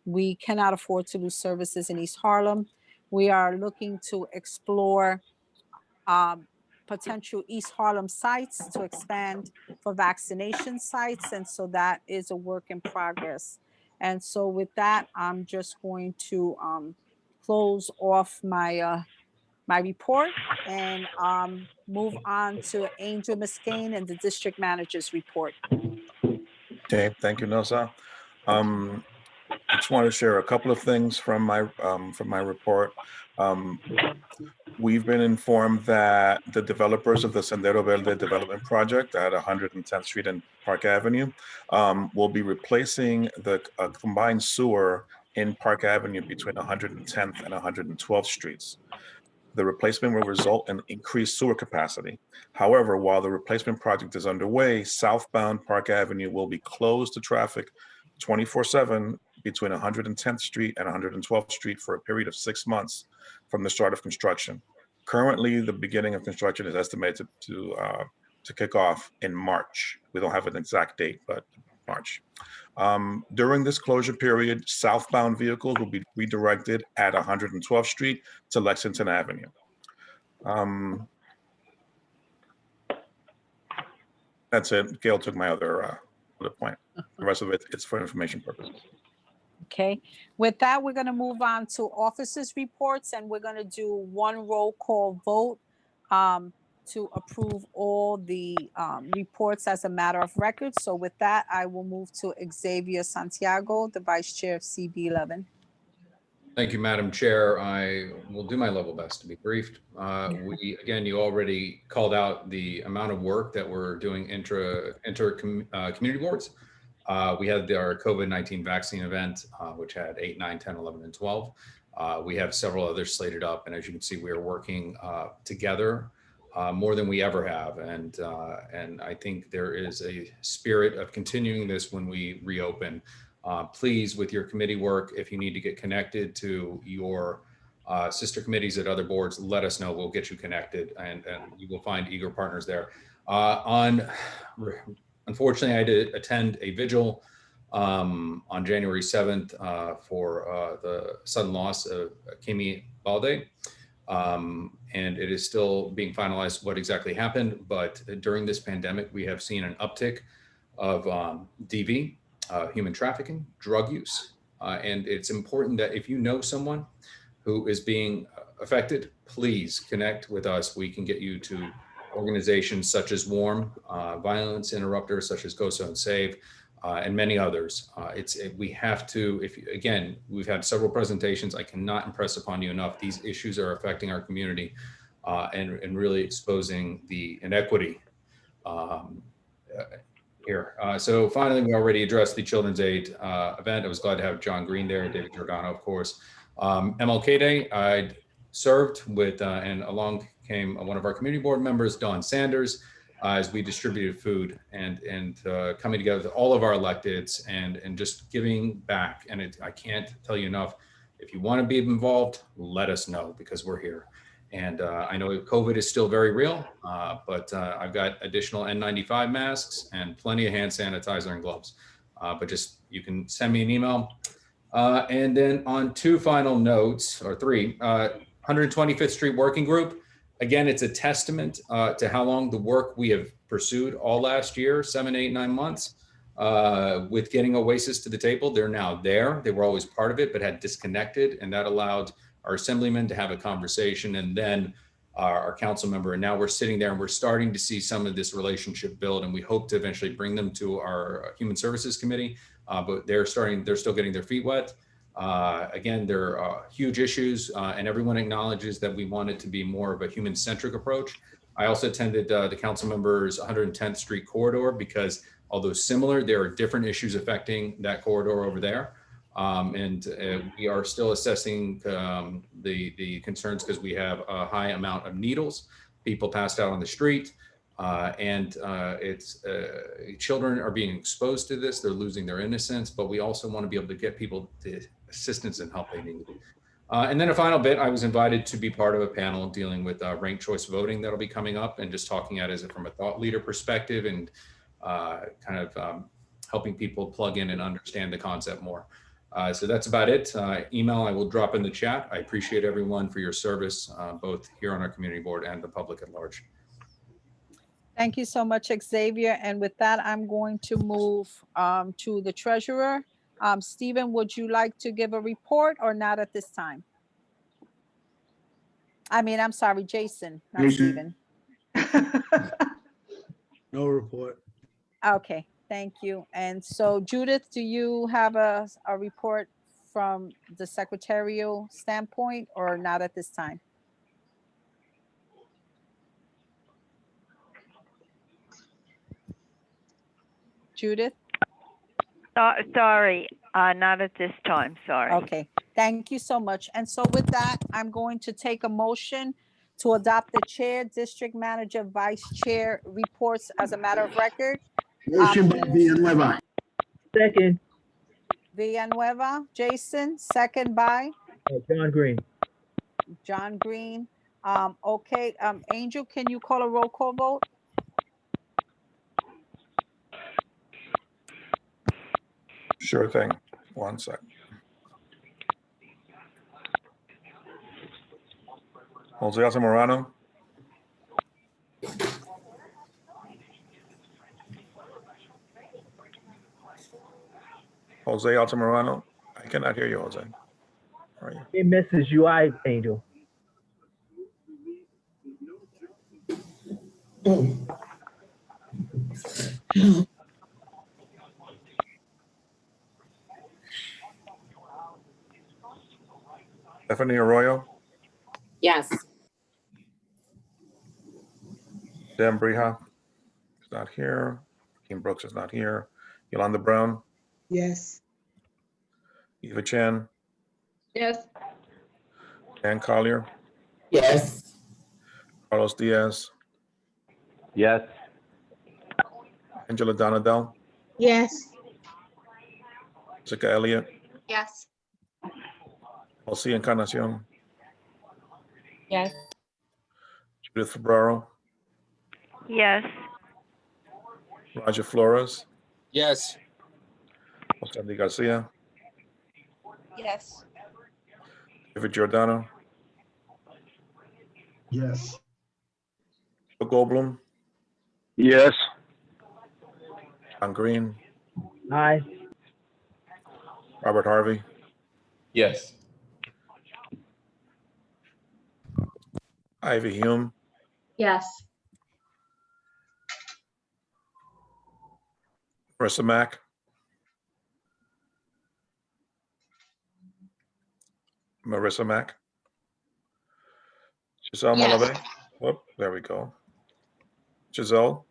we cannot afford to lose services in East Harlem. We are looking to explore potential East Harlem sites to expand for vaccination sites. And so that is a work in progress. And so with that, I'm just going to close off my my report and move on to Angel Muscane and the district manager's report. Okay, thank you, Nilsa. I just want to share a couple of things from my report. We've been informed that the developers of the Sendero Verde development project at 110th Street and Park Avenue will be replacing the combined sewer in Park Avenue between 110th and 112th Streets. The replacement will result in increased sewer capacity. However, while the replacement project is underway, southbound Park Avenue will be closed to traffic 24/7 between 110th Street and 112th Street for a period of 6 months from the start of construction. Currently, the beginning of construction is estimated to kick off in March. We don't have an exact date, but March. During this closure period, southbound vehicles will be redirected at 112th Street to Lexington Avenue. That's it. Gail took my other point. The rest of it, it's for information purposes. Okay, with that, we're going to move on to officers' reports, and we're going to do one roll call vote to approve all the reports as a matter of record. So with that, I will move to Xavier Santiago, the vice chair of CB11. Thank you, Madam Chair. I will do my level best to be briefed. Again, you already called out the amount of work that we're doing community boards. We had our COVID-19 vaccine event, which had 8, 9, 10, 11, and 12. We have several others slated up, and as you can see, we are working together more than we ever have. And I think there is a spirit of continuing this when we reopen. Please, with your committee work, if you need to get connected to your sister committees at other boards, let us know. We'll get you connected, and you will find eager partners there. Unfortunately, I had to attend a vigil on January 7th for the sudden loss of Kimi Balde. And it is still being finalized what exactly happened. But during this pandemic, we have seen an uptick of DV, human trafficking, drug use. And it's important that if you know someone who is being affected, please connect with us. We can get you to organizations such as WARM, Violence Interrupters, such as Go So and Save, and many others. We have to, again, we've had several presentations. I cannot impress upon you enough. These issues are affecting our community and really exposing the inequity here. So finally, we already addressed the Children's Aid event. I was glad to have John Green there, David Giordano, of course. MLK Day, I served with, and along came one of our community board members, Dawn Sanders, as we distributed food and coming together with all of our electeds and just giving back. And I can't tell you enough, if you want to be involved, let us know, because we're here. And I know COVID is still very real, but I've got additional N95 masks and plenty of hand sanitizer and gloves. But just, you can send me an email. And then on two final notes, or three, 125th Street Working Group. Again, it's a testament to how long the work we have pursued all last year, 7, 8, 9 months, with getting Oasis to the table. They're now there. They were always part of it, but had disconnected, and that allowed our assemblyman to have a conversation, and then our council member. And now we're sitting there and we're starting to see some of this relationship build, and we hope to eventually bring them to our Human Services Committee, but they're still getting their feet wet. Again, there are huge issues, and everyone acknowledges that we want it to be more of a human-centric approach. I also attended the council members' 110th Street corridor, because although similar, there are different issues affecting that corridor over there. And we are still assessing the concerns, because we have a high amount of needles, people passed out on the street, and children are being exposed to this. They're losing their innocence, but we also want to be able to get people the assistance and help they need. And then a final bit, I was invited to be part of a panel dealing with ranked choice voting that'll be coming up, and just talking at it from a thought leader perspective, and kind of helping people plug in and understand the concept more. So that's about it. Email I will drop in the chat. I appreciate everyone for your service, both here on our community board and the public at large. Thank you so much, Xavier. And with that, I'm going to move to the treasurer. Stephen, would you like to give a report, or not at this time? I'm sorry, Jason, not Stephen. No report. Okay, thank you. And so Judith, do you have a report from the secretarial standpoint, or not at this time? Judith? Sorry, not at this time, sorry. Okay, thank you so much. And so with that, I'm going to take a motion to adopt the chair, district manager, vice chair reports as a matter of record. Motion by Villanueva. Second. Villanueva, Jason, second by John Green. John Green. Okay, Angel, can you call a roll call vote? Sure thing. One sec. Jose Altamirano. Jose Altamirano. I cannot hear you, Jose. Are you? It misses UI, Angel. Stephanie Arroyo. Yes. Dan Brija is not here. Kim Brooks is not here. Yolanda Brown. Yes. Eva Chan. Yes. Dan Collier. Yes. Carlos Diaz. Yes. Angela Donadell. Yes. Jessica Elliott. Yes. Jose Encarnacion. Yes. Judith Ferraro, Yes. Roger Flores, Yes. Sandy Garcia, Yes. David Giordano, Yes. Joe Goldblum, Yes. John Green, Aye. Robert Harvey, Yes. Ivy Hume, Yes. Marissa Mack, Marissa Mack, Giselle Yes. Malave. Whoop, there we go. Giselle,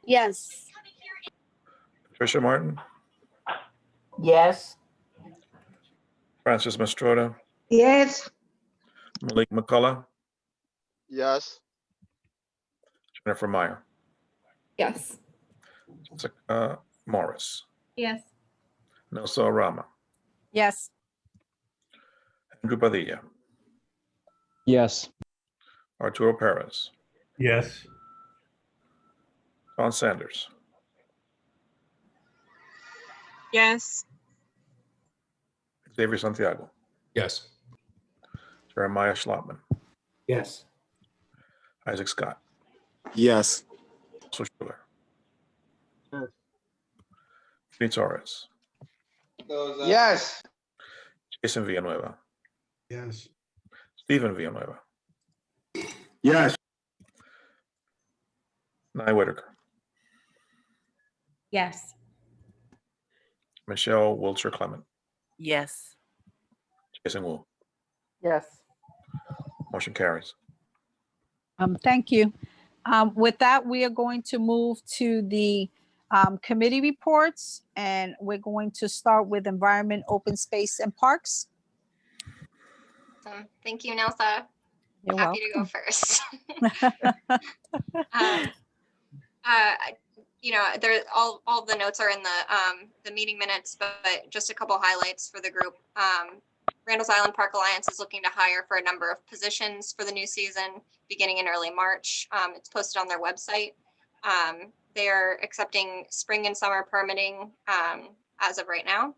Yes. Patricia Martin, Yes. Francis Mastrota, Yes. Malik McCullough, Yes. Jennifer Meyer, Yes. Jessica Morris, Yes. Nelson Arama, Yes. Andrew Padilla, Yes. Arturo Perez, Yes. Don Sanders, Yes. Xavier Santiago, Yes. Jeremiah Schlotman, Yes. Isaac Scott, Yes. Russell Schuler, Yes. Vinnie Torres, Yes. Jason Villanueva, Yes. Stephen Villanueva, Yes. Nye Whitaker, Yes. Michelle Wiltshire Clement, Yes. Jason Wu. Yes. Motion carries. Thank you. With that, we are going to move to the committee reports, and we're going to start with Environment, Open Space, and Parks. Thank you, Nelsa. You're Happy to go welcome. first. You know, there all the notes are in the meeting minutes, but just a couple highlights for the group. Randall's Island Park Alliance is looking to hire for a number of positions for the new season, beginning in early March. It's posted on their website. They're accepting spring and summer permitting as of right now.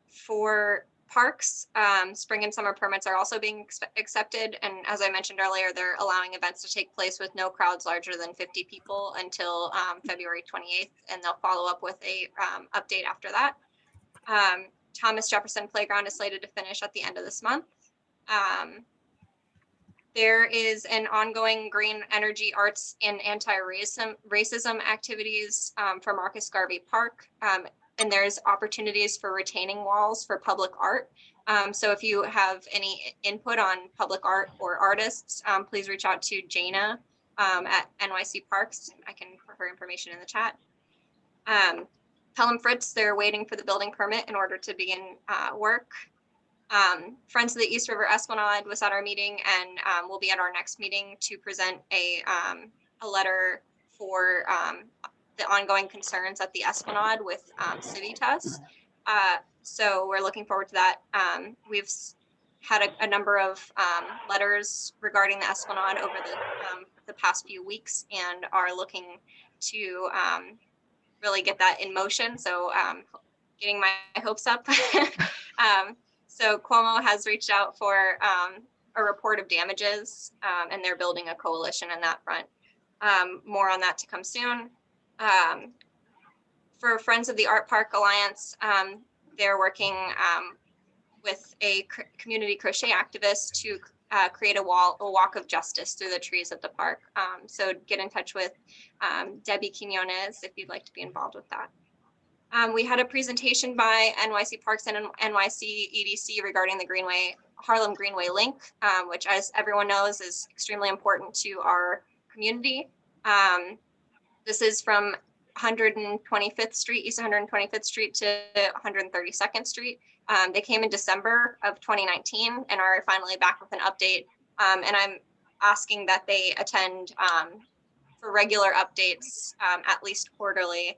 For parks, spring and summer permits are also being accepted. And as I mentioned earlier, they're allowing events to take place with no crowds larger than 50 people until February 28th. And they'll follow up with a update after that. Thomas Jefferson Playground is slated to finish at the end of this month. There is an ongoing green energy, arts, and anti-racism activities for Marcus Garvey Park. And there's opportunities for retaining walls for public art. So if you have any input on public art or artists, please reach out to Jana at NYC Parks. I can put her information in the chat. Pelham Fritz, they're waiting for the building permit in order to begin work. Friends of the East River Esplanade was at our meeting, and we'll be at our next meeting to present a letter for the ongoing concerns at the Esplanade with Civitas. So we're looking forward to that. We've had a number of letters regarding the Esplanade over the past few weeks, and are looking to really get that in motion. So getting my hopes up. So Cuomo has reached out for a report of damages, and they're building a coalition in that front. More on that to come soon. For Friends of the Art Park Alliance, they're working with a community crochet activist to create a walk of justice through the trees at the park. So get in touch with Debbie Quinones if you'd like to be involved with that. We had a presentation by NYC Parks and NYC EDC regarding the Harlem Greenway link, which, as everyone knows, is extremely important to our community. This is from 125th Street, East 125th Street to 132nd Street. They came in December of 2019 and are finally back with an update. And I'm asking that they attend for regular updates, at least quarterly,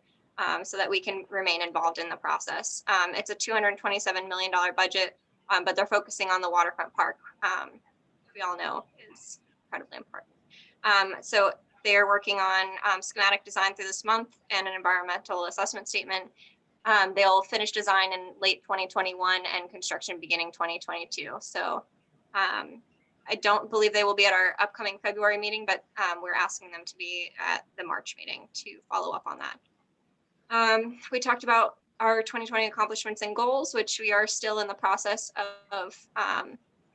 so that we can remain involved in the process. It's a $227 million budget, but they're focusing on the waterfront park we all know is incredibly important. So they're working on schematic design through this month and an environmental assessment statement. They'll finish design in late 2021 and construction beginning 2022. So I don't believe they will be at our upcoming February meeting, but we're asking them to be at the March meeting to follow up on that. We talked about our 2020 accomplishments and goals, which we are still in the process of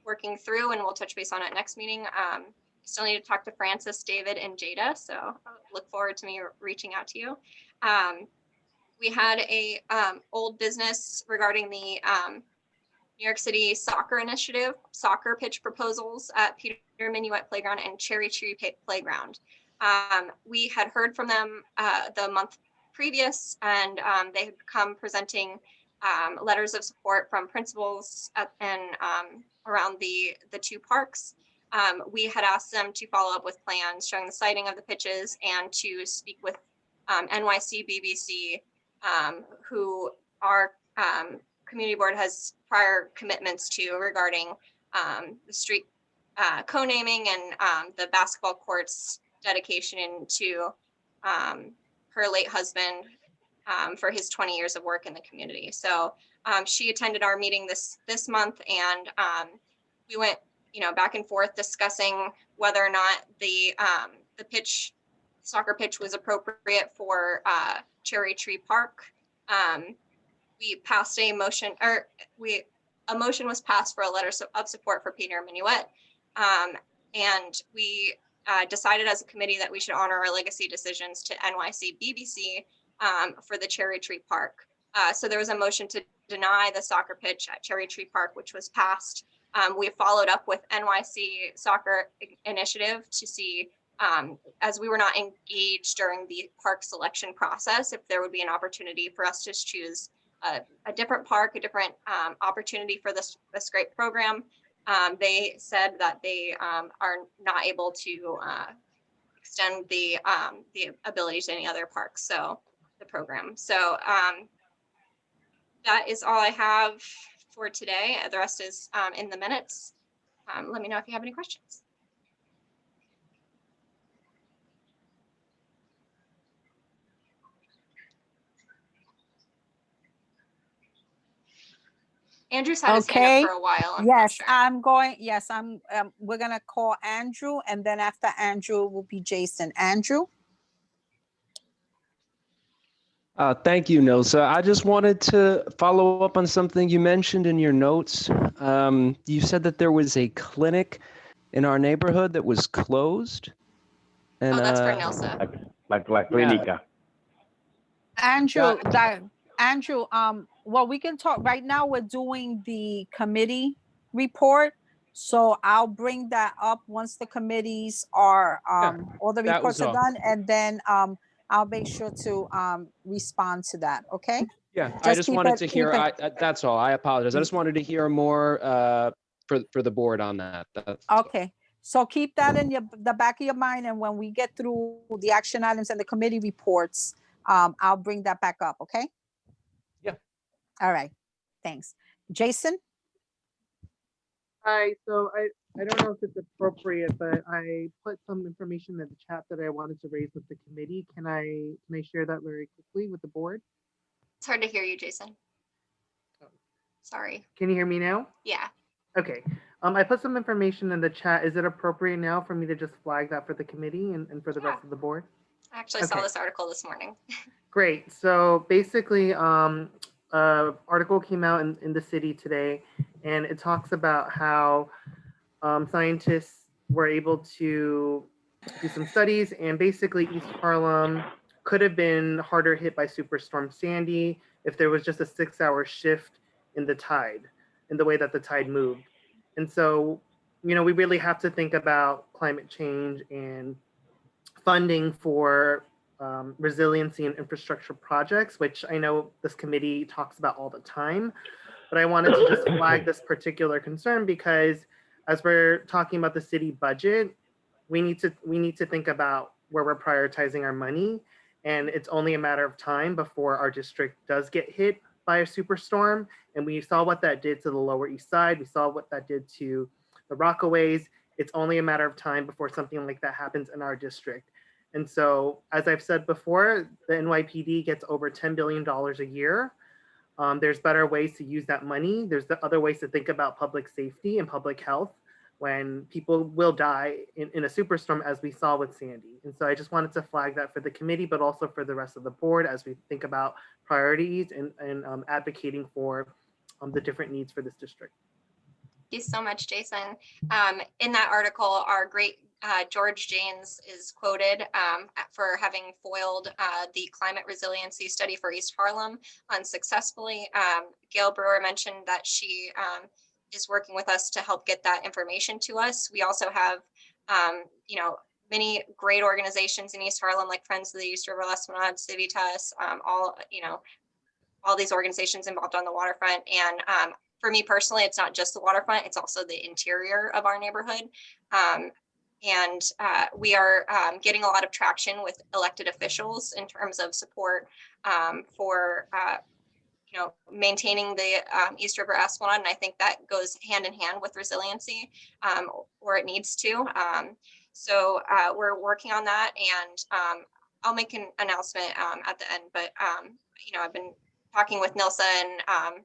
working through, and we'll touch base on it next meeting. Still need to talk to Francis, David, and Jada, so I look forward to me reaching out to you. We had a old business regarding the New York City soccer initiative, soccer pitch proposals at Peter Minuet Playground and Cherry Tree Playground. We had heard from them the month previous, and they had come presenting letters of support from principals and around the two parks. We had asked them to follow up with plans showing the siting of the pitches and to speak with NYC BBC, who our community board has prior commitments to regarding the street co-naming and the basketball courts dedication to her late husband for his 20 years of work in the community. So she attended our meeting this month, and we went back and forth discussing whether or not the soccer pitch was appropriate for Cherry Tree Park. We passed a motion, or a motion was passed for a letter of support for Peter Minuet, and we decided as a committee that we should honor our legacy decisions to NYC BBC for the Cherry Tree Park. So there was a motion to deny the soccer pitch at Cherry Tree Park, which was passed. We followed up with NYC Soccer Initiative to see, as we were not engaged during the park selection process, if there would be an opportunity for us to choose a different park, a different opportunity for this great program. They said that they are not able to extend the ability to any other parks, so the program. So that is all I have for today. The rest is in the minutes. Let me know if you have any questions. Andrew's had his hand up for a while. Yes, I'm going. Yes, we're gonna call Andrew, and then after Andrew will be Jason. Andrew. Thank you, Nilsa. I just wanted to follow up on something you mentioned in your notes. You said that there was a clinic in our neighborhood that was closed. And, that's for Nilsa. La clínica. Andrew, Andrew, well, we can talk right now. We're doing the committee report. So I'll bring that up once the committees are, all the reports are done. And then I'll make sure to respond to that. Okay. Yeah, I just wanted to hear, that's all. I apologize. I just wanted to hear more for the board on that. Okay. So keep that in the back of your mind. And when we get through the action items and the committee reports, I'll bring that back up. Okay. Yeah. All right. Thanks. Jason? Hi, so I don't know if it's appropriate, but I put some information in the chat that I wanted to raise with the committee. Can I share that very quickly with the board? It's hard to hear you, Jason. Sorry. Can you hear me now? Yeah. Okay. I put some information in the chat. Is it appropriate now for me to just flag that for the committee and for the rest of the board? I actually saw this article this morning. Great. So basically, article came out in the city today, and it talks about how scientists were able to do some studies, and basically East Harlem could have been harder hit by Superstorm Sandy if there was just a 6-hour shift in the tide, in the way that the tide moved. And so, we really have to think about climate change and funding for resiliency and infrastructure projects, which I know this committee talks about all the time. But I wanted to just flag this particular concern because as we're talking about the city budget, we need to think about where we're prioritizing our money. And it's only a matter of time before our district does get hit by a superstorm. And we saw what that did to the Lower East Side. We saw what that did to the Rockaways. it's only a matter of time before something like that happens in our district. And so, as I've said before, the NYPD gets over $10 billion a year. There's better ways to use that money. There's the other ways to think about public safety and public health when people will die in a superstorm, as we saw with Sandy. And so I just wanted to flag that for the committee, but also for the rest of the board as we think about priorities and advocating for the different needs for this district. Thank you so much, Jason. In that article, our great George Janes is quoted for having foiled the climate resiliency study for East Harlem unsuccessfully. Gail Brewer mentioned that she is working with us to help get that information to us. We also have, many great organizations in East Harlem, like Friends of the East River Esplanade, Civitas, all these organizations involved on the waterfront. And for me personally, it's not just the waterfront, it's also the interior of our neighborhood. We are getting a lot of traction with elected officials in terms of support for maintaining the East River Esplanade. And I think that goes hand in hand with resiliency, or it needs to. So we're working on that, and I'll make an announcement at the end, but I've been talking with Nilsa and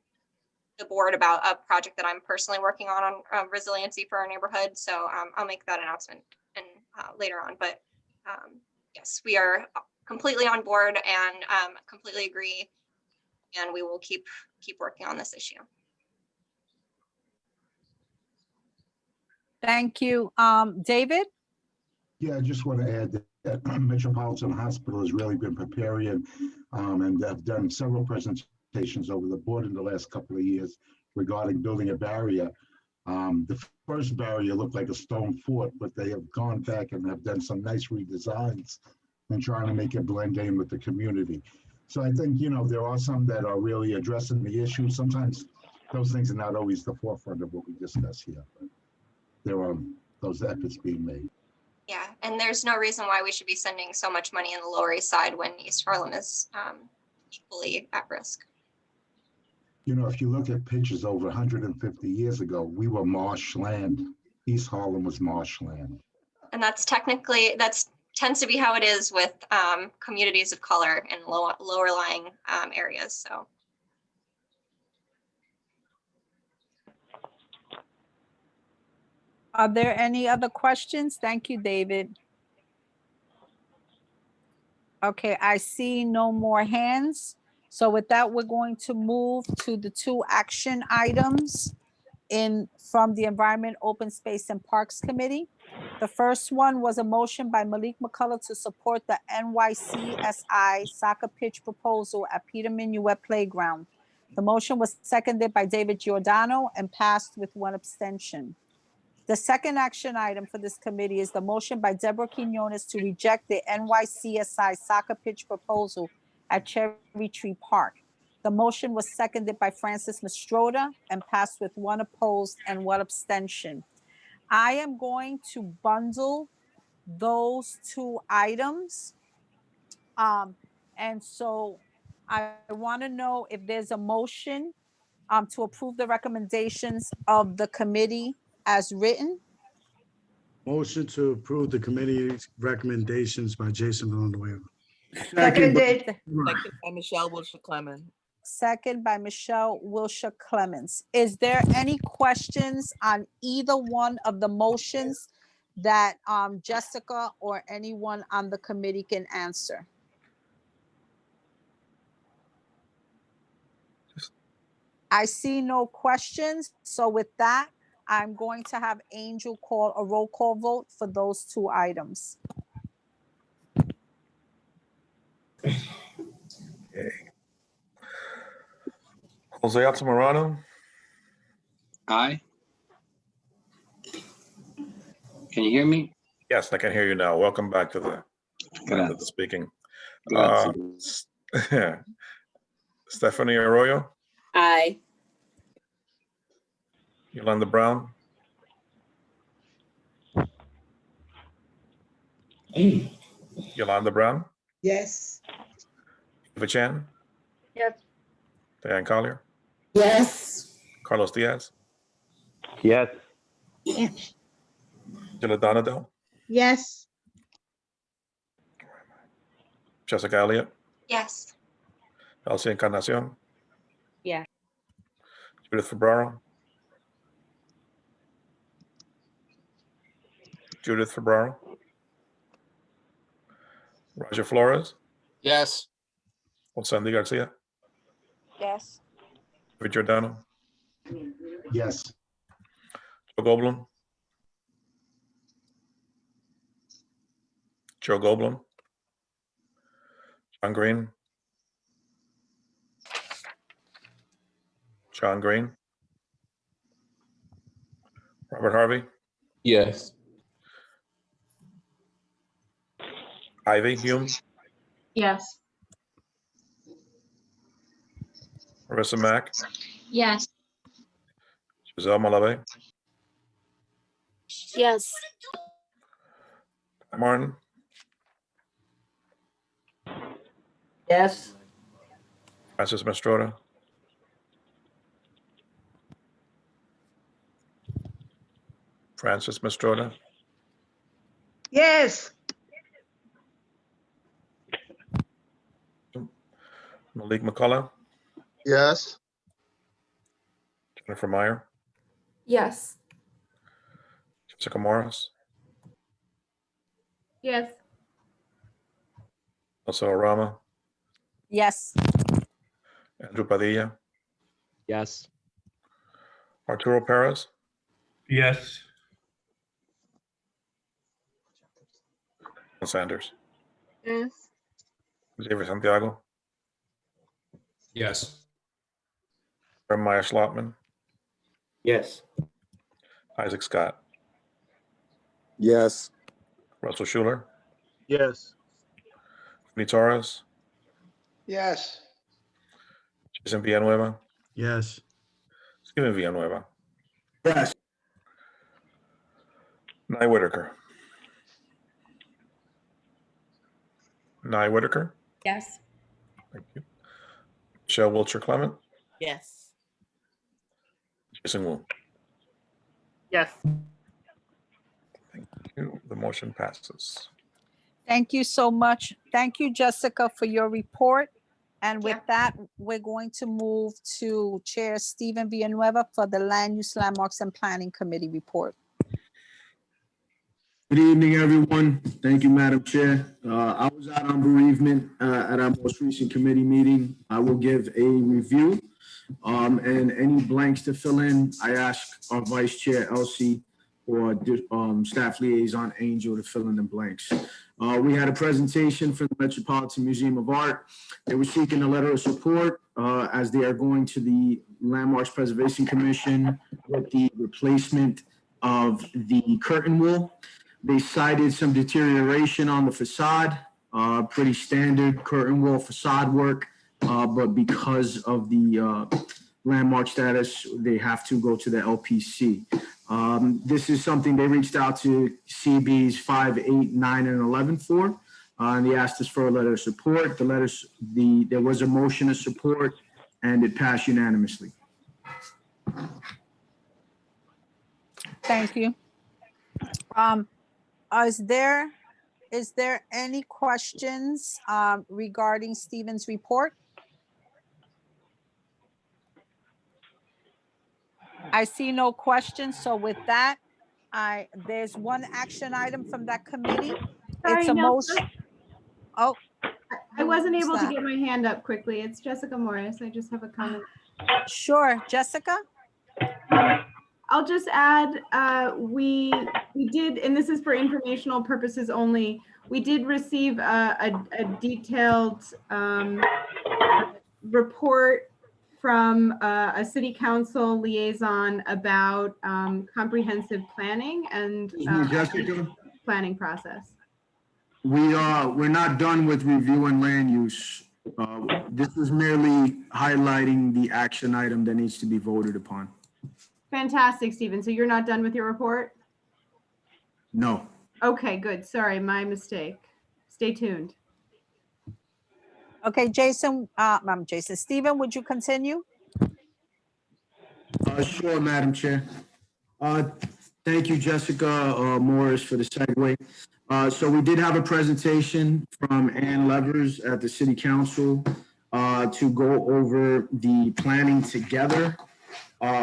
the board about a project that I'm personally working on resiliency for our neighborhood. So I'll make that announcement and later on. But yes, we are completely on board and completely agree, and we will keep working on this issue. Thank you. David? Yeah, I just want to add that Metropolitan Hospital has really been preparing and have done several presentations over the board in the last couple of years regarding building a barrier. The first barrier looked like a stone fort, but they have gone back and have done some nice redesigns and trying to make it blend in with the community. So I think, there are some that are really addressing the issue. Sometimes those things are not always the forefront of what we discuss here, but there are those efforts being made. Yeah, and there's no reason why we should be sending so much money in the Lower East Side when East Harlem is equally at risk. If you look at pictures over 150 years ago, we were marshland. East Harlem was marshland. And that's tends to be how it is with communities of color in lower lying areas. So. Are there any other questions? Thank you, David. Okay, I see no more hands. So with that, we're going to move to the 2 action items from the Environment, Open Space and Parks Committee. The first one was a motion by Malik McCullough to support the NYCSI soccer pitch proposal at Peter Minuet Playground. The motion was seconded by David Giordano and passed with 1 abstention. The second action item for this committee is the motion by Deborah Quinones to reject the NYCSI soccer pitch proposal at Cherry Tree Park. The motion was seconded by Francis Mastroda and passed with 1 opposed and 1 abstention. I am going to bundle those 2 items. And so I want to know if there's a motion to approve the recommendations of the committee as written. Motion to approve the committee's recommendations by Jason Villanueva. Seconded by Michelle Wilshire-Clemens. Second by Michelle Wilshire-Clemens. Is there any questions on either one of the motions that Jessica or anyone on the committee can answer? I see no questions. So with that, I'm going to have Angel call a roll call vote for those 2 items. Okay. Jose Altamirano. Aye. Can you hear me? Yes, I can hear you now. Welcome back to the speaking. Stephanie Arroyo. Aye. Yolanda Brown. Yolanda Brown. Yes. Eva Chan. Yes. Diane Collier. Yes. Carlos Diaz. Yes. Yes. Angela Donadell, Yes. Jessica Elliott, Yes. Elsie Encarnacion, Yeah. Judith Febraro, Judith Febraro, Roger Flores, Yes. Sandy Garcia, Yes. David Giordano, Yes. Joe Goldblum, Joe Goldblum, John Green, John Green, Robert Harvey, Yes. Ivy Hume, Yes. Marissa Mack, Yes. Giselle Malave, Yes. Martin, Yes. Francis Mastrota, Francis Mastrota, Yes. Malik McCullough, Yes. Jennifer Meyer, Yes. Jessica Morris, Yes. Elsa Rama, Yes. Andrew Padilla, Yes. Arturo Perez, Yes. and Sanders, Yes. Xavier Santiago, Yes. Jeremiah Schlotman, Yes. Isaac Scott, Yes. Russell Schuler, Yes. Vinnie Torres, Yes. Jason Villanueva, Yes. Steven Villanueva, Yes. Nye Whitaker, Nye Whitaker, Yes. thank you. Michelle Wiltshire Clement, Yes. Jason Wu. Yes. The motion passes. Thank you so much. Thank you, Jessica, for your report. And with Yeah. that, we're going to move to Chair Stephen Villanueva for the Land Use Landmarks and Planning Committee report. Good evening, everyone. Thank you, Madam Chair. I was out on bereavement at our most recent committee meeting. I will give a review and any blanks to fill in. I ask our Vice Chair Elsie or Staff Liaison Angel to fill in the blanks. We had a presentation from the Metropolitan Museum of Art. They were seeking a letter of support as they are going to the Landmarks Preservation Commission with the replacement of the curtain wall. They cited some deterioration on the facade, pretty standard curtain wall facade work, but because of the landmark status, they have to go to the LPC. This is something they reached out to CBs 5, 8, 9, and 11 for, and they asked us for a letter of support. There was a motion of support, and it passed unanimously. Thank you. Is there any questions regarding Stephen's report? I see no questions. So with that, there's one action item from that committee. Sorry, It's a no, motion. Oh, I wasn't who's able to that? get my hand up quickly. It's Jessica Morris. I just have a comment. Sure, Jessica? I'll just add, we did, and this is for informational purposes only, we did receive a detailed report from a city council liaison about comprehensive planning and Jessica, planning process. we're not done with reviewing land use. This is merely highlighting the action item that needs to be voted upon. Fantastic, Stephen. So you're not done with your report? No. Okay, good. Sorry, my mistake. Stay tuned. Okay, Stephen, would you continue? Sure, Madam Chair. Thank Thank you, Jessica Morris, for the segue. So we did have a presentation from Ann Levers at the City Council to go over the Planning Together,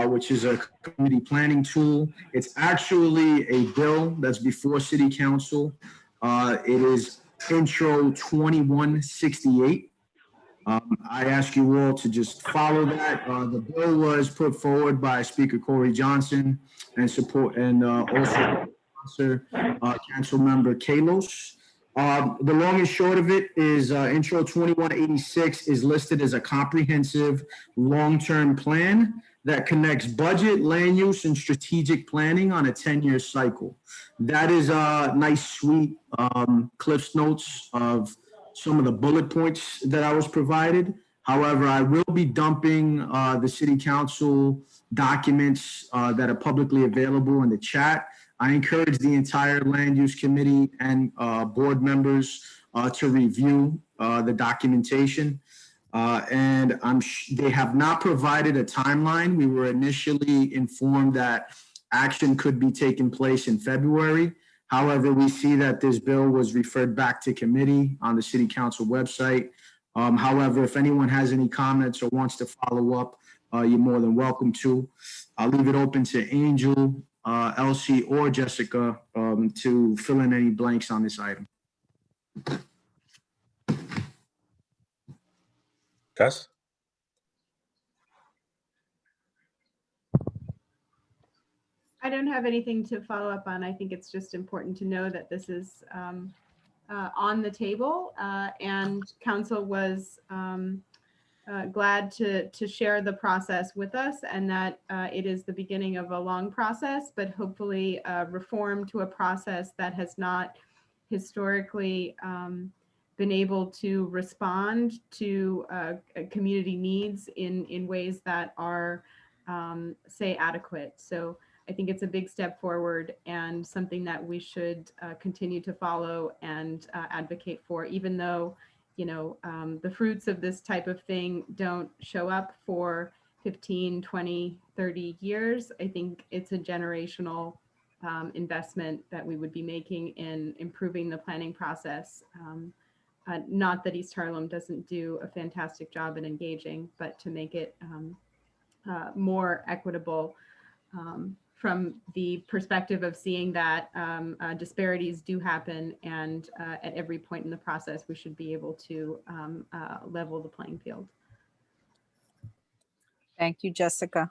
which is a community planning tool. It's actually a bill that's before City Council. It is Intro 2168. I ask you all to just follow that. The bill was put forward by Speaker Corey Johnson and also Council Member Kalos. The long and short of it is Intro 2186 is listed as a comprehensive long-term plan that connects budget, land use, and strategic planning on a 10-year cycle. That is a nice, sweet Cliff's Notes of some of the bullet points that I was provided. However, I will be dumping the City Council documents that are publicly available in the chat. I encourage the entire Land Use Committee and board members to review the documentation. And they have not provided a timeline. We were initially informed that action could be taking place in February. However, we see that this bill was referred back to committee on the City Council website. However, if anyone has any comments or wants to follow up, you're more than welcome to. I'll leave it open to Angel, Elsie, or Jessica to fill in any blanks on this item. Tess? I don't have anything to follow up on. I think it's just important to know that this is on the table, and council was glad to share the process with us, and that it is the beginning of a long process, but hopefully reform to a process that has not historically been able to respond to community needs in ways that are, say, adequate. So I think it's a big step forward and something that we should continue to follow and advocate for, even though, you know, the fruits of this type of thing don't show up for 15, 20, 30 years. I think it's a generational investment that we would be making in improving the planning process. Not that East Harlem doesn't do a fantastic job in engaging, but to make it more equitable from the perspective of seeing that disparities do happen, and at every point in the process, we should be able to level the playing field. Thank you, Jessica.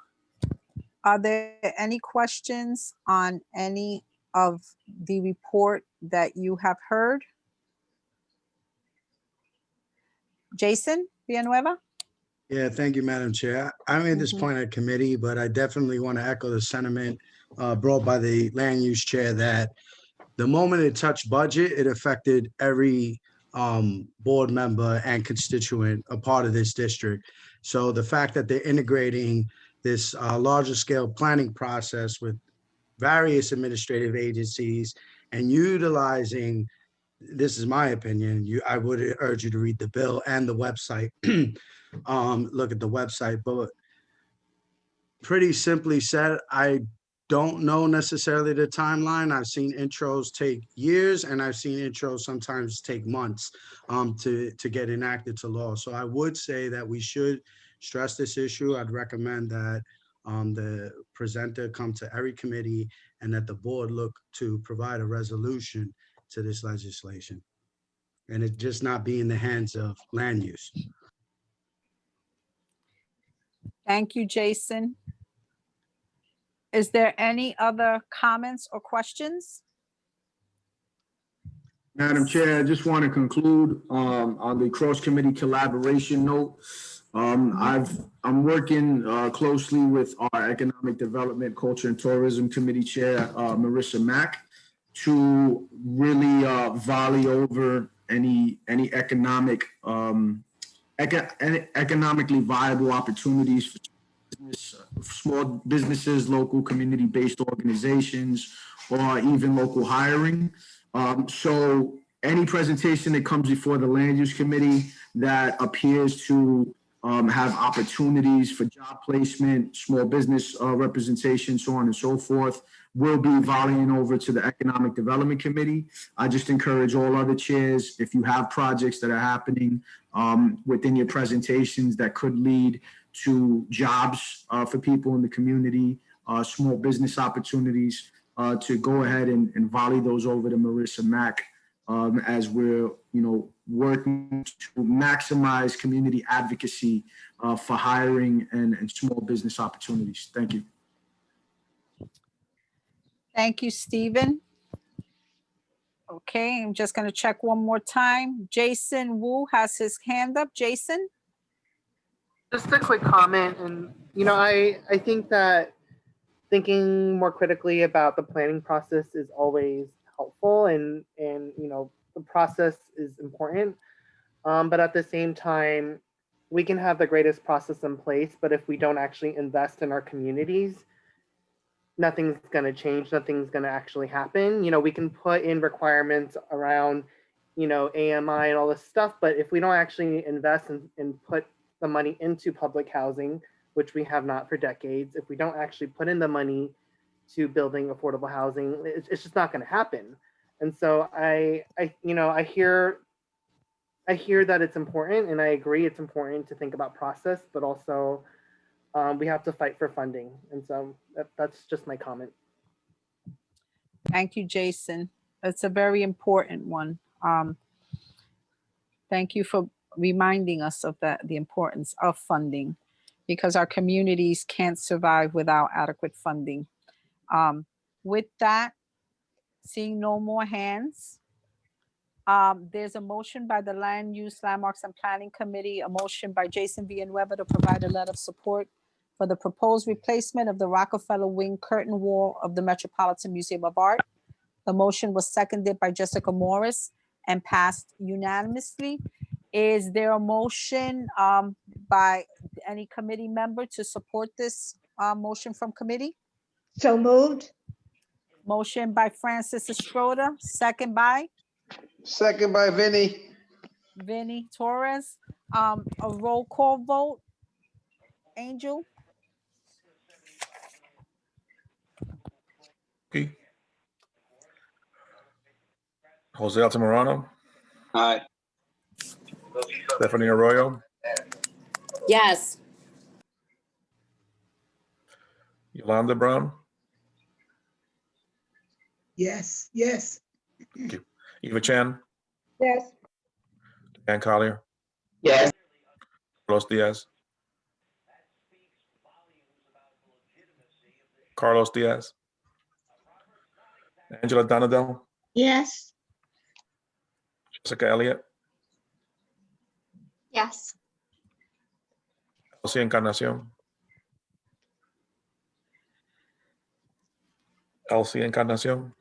Are there any questions on any of the report that you have heard? Jason Villanueva? Yeah, thank you, Madam Chair. I made this point at committee, but I definitely want to echo the sentiment brought by the land use chair that the moment it touched budget, it affected every board member and constituent a part of this district. So the fact that they're integrating this larger scale planning process with various administrative agencies and utilizing, this is my opinion, I would urge you to read the bill and the website. Look at the website, but pretty simply said, I don't know necessarily the timeline. I've seen intros take years, and I've seen intros sometimes take months to get enacted to law. So I would say that we should stress this issue. I'd recommend that the presenter come to every committee and that the board look to provide a resolution to this legislation, and it just not be in the hands of land use. Thank you, Jason. Is there any other comments or questions? Madam Chair, I just want to conclude on the cross-committee collaboration note. I'm working closely with our Economic Development, Culture and Tourism Committee Chair, Marissa Mack, to really volley over any economic economically viable opportunities for small businesses, local community-based organizations, or even local hiring. So any presentation that comes before the Land Use Committee that appears to have opportunities for job placement, small business representation, so on and so forth, will be volleying over to the Economic Development Committee. I just encourage all other chairs, if you have projects that are happening within your presentations that could lead to jobs for people in the community, small business opportunities, to go ahead and volley those over to Marissa Mack as we're, working to maximize community advocacy for hiring and small business opportunities. Thank you. Thank you, Stephen. Okay, I'm just going to check one more time. Jason Wu has his hand up. Jason? Just a quick comment, and I think that thinking more critically about the planning process is always helpful, and the process is important. But at the same time, we can have the greatest process in place, but if we don't actually invest in our communities, nothing's going to change. Nothing's going to actually happen. We can put in requirements around, AMI and all this stuff, but if we don't actually invest and put the money into public housing, which we have not for decades, if we don't actually put in the money to building affordable housing, it's just not going to happen. And so I hear that it's important, and I agree it's important to think about process, but also we have to fight for funding. And so that's just my comment. Thank you, Jason. That's a very important one. Thank you for reminding us of the importance of funding, because our communities can't survive without adequate funding. With that, seeing no more hands, there's a motion by the Land Use, Landmarks, and Planning Committee, a motion by Jason Villanueva to provide a letter of support for the proposed replacement of the Rockefeller Wing curtain wall of the Metropolitan Museum of Art. The motion was seconded by Jessica Morris and passed unanimously. Is there a motion by any committee member to support this motion from committee? So moved. Motion by Francis Estrada, second by Second by Vinny. Vinny Torres. A roll call vote. Angel? Okay. Jose Altamirano, Aye. Stephanie Arroyo, Yes. Yolanda Brown, Yes, yes. Eva Chan, Yes. Dan Collier, Yes. Carlos Diaz, Carlos Diaz, Angela Donadell, Yes. Jessica Elliott, Yes. Elsie Encarnacion, Elsie Encarnacion,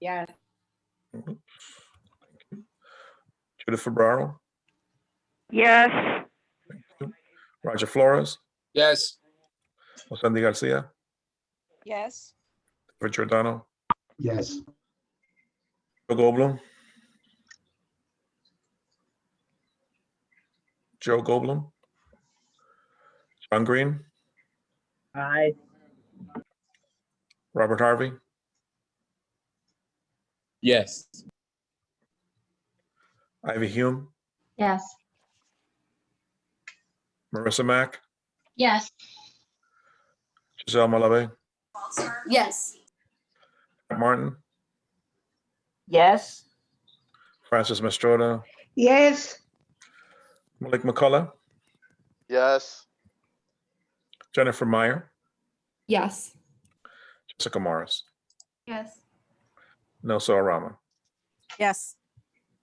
Yes. Judith Febraro, Yes. Roger Flores, Yes. Sandy Garcia, Yes. Richard Giordano, Yes. Joe Goldblum, Joe Goldblum, John Green, Aye. Robert Harvey, Yes. Ivy Hume, Yes. Marissa Mack, Yes. Giselle Malave, Yes. Martin, Yes. Francis Mastrota, Yes. Malik McCullough, Yes. Jennifer Meyer, Yes. Jessica Morris, Yes. Nelson Arama, Yes.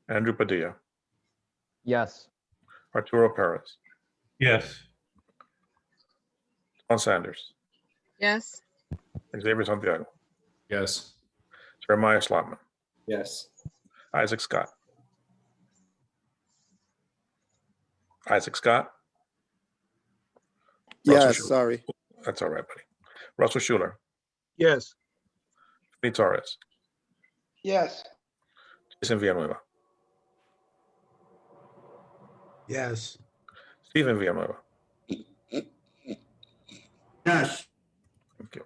Andrew Padilla, Yes. Arturo Perez, Yes. Don Sanders, Yes. Xavier Santiago, Yes. Jeremiah Slotman, Yes. Isaac Scott. Isaac Scott. Russell Yes, Schuler. sorry. That's all right, buddy. Russell Schuler, Yes. Vinny Torres, Yes. Jason Villanueva, Yes. Stephen Villanueva, Yes. Okay.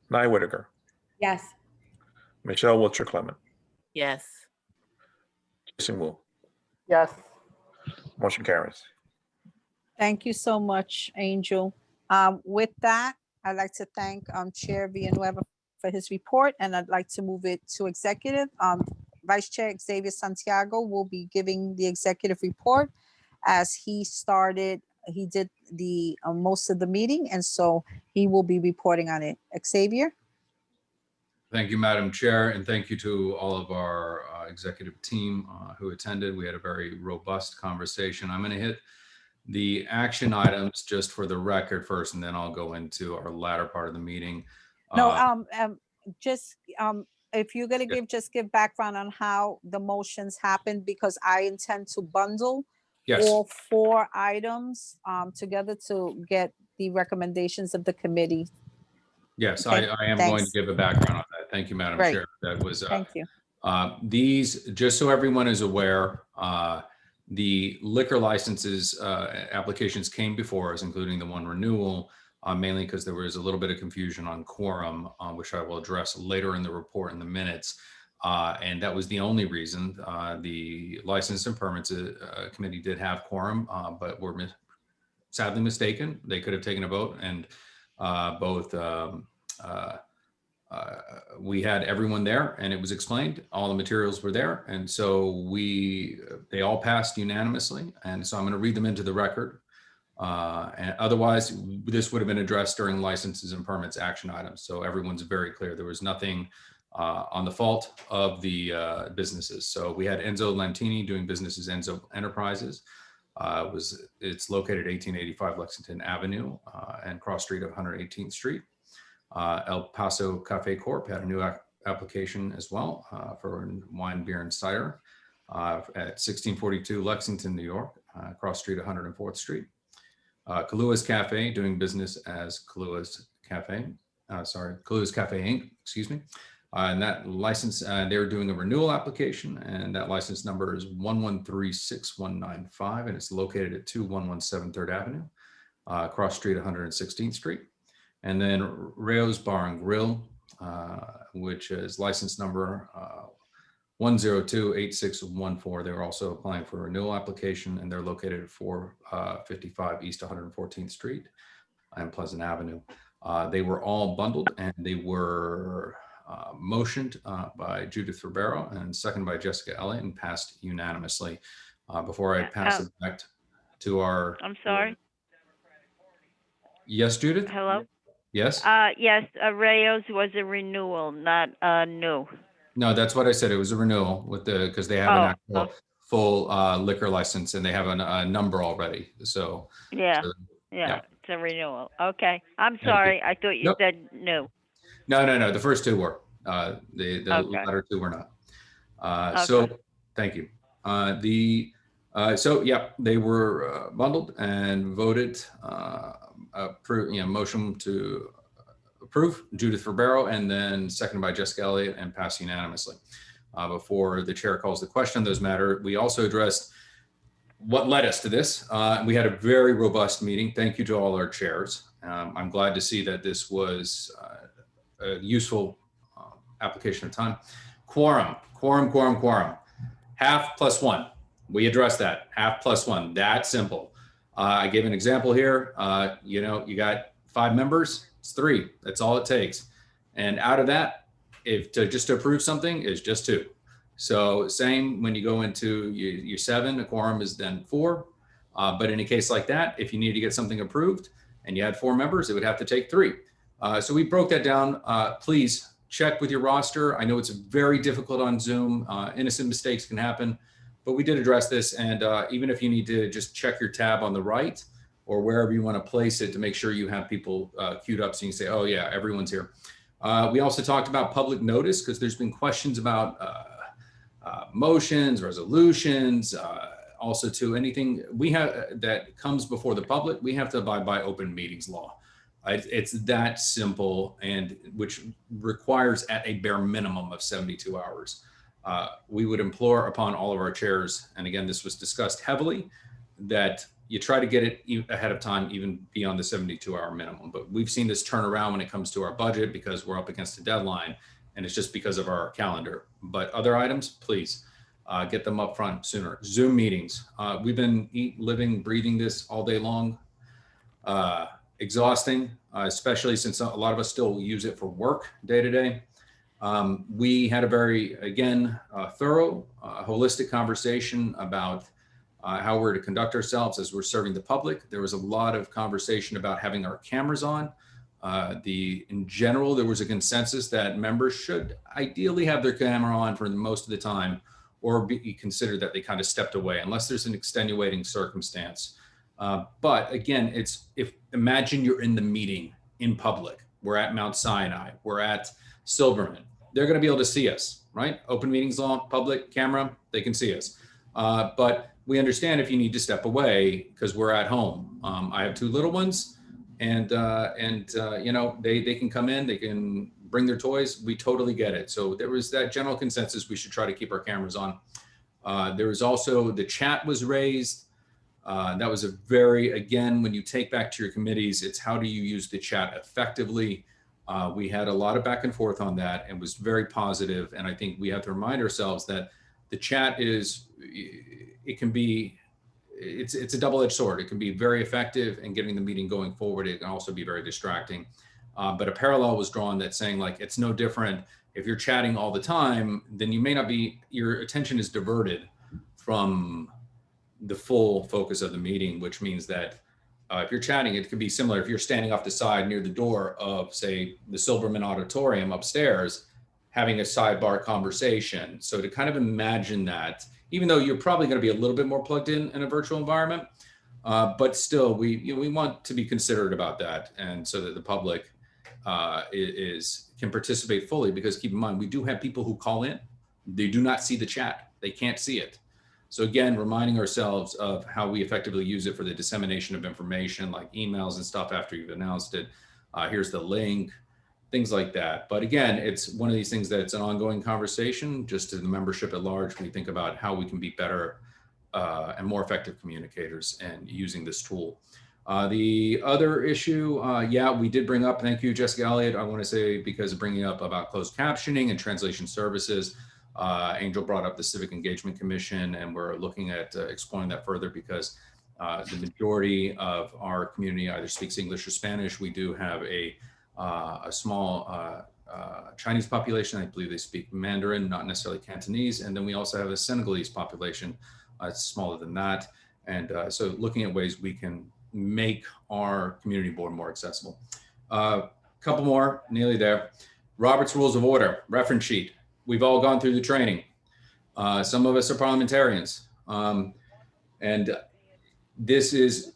Nye Whitaker, Yes. Michelle Wiltshire Clement, Yes. Jason Wu. Yes. Motion carries. Thank you so much, Angel. With that, I'd like to thank Chair Villanueva for his report, and I'd like to move it to executive. Vice Chair Xavier Santiago will be giving the executive report as he did the most of the meeting, and so he will be reporting on it. Xavier? Thank you, Madam Chair, and thank you to all of our executive team who attended. We had a very robust conversation. I'm going to hit the action items just for the record first, and then I'll go into our latter part of the meeting. No, just if you're gonna just give background on how the motions happened, because I intend to bundle Yes. all 4 items together to get the recommendations of the committee. Yes, Okay, I am thanks. going to give a background on that. Thank you, Madam Great. Chair. That was Thank you. these, just so everyone is aware, the liquor licenses applications came before us, including the one renewal, mainly because there was a little bit of confusion on quorum, which I will address later in the report in the minutes. And that was the only reason. The License and Permits Committee did have quorum, but were sadly mistaken. They could have taken a vote, and we had everyone there, and it was explained. All the materials were there, and so they all passed unanimously. And so I'm going to read them into the record. And otherwise, this would have been addressed during licenses and permits action items. So everyone's very clear. There was nothing on the fault of the businesses. So we had Enzo Lantini doing business as Enzo Enterprises. It's located 1885 Lexington Avenue and cross street of 118th Street. El Paso Cafe Corp had a new application as well for wine, beer, and cider at 1642 Lexington, New York, cross street 104th Street. Kalua's Cafe doing business as Kalua's Cafe, Kalua's Cafe Inc., excuse me. And that license, they're doing a renewal application, and that license number is 1136195, and it's located at 2117 3rd Avenue, cross street 116th Street. And then Rayo's Bar and Grill, which is license number 1028614. They were also applying for a renewal application, and they're located at 455 East 114th Street and Pleasant Avenue. They were all bundled, and they were motioned by Judith Ribeiro and seconded by Jessica Elliott and passed unanimously. Before I pass it back to our... I'm sorry. Yes, Judith? Hello? Yes? Yes, Rayo's was a renewal, not new. No, that's what I said. It was a renewal with because they have an actual full liquor license, and they have a number already. So yeah, it's a renewal. Okay, I'm sorry. I thought you said new. No. The first 2 were. The latter 2 were not. So thank you. They were bundled and voted. Motion to approve Judith Ribeiro, and then seconded by Jessica Elliott and passed unanimously. Before the chair calls the question on those matter, we also addressed what led us to this. We had a very robust meeting. Thank you to all our chairs. I'm glad to see that this was a useful application of time. Quorum. Half plus 1. We addressed that. Half plus 1. That simple. I gave an example here. You got 5 members. It's 3. That's all it takes. And out of that, just to approve something is just 2. So same when you go into your 7, a quorum is then 4. But in a case like that, if you need to get something approved and you had 4 members, it would have to take 3. So we broke that down. Please check with your roster. I know it's very difficult on Zoom. Innocent mistakes can happen, but we did address this. And even if you need to just check your tab on the right or wherever you want to place it to make sure you have people queued up so you can say, oh yeah, everyone's here. We also talked about public notice because there's been questions about motions, resolutions, also to anything we have that comes before the public, we have to abide by open meetings law. It's that simple, and which requires at a bare minimum of 72 hours. We would implore upon all of our chairs, and again, this was discussed heavily, that you try to get it ahead of time, even beyond the 72-hour minimum. But we've seen this turn around when it comes to our budget because we're up against a deadline, and it's just because of our calendar. But other items, please get them up front sooner. Zoom meetings. We've been living, breathing this all day long. Exhausting, especially since a lot of us still use it for work day to day. We had a very, again, thorough, holistic conversation about how we're to conduct ourselves as we're serving the public. There was a lot of conversation about having our cameras on. In general, there was a consensus that members should ideally have their camera on for most of the time, or be considered that they kind of stepped away unless there's an extenuating circumstance. But again, imagine you're in the meeting in public. We're at Mount Sinai, we're at Silverman. They're going to be able to see us, right? Open meetings law, public camera, they can see us. But we understand if you need to step away because we're at home. I have 2 little ones, and you know, they can come in, they can bring their toys. We totally get it. So there was that general consensus we should try to keep our cameras on. There was also the chat was raised. That was again, when you take back to your committees, it's how do you use the chat effectively? We had a lot of back and forth on that and was very positive. And I think we have to remind ourselves that the chat it's a double-edged sword. It can be very effective in getting the meeting going forward. It can also be very distracting. But a parallel was drawn that saying like, it's no different. If you're chatting all the time, then your attention is diverted from the full focus of the meeting, which means that if you're chatting, it could be similar. If you're standing off the side near the door of, say, the Silverman Auditorium upstairs, having a sidebar conversation. So to kind of imagine that, even though you're probably going to be a little bit more plugged in a virtual environment, but still, we want to be considerate about that, and so that the public can participate fully. Because keep in mind, we do have people who call in; they do not see the chat; they can't see it. So again, reminding ourselves of how we effectively use it for the dissemination of information, like emails and stuff after you've announced it. Here's the link, things like that. But again, it's one of these things that it's an ongoing conversation. Just to the membership at large, we think about how we can be better and more effective communicators and using this tool. The other issue, we did bring up, thank you, Jessica Elliott. I want to say, because of bringing up about closed captioning and translation services, Angel brought up the Civic Engagement Commission, and we're looking at exploring that further because the majority of our community either speaks English or Spanish. We do have a small Chinese population. I believe they speak Mandarin, not necessarily Cantonese. And then we also have a Senegalese population. It's smaller than that. And so looking at ways we can make our community board more accessible. Couple more, nearly there. Robert's Rules of Order, reference sheet. We've all gone through the training. Some of us are parliamentarians. And this is,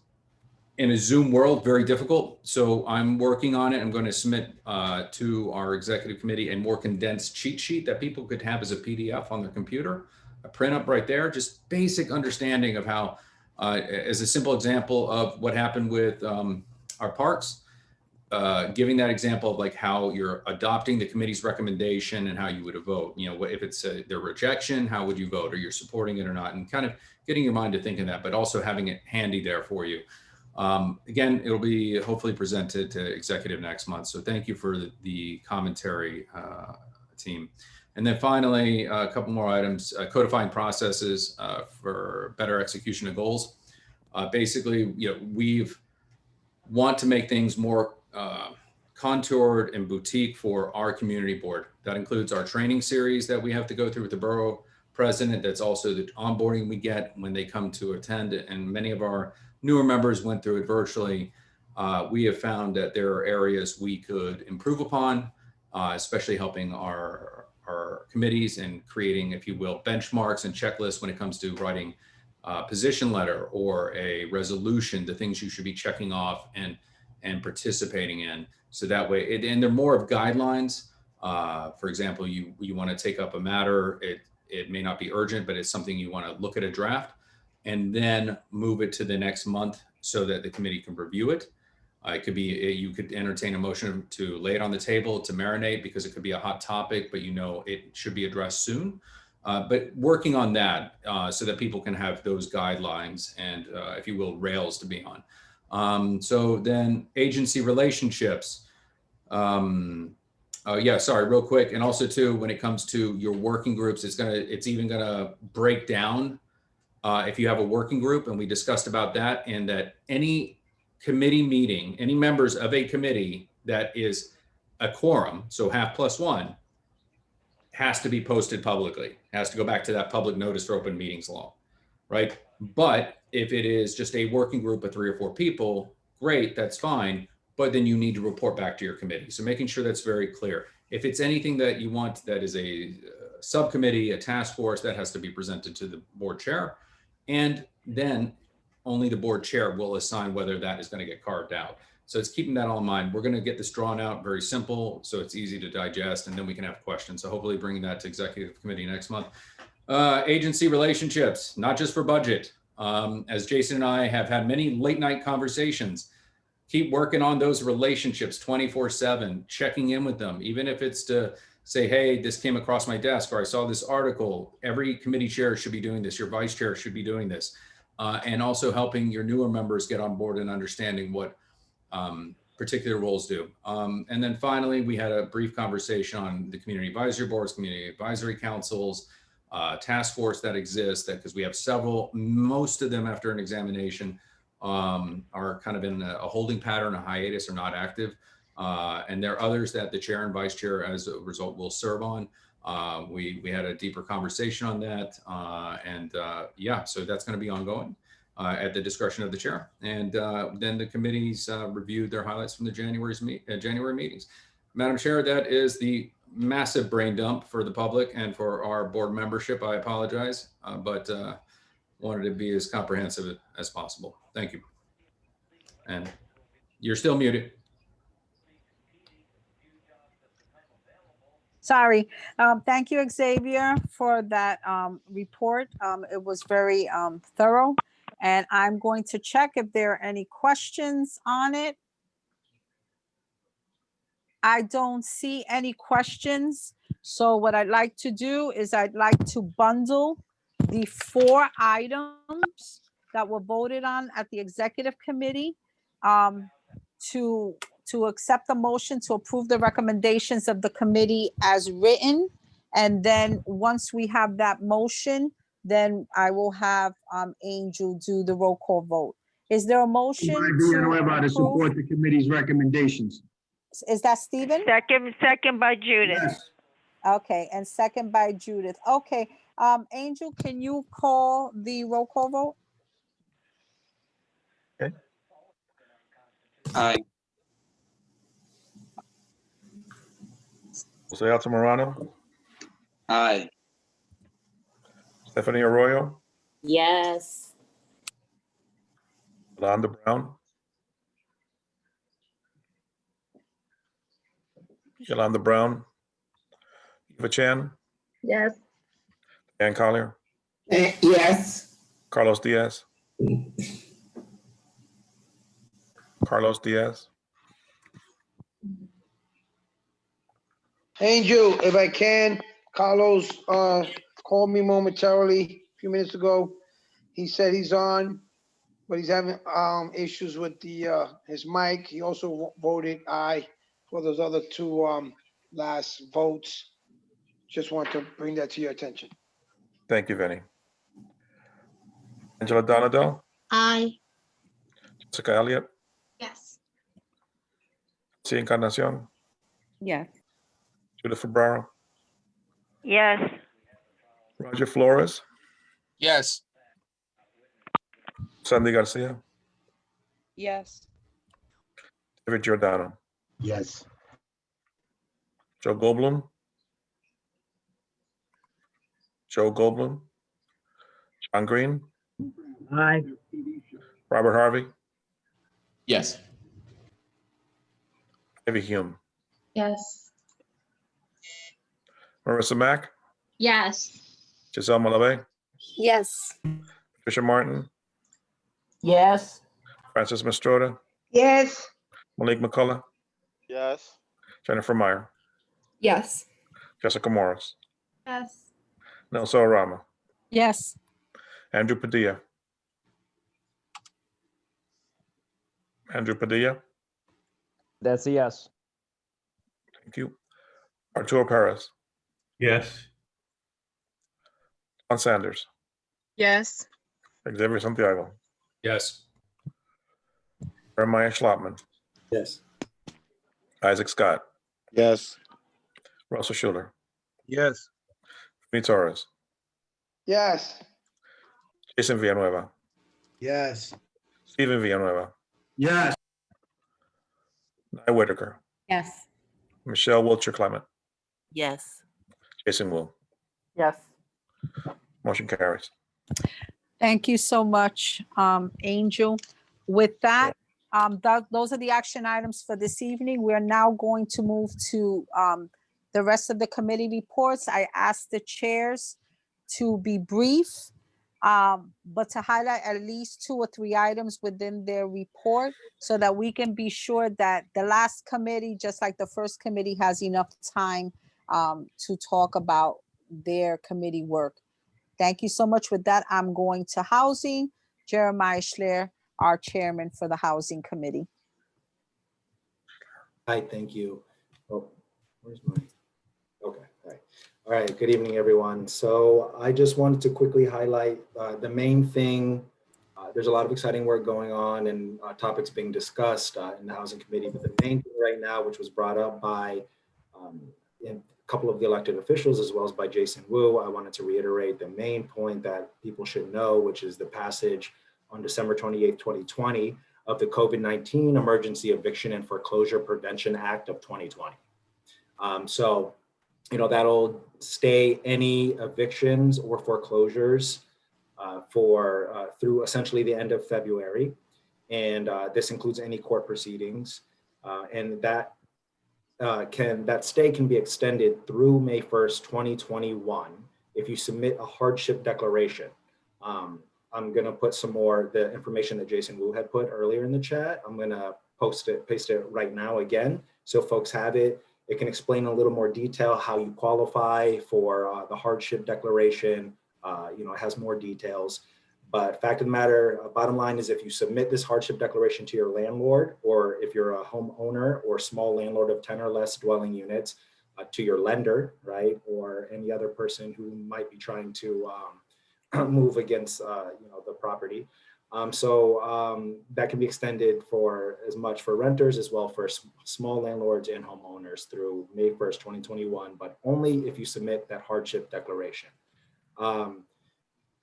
in a Zoom world, very difficult. So I'm working on it. I'm going to submit to our executive committee a more condensed cheat sheet that people could have as a PDF on their computer, a print up right there, just basic understanding of how, as a simple example of what happened with our parks, giving that example of like how you're adopting the committee's recommendation and how you would vote. You know, if it's their rejection, how would you vote? Or you're supporting it or not? And kind of getting your mind to thinking that, but also having it handy there for you. Again, it'll be hopefully presented to executive next month. So thank you for the commentary, team. And then finally, a couple more items, codifying processes for better execution of goals. Basically, you know, we've want to make things more contoured and boutique for our community board. That includes our training series that we have to go through with the borough president. That's also the onboarding we get when they come to attend. And many of our newer members went through it virtually. We have found that there are areas we could improve upon, especially helping our committees and creating, if you will, benchmarks and checklists when it comes to writing a position letter or a resolution, the things you should be checking off and participating in. So that way, and they're more of guidelines. For example, you want to take up a matter, it may not be urgent, but it's something you want to look at a draft and then move it to the next month so that the committee can review it. It could be, you could entertain a motion to lay it on the table to marinate because it could be a hot topic, but you know it should be addressed soon. But working on that so that people can have those guidelines and, if you will, rails to be on. So then agency relationships. Yeah, sorry, real quick. And also too, when it comes to your working groups, it's even gonna break down if you have a working group, and we discussed about that, and that any committee meeting, any members of a committee that is a quorum, so half plus one, has to be posted publicly, has to go back to that public notice for open meetings law, right? But if it is just a working group of 3 or 4 people, great, that's fine. But then you need to report back to your committee. So making sure that's very clear. If it's anything that you want that is a subcommittee, a task force, that has to be presented to the board chair. And then only the board chair will assign whether that is going to get carved out. So it's keeping that all in mind. We're going to get this drawn out very simple, so it's easy to digest, and then we can have questions. So hopefully bringing that to executive committee next month. Agency relationships, not just for budget. As Jason and I have had many late night conversations, keep working on those relationships 24/7, checking in with them, even if it's to say, hey, this came across my desk, or I saw this article. Every committee chair should be doing this. Your vice chair should be doing this. And also helping your newer members get on board and understanding what particular roles do. And then finally, we had a brief conversation on the community advisory boards, community advisory councils, task force that exists, that because we have several, most of them after an examination are kind of in a holding pattern, a hiatus, or not active. And there are others that the chair and vice chair as a result will serve on. We had a deeper conversation on that. Yeah, so that's going to be ongoing at the discretion of the chair. And then the committees reviewed their highlights from the January meetings. Madam Chair, that is the massive brain dump for the public and for our board membership. I apologize, but wanted to be as comprehensive as possible. Thank you. And you're still muted. Sorry. Thank you, Xavier, for that report. It was very thorough. And I'm going to check if there are any questions on it. I don't see any questions. So what I'd like to do is I'd like to bundle the 4 items that were voted on at the executive committee to accept the motion to approve the recommendations of the committee as written. And then once we have that motion, then I will have Angel do the roll call vote. Is there a motion to support the committee's recommendations? Is that Stephen? Second by Judith. Yes. Okay, and second by Judith. Okay, Angel, can you call the roll call vote? Okay. Aye. Jose Altamirano, Aye. Stephanie Arroyo, Yes. Yolanda Brown, Eva Chan, Yes. Ann Collier, Yes. Carlos Diaz, Angel, if I can, Carlos called me momentarily a few minutes ago. He said he's on, but he's having issues with the his mic. He also voted aye for those other 2 last votes. Just want to bring that to your attention. Thank you, Vinny. Angela Donadell, Aye. Jessica Elliott, Yes. C. Encarnacion, Yes. Judith Fabraro, Yes. Roger Flores, Yes. Sandy Garcia, Yes. David Giordano, Yes. Joe Goldblum, John Green, Aye. Robert Harvey, Yes. Ivy Hume, Yes. Marissa Mack, Yes. Giselle Malave, Yes. Patricia Martin, Yes. Francis Mastroda, Yes. Malik McCullough, Yes. Jennifer Meyer, Yes. Jessica Morris, Yes. Nelson Arama, Yes. Andrew Padilla. Andrew Padilla, That's a yes. thank you. Arturo Perez, Yes. John Sanders, Yes. Xavier Santiago, Yes. Jeremiah Schlottman, Yes. Isaac Scott, Yes. Russell Schuler, Yes. Femi Torres, Yes. Jason Villanueva, Yes. Stephen Villanueva, Yes. Nye Whitaker, Yes. Michelle Wiltshire Clement, Yes. Jason Wu. Yes. Motion carries. Thank you so much, Angel. With that, those are the action items for this evening. We are now going to move to the rest of the committee reports. I asked the chairs to be brief, but to highlight at least 2 or 3 items within their report so that we can be sure that the last committee, just like the first committee, has enough time to talk about their committee work. Thank you so much. With that, I'm going to housing. Jeremiah Schler, our chairman for the Housing Committee. Hi, thank you. Oh, where's my, okay, all right. All right, good evening, everyone. So I just wanted to quickly highlight the main thing. There's a lot of exciting work going on and topics being discussed in the Housing Committee, but the main thing right now, which was brought up by a couple of the elected officials, as well as by Jason Wu, I wanted to reiterate the main point that people should know, which is the passage on December 28th, 2020 of the COVID-19 Emergency Eviction and Foreclosure Prevention Act of 2020. So, you know, that'll stay any evictions or foreclosures through essentially the end of February. And this includes any court proceedings. And that stay can be extended through May 1st, 2021 if you submit a hardship declaration. I'm gonna put some more, the information that Jason Wu had put earlier in the chat. I'm gonna paste it right now again, so folks have it. It can explain a little more detail how you qualify for the hardship declaration. You know, it has more details. But fact of the matter, bottom line is if you submit this hardship declaration to your landlord, or if you're a homeowner or small landlord of 10 or less dwelling units, to your lender, right? Or any other person who might be trying to move against you know, the property. That can be extended for as much for renters as well for small landlords and homeowners through May 1st, 2021, but only if you submit that hardship declaration.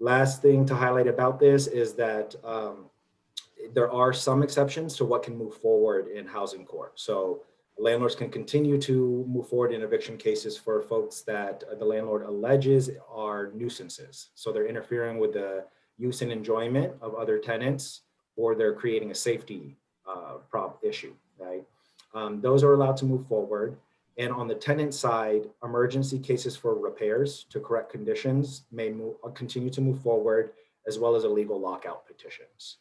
Last thing to highlight about this is that there are some exceptions to what can move forward in housing court. So landlords can continue to move forward in eviction cases for folks that the landlord alleges are nuisances. So they're interfering with the use and enjoyment of other tenants, or they're creating a safety issue, right? Those are allowed to move forward. And on the tenant side, emergency cases for repairs to correct conditions may continue to move forward, as well as illegal lockout petitions.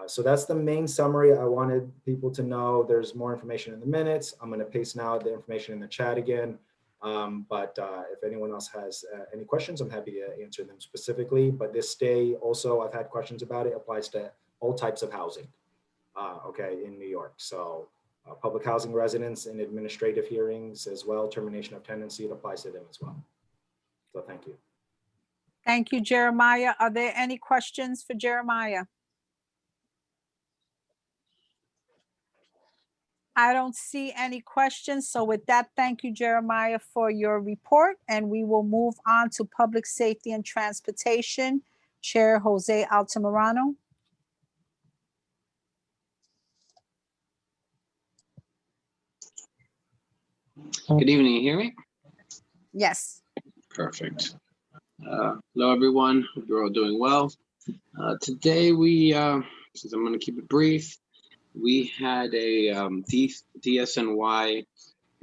So that's the main summary I wanted people to know. There's more information in the minutes. I'm going to paste now the information in the chat again. If anyone else has any questions, I'm happy to answer them specifically. But this stay also, I've had questions about it, applies to all types of housing, okay, in New York. So public housing residents in administrative hearings as well, termination of tenancy, it applies to them as well. So thank you. Thank you, Jeremiah. Are there any questions for Jeremiah? I don't see any questions. So with that, thank you, Jeremiah, for your report. And we will move on to Public Safety and Transportation. Chair Jose Altamirano. Good evening, you hear me? Yes. Perfect. Hello, everyone. Hope you're all doing well. Today we, since I'm going to keep it brief, we had a DSNY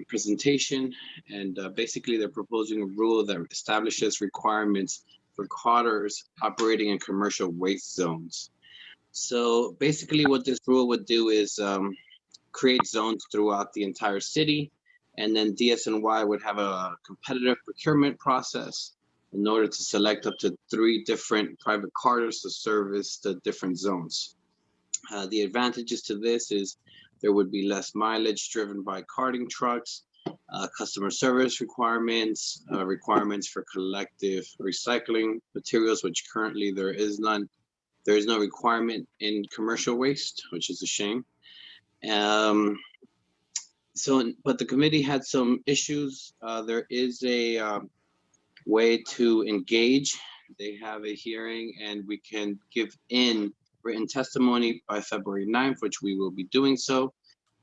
presentation, and basically they're proposing a rule that establishes requirements for carters operating in commercial waste zones. So basically what this rule would do is create zones throughout the entire city, and then DSNY would have a competitive procurement process in order to select up to 3 different private carders to service the different zones. The advantages to this is there would be less mileage driven by carding trucks, customer service requirements, requirements for collective recycling materials, which currently there is none. There is no requirement in commercial waste, which is a shame. But the committee had some issues. There is a way to engage. They have a hearing and we can give in written testimony by February 9th, which we will be doing so.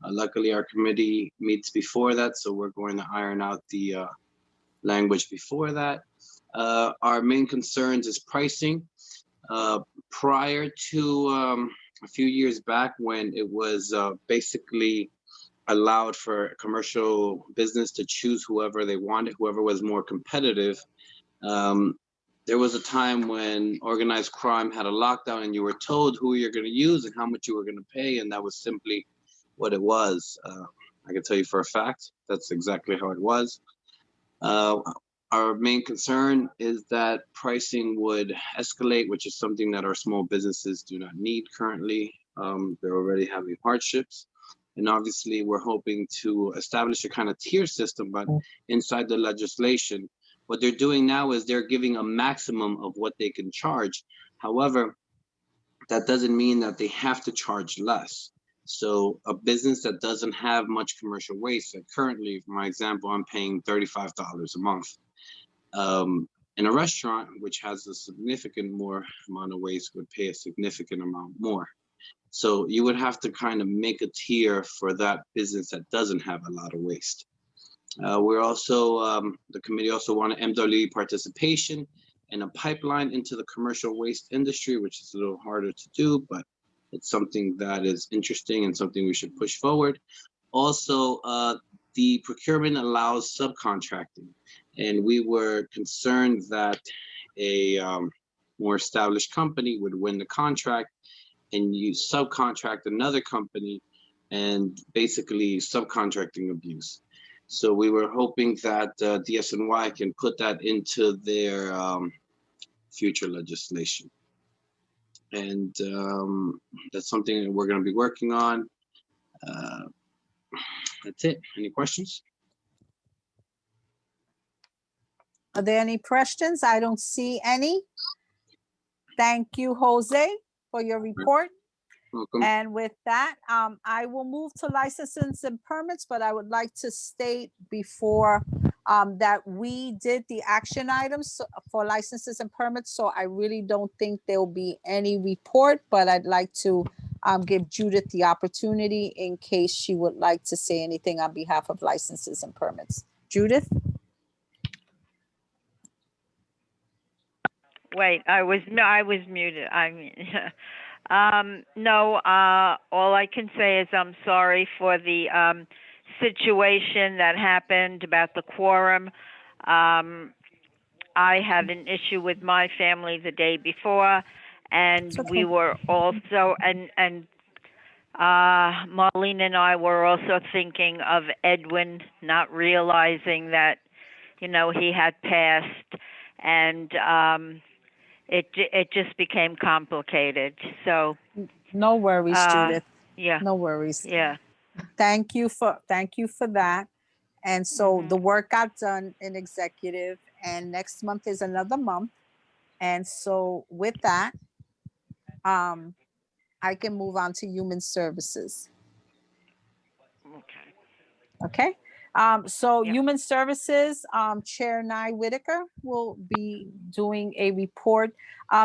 Luckily, our committee meets before that, so we're going to iron out the language before that. Our main concerns is pricing. Prior to a few years back, when it was basically allowed for commercial business to choose whoever they wanted, whoever was more competitive, there was a time when organized crime had a lockdown and you were told who you're going to use and how much you were going to pay, and that was simply what it was. I can tell you for a fact, that's exactly how it was. Our main concern is that pricing would escalate, which is something that our small businesses do not need currently. They're already having hardships. And obviously, we're hoping to establish a kind of tier system, but inside the legislation, what they're doing now is they're giving a maximum of what they can charge. However, that doesn't mean that they have to charge less. So a business that doesn't have much commercial waste, like currently, for my example, I'm paying $35 a month. In a restaurant, which has a significant more amount of waste, would pay a significant amount more. So you would have to kind of make a tier for that business that doesn't have a lot of waste. We're also, the committee also wanted MWE participation in a pipeline into the commercial waste industry, which is a little harder to do, but it's something that is interesting and something we should push forward. Also, the procurement allows subcontracting, and we were concerned that a more established company would win the contract and you subcontract another company, and basically subcontracting abuse. So we were hoping that DSNY can put that into their future legislation. And that's something that we're going to be working on. That's it. Any questions? Are there any questions? I don't see any. Thank you, Jose, for your report. Welcome. And with that, I will move to licenses and permits, but I would like to state before that we did the action items for licenses and permits. So I really don't think there will be any report, but I'd like to give Judith the opportunity in case she would like to say anything on behalf of licenses and permits. Judith? Wait, I was muted. I mean, no. All I can say is I'm sorry for the situation that happened about the quorum. I had an issue with my family the day before, and we were also and Marlene and I were also thinking of Edwin, not realizing that, you know, he had passed, and it just became complicated. So no worries, Judith. Yeah. No worries. Yeah. Thank you for that. And so the work got done in executive, and next month is another month. And so with that, I can move on to human services. Okay. So Human Services, Chair Nye Whitaker will be doing a report.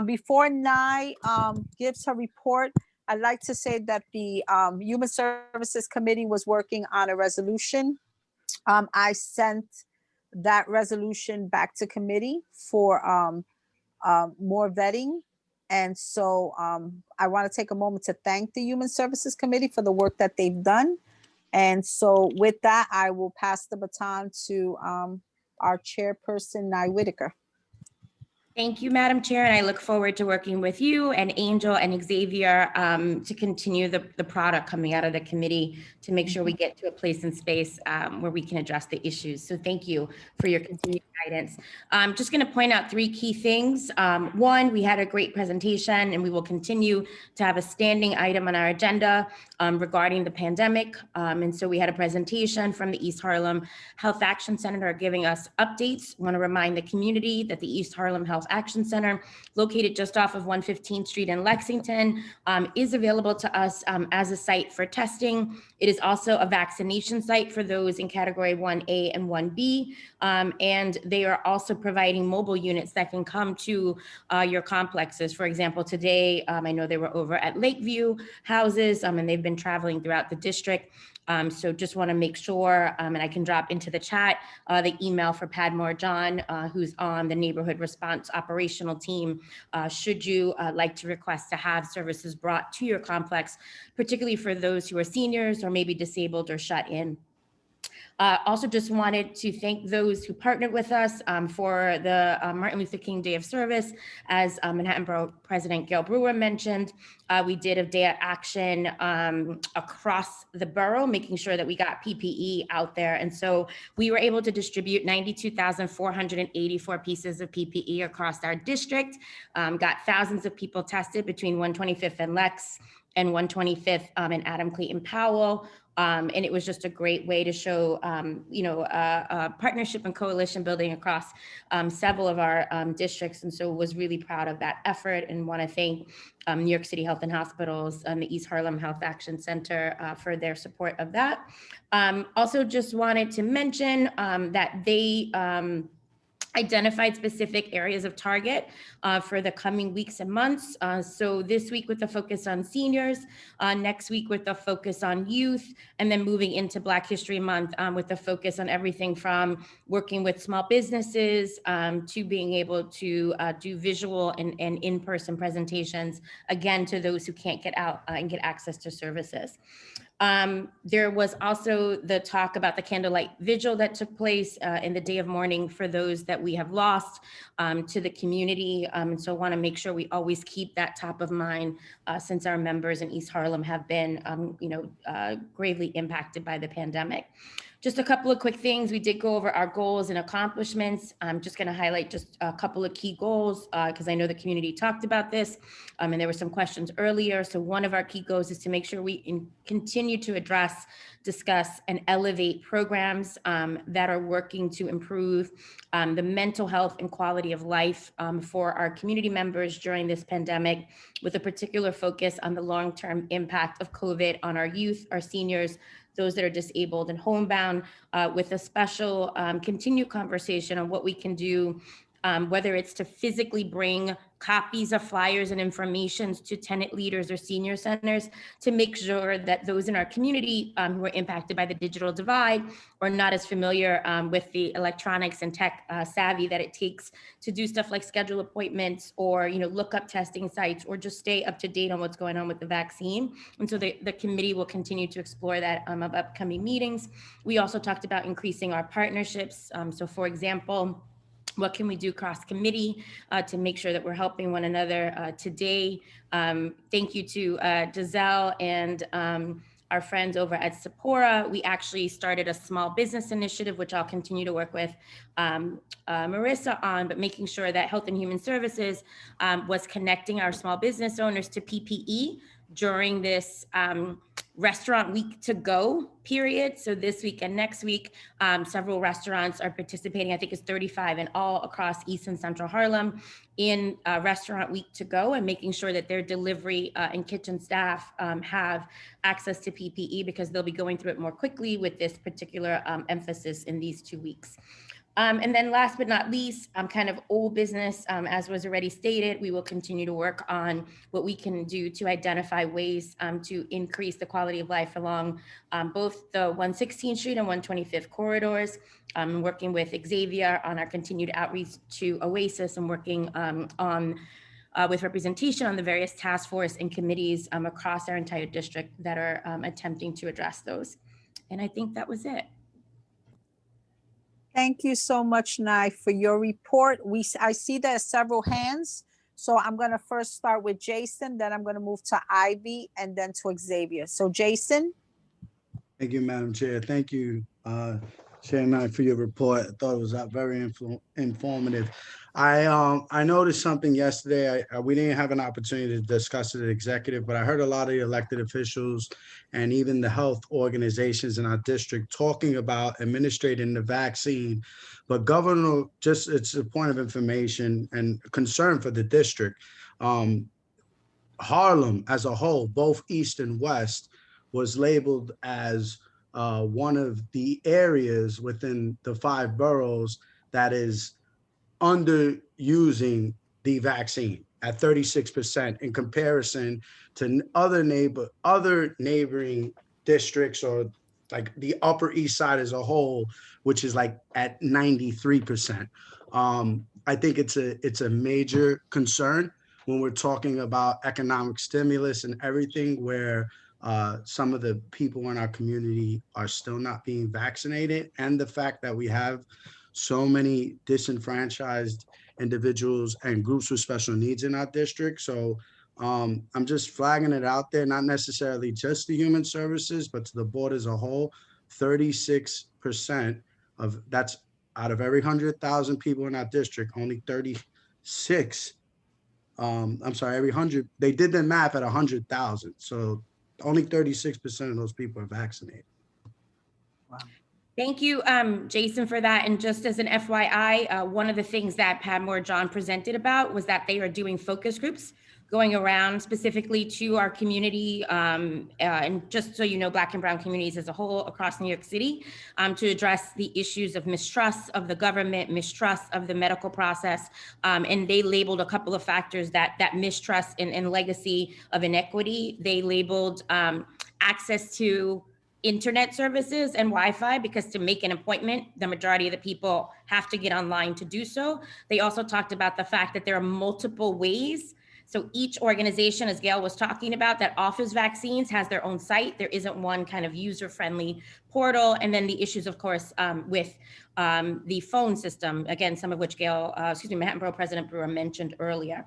Before Nye gives her report, I'd like to say that the Human Services Committee was working on a resolution. I sent that resolution back to committee for more vetting. And so I want to take a moment to thank the Human Services Committee for the work that they've done. And so with that, I will pass the baton to our chairperson, Nye Whitaker. Thank you, Madam Chair, and I look forward to working with you and Angel and Xavier to continue the product coming out of the committee to make sure we get to a place and space where we can address the issues. So thank you for your continued guidance. I'm just going to point out 3 key things. One, we had a great presentation, and we will continue to have a standing item on our agenda regarding the pandemic. And so we had a presentation from the East Harlem Health Action Center giving us updates. I want to remind the community that the East Harlem Health Action Center, located just off of 115th Street in Lexington, is available to us as a site for testing. It is also a vaccination site for those in category 1A and 1B. And they are also providing mobile units that can come to your complexes. For example, today, I know they were over at Lakeview houses, and they've been traveling throughout the district. So just want to make sure, and I can drop into the chat the email for Padmore John, who's on the neighborhood response operational team, should you like to request to have services brought to your complex, particularly for those who are seniors or maybe disabled or shut in. Also just wanted to thank those who partnered with us for the Martin Luther King Day of Service. As Manhattan Borough President Gail Brewer mentioned, we did a day of action across the borough, making sure that we got PPE out there. And so we were able to distribute 92,484 pieces of PPE across our district, got thousands of people tested between 125th and Lex and 125th and Adam Clayton Powell. And it was just a great way to show, partnership and coalition building across several of our districts. And so was really proud of that effort and want to thank New York City Health and Hospitals and the East Harlem Health Action Center for their support of that. Also just wanted to mention that they identified specific areas of target for the coming weeks and months. So this week with a focus on seniors, next week with a focus on youth, and then moving into Black History Month with a focus on everything from working with small businesses to being able to do visual and in-person presentations, again, to those who can't get out and get access to services. There was also the talk about the candlelight vigil that took place in the day of mourning for those that we have lost to the community. And so I want to make sure we always keep that top of mind since our members in East Harlem have been, gravely impacted by the pandemic. Just a couple of quick things. We did go over our goals and accomplishments. I'm just going to highlight just a couple of key goals because I know the community talked about this and there were some questions earlier. So one of our key goals is to make sure we continue to address, discuss, and elevate programs that are working to improve the mental health and quality of life for our community members during this pandemic, with a particular focus on the long-term impact of COVID on our youth, our seniors, those that are disabled and homebound, with a special continued conversation on what we can do, whether it's to physically bring copies of flyers and information to tenant leaders or senior centers to make sure that those in our community who are impacted by the digital divide or not as familiar with the electronics and tech savvy that it takes to do stuff like schedule appointments or look up testing sites or just stay up to date on what's going on with the vaccine. And so the committee will continue to explore that of upcoming meetings. We also talked about increasing our partnerships. So for example, what can we do cross committee to make sure that we're helping one another today? Thank you to Giselle and our friends over at Sephora. We actually started a small business initiative, which I'll continue to work with Marissa on, but making sure that Health and Human Services was connecting our small business owners to PPE during this restaurant week to go period. So this week and next week, several restaurants are participating. I think it's 35 in all across East and Central Harlem in restaurant week to go, and making sure that their delivery and kitchen staff have access to PPE because they'll be going through it more quickly with this particular emphasis in these 2 weeks. And then last but not least, kind of old business, as was already stated, we will continue to work on what we can do to identify ways to increase the quality of life along both the 116th Street and 125th corridors, working with Xavier on our continued outreach to Oasis and working with representation on the various task force and committees across our entire district that are attempting to address those. And I think that was it. Thank you so much, Nai, for your report. I see there's several hands. So I'm going to first start with Jason, then I'm going to move to Ivy and then to Xavier. So Jason. Thank you, Madam Chair. Thank you, Chair Knight, for your report. I thought it was very informative. I noticed something yesterday. We didn't have an opportunity to discuss it at executive, but I heard a lot of the elected officials and even the health organizations in our district talking about administrating the vaccine. But Governor, just it's a point of information and concern for the district. Harlem as a whole, both East and West, was labeled as one of the areas within the 5 boroughs that is underusing the vaccine at 36% in comparison to other neighboring districts, or like the Upper East Side as a whole, which is like at 93%. I think it's a major concern when we're talking about economic stimulus and everything, where some of the people in our community are still not being vaccinated, and the fact that we have so many disenfranchised individuals and groups with special needs in our district. So I'm just flagging it out there, not necessarily just the human services, but to the board as a whole. 36% of that's out of every 100,000 people in our district, only 36. I'm sorry, every 100. They did the math at 100,000. So only 36% of those people are vaccinated. Thank you, Jason, for that. And just as an FYI, one of the things that Padmore John presented about was that they are doing focus groups going around specifically to our community, and just so you know, Black and Brown communities as a whole across New York City, to address the issues of mistrust of the government, mistrust of the medical process. And they labeled a couple of factors that mistrust and legacy of inequity. They labeled access to internet services and Wi-Fi, because to make an appointment, the majority of the people have to get online to do so. They also talked about the fact that there are multiple ways. So each organization, as Gail was talking about, that offers vaccines has their own site. There isn't one kind of user-friendly portal. And then the issues, of course, with the phone system, again, some of which Manhattan Borough President Brewer mentioned earlier.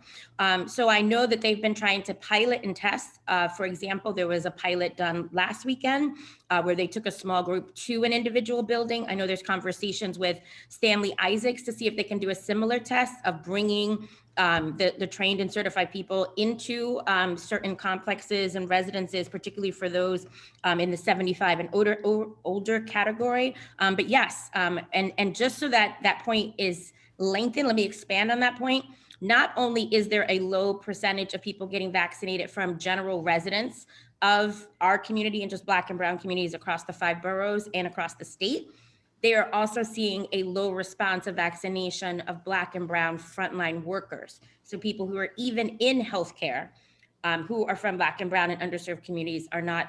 So I know that they've been trying to pilot and test. For example, there was a pilot done last weekend where they took a small group to an individual building. I know there's conversations with Stanley Isaacs to see if they can do a similar test of bringing the trained and certified people into certain complexes and residences, particularly for those in the 75 and older category. But yes, and just so that point is lengthened, let me expand on that point. Not only is there a low percentage of people getting vaccinated from general residents of our community and just Black and Brown communities across the 5 boroughs and across the state, they are also seeing a low response of vaccination of Black and Brown frontline workers. So people who are even in healthcare, who are from Black and Brown and underserved communities, are not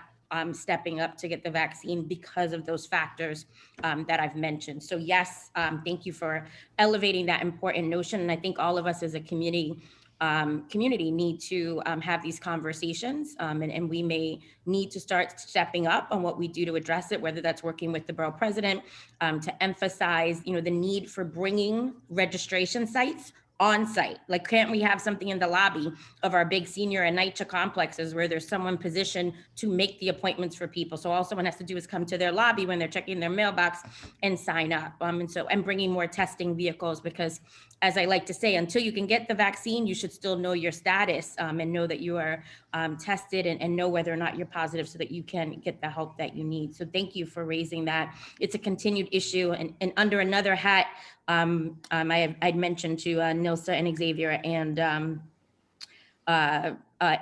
stepping up to get the vaccine because of those factors that I've mentioned. So yes, thank you for elevating that important notion. And I think all of us as a community need to have these conversations, and we may need to start stepping up on what we do to address it, whether that's working with the borough president to emphasize, the need for bringing registration sites on site. Like, can't we have something in the lobby of our big senior and NYCHA complexes where there's someone positioned to make the appointments for people? So all someone has to do is come to their lobby when they're checking their mailbox and sign up. And bringing more testing vehicles, because as I like to say, until you can get the vaccine, you should still know your status and know that you are tested and know whether or not you're positive so that you can get the help that you need. So thank you for raising that. It's a continued issue, and under another hat, I'd mentioned to Nilsa and Xavier and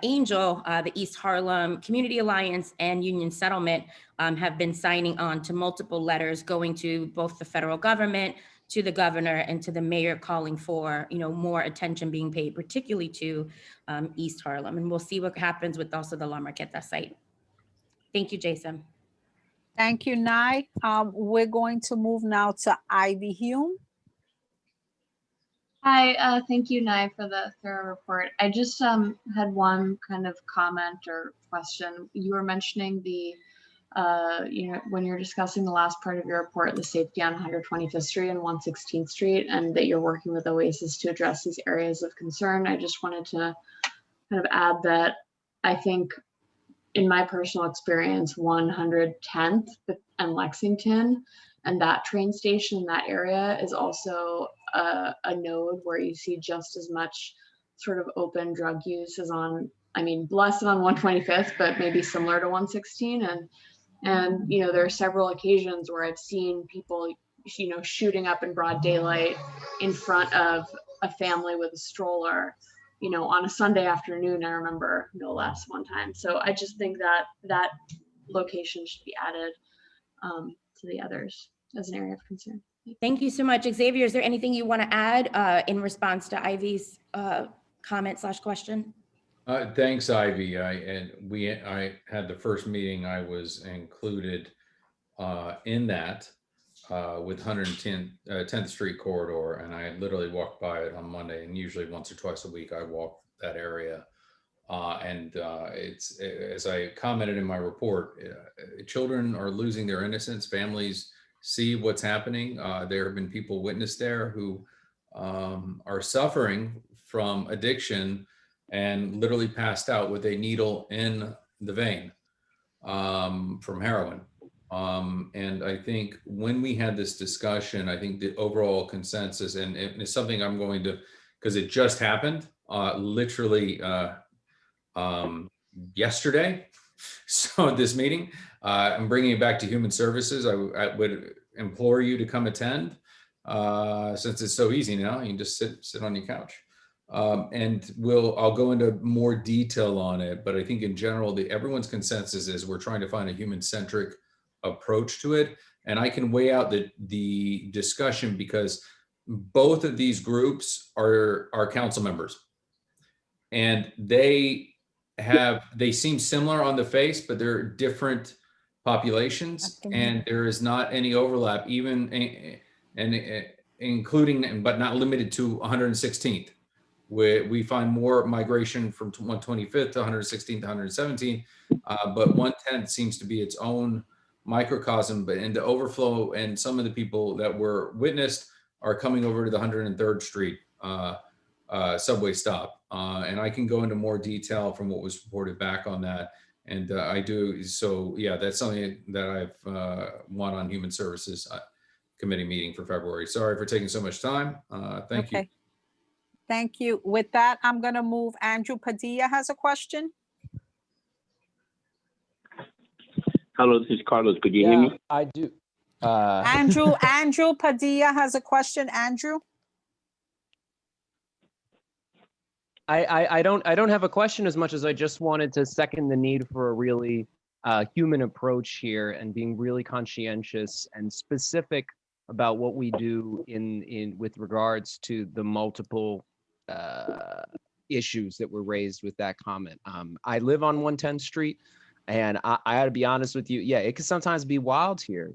Angel, the East Harlem Community Alliance and Union Settlement have been signing on to multiple letters going to both the federal government, to the governor, and to the mayor, calling for more attention being paid, particularly to East Harlem. And we'll see what happens with also the La Marqueta site. Thank you, Jason. Thank you, Nye. We're going to move now to Ivy Hume. Hi, thank you, Nye, for the thorough report. I just had one kind of comment or question. You were mentioning the, when you're discussing the last part of your report, the safety on 125th Street and 116th Street, and that you're working with Oasis to address these areas of concern. I just wanted to kind of add that I think, in my personal experience, 110th and Lexington And that train station in that area is also a node where you see just as much sort of open drug use as on, I mean, less than on 125th, but maybe similar to 116. And you know, there are several occasions where I've seen people, you know, shooting up in broad daylight in front of a family with a stroller, you know, on a Sunday afternoon, I remember, no less, one time. So I just think that that location should be added to the others as an area of concern. Thank you so much. Xavier, is there anything you want to add in response to Ivy's comment/question? Thanks, Ivy. I had the first meeting. I was included in that with 10th Street corridor, and I literally walked by it on Monday. And usually once or twice a week, I walk that area. It's, as I commented in my report, children are losing their innocence. Families see what's happening. There have been people witnessed there who are suffering from addiction and literally passed out with a needle in the vein from heroin. And I think when we had this discussion, I think the overall consensus, and it's something I'm going to, because it just happened literally yesterday. So this meeting, I'm bringing it back to Human Services. I would implore you to come attend since it's so easy now. You can just sit on your couch. And I'll go into more detail on it, but I think in general, everyone's consensus is we're trying to find a human-centric approach to it. And I can weigh out the discussion because both of these groups are council members, and they seem similar on the face, but they're different populations, and there is not any overlap, even including but not limited to 116th. Where we find more migration from 125th to 116th to 117th, but 110th seems to be its own microcosm. But in the overflow, and some of the people that were witnessed are coming over to the 103rd Street subway stop, and I can go into more detail from what was reported back on that. And I do. So yeah, that's something that I've won on Human Services Committee meeting for February. Sorry for taking so much time. Thank you. Thank you. With that, I'm going to move. Andrew Padilla has a question. Hello, this is Carlos. Could you hear me? I do. Andrew Padilla has a question. Andrew? I don't have a question as much as I just wanted to second the need for a really human approach here and being really conscientious and specific about what we do in with regards to the multiple issues that were raised with that comment. I live on 110th Street, and I got to be honest with you. Yeah, it can sometimes be wild here.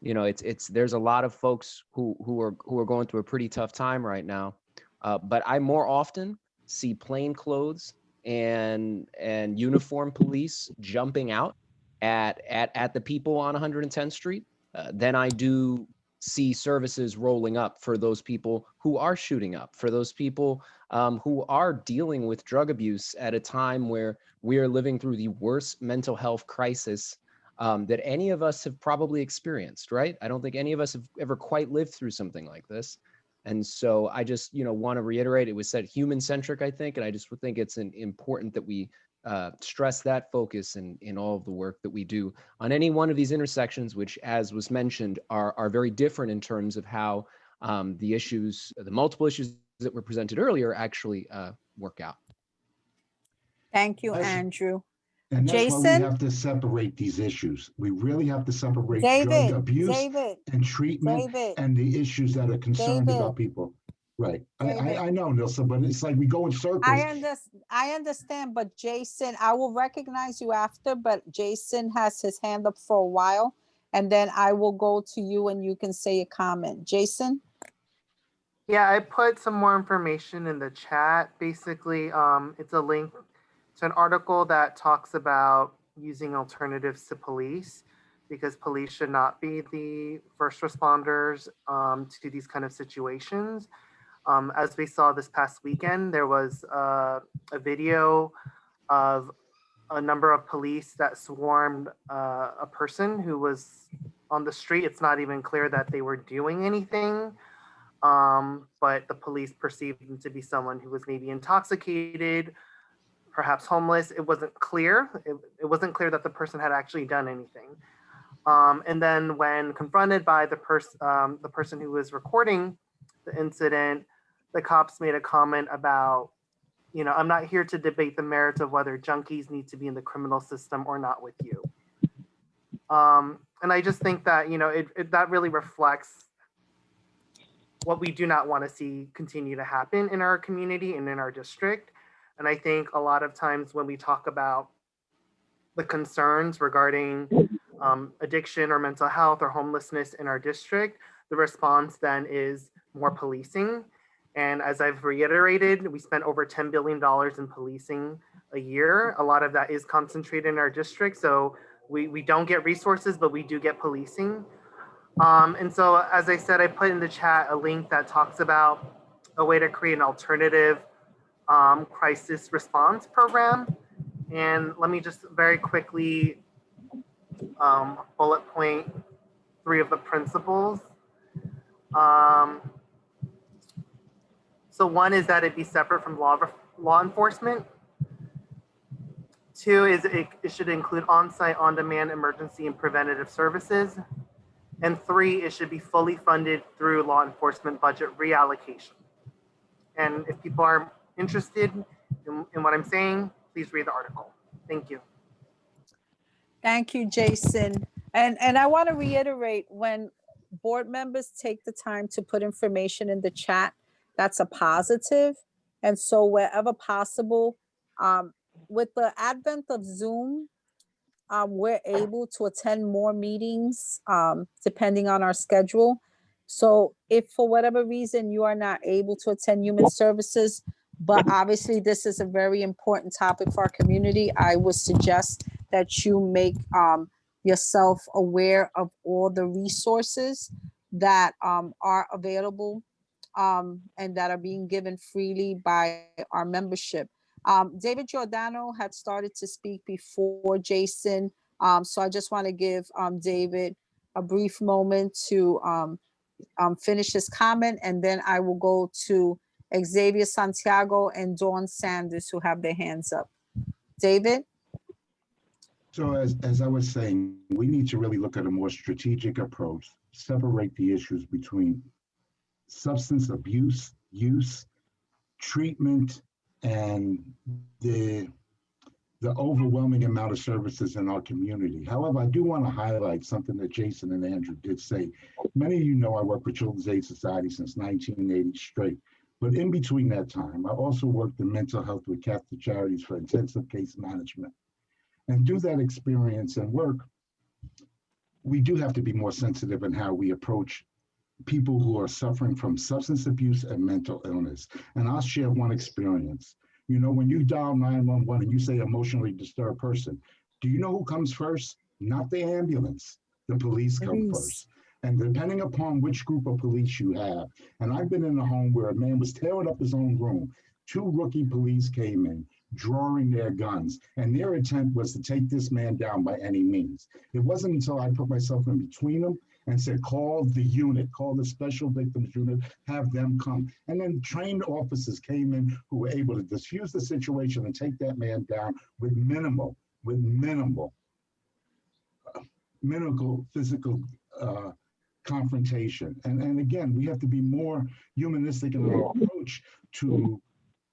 You know, there's a lot of folks who are going through a pretty tough time right now. But I more often see plain clothes and uniformed police jumping out at the people on 110th Street than I do see services rolling up for those people who are shooting up, for those people who are dealing with drug abuse at a time where we are living through the worst mental health crisis that any of us have probably experienced, right? I don't think any of us have ever quite lived through something like this. And so I just, want to reiterate, it was said human-centric, I think, and I just would think it's important that we stress that focus in all of the work that we do on any one of these intersections, which, as was mentioned, are very different in terms of how the multiple issues that were presented earlier actually work out. Thank you, Andrew. And that's Jason? why we have to separate these issues. We really have to separate drug abuse and treatment and the issues that are concerned about people. Right. I know, Nilsa, but it's like we go in circles. I understand, but Jason, I will recognize you after, but Jason has his hand up for a while, and then I will go to you and you can say a comment. Jason? Yeah, I put some more information in the chat. Basically, it's a link to an article that talks about using alternatives to police, because police should not be the first responders to these kind of situations. As we saw this past weekend, there was a video of a number of police that swarmed a person who was on the street. It's not even clear that they were doing anything. But the police perceived him to be someone who was maybe intoxicated, perhaps homeless. It wasn't clear. It wasn't clear that the person had actually done anything. And then when confronted by the person who was recording the incident, the cops made a comment about, you know, I'm not here to debate the merits of whether junkies need to be in the criminal system or not with you. And I just think that, you know, that really reflects what we do not want to see continue to happen in our community and in our district. And I think a lot of times when we talk about the concerns regarding addiction or mental health or homelessness in our district, the response then is more policing. And as I've reiterated, we spent over $10 billion in policing a year. A lot of that is concentrated in our district. So we don't get resources, but we do get policing. And so, as I said, I put in the chat a link that talks about a way to create an alternative crisis response program. And let me just very quickly bullet point 3 of the principles. So 1 is that it be separate from law enforcement. 2 is it should include on-site, on-demand emergency and preventative services. And 3, it should be fully funded through law enforcement budget reallocation. And if people are interested in what I'm saying, please read the article. Thank you. Thank you, Jason. And I want to reiterate, when board members take the time to put information in the chat, that's a positive. And so wherever possible, with the advent of Zoom, we're able to attend more meetings depending on our schedule. So if for whatever reason you are not able to attend Human Services, but obviously this is a very important topic for our community, I would suggest that you make yourself aware of all the resources that are available and that are being given freely by our membership. David Giordano had started to speak before Jason. So I just want to give David a brief moment to finish his comment, and then I will go to Xavier Santiago and Dawn Sanders, who have their hands up. David? So as I was saying, we need to really look at a more strategic approach, separate the issues between substance abuse, use, treatment, and the overwhelming amount of services in our community. However, I do want to highlight something that Jason and Andrew did say. Many of you know I work with Children's Aid Society since 1980 straight. But in between that time, I also worked in mental health with Catholic Charities for intensive case management. And through that experience and work, we do have to be more sensitive in how we approach people who are suffering from substance abuse and mental illness. And I'll share one experience. You know, when you dial 911 and you say emotionally disturbed person, do you know who comes first? Not the ambulance, the police come first. And depending upon which group of police you have, and I've been in a home where a man was tearing up his own room. 2 rookie police came in, drawing their guns, and their intent was to take this man down by any means. It wasn't until I put myself in between them and said, call the unit, call the special victims unit, have them come. And then trained officers came in who were able to diffuse the situation and take that man down with minimal physical confrontation. And again, we have to be more humanistic in our approach to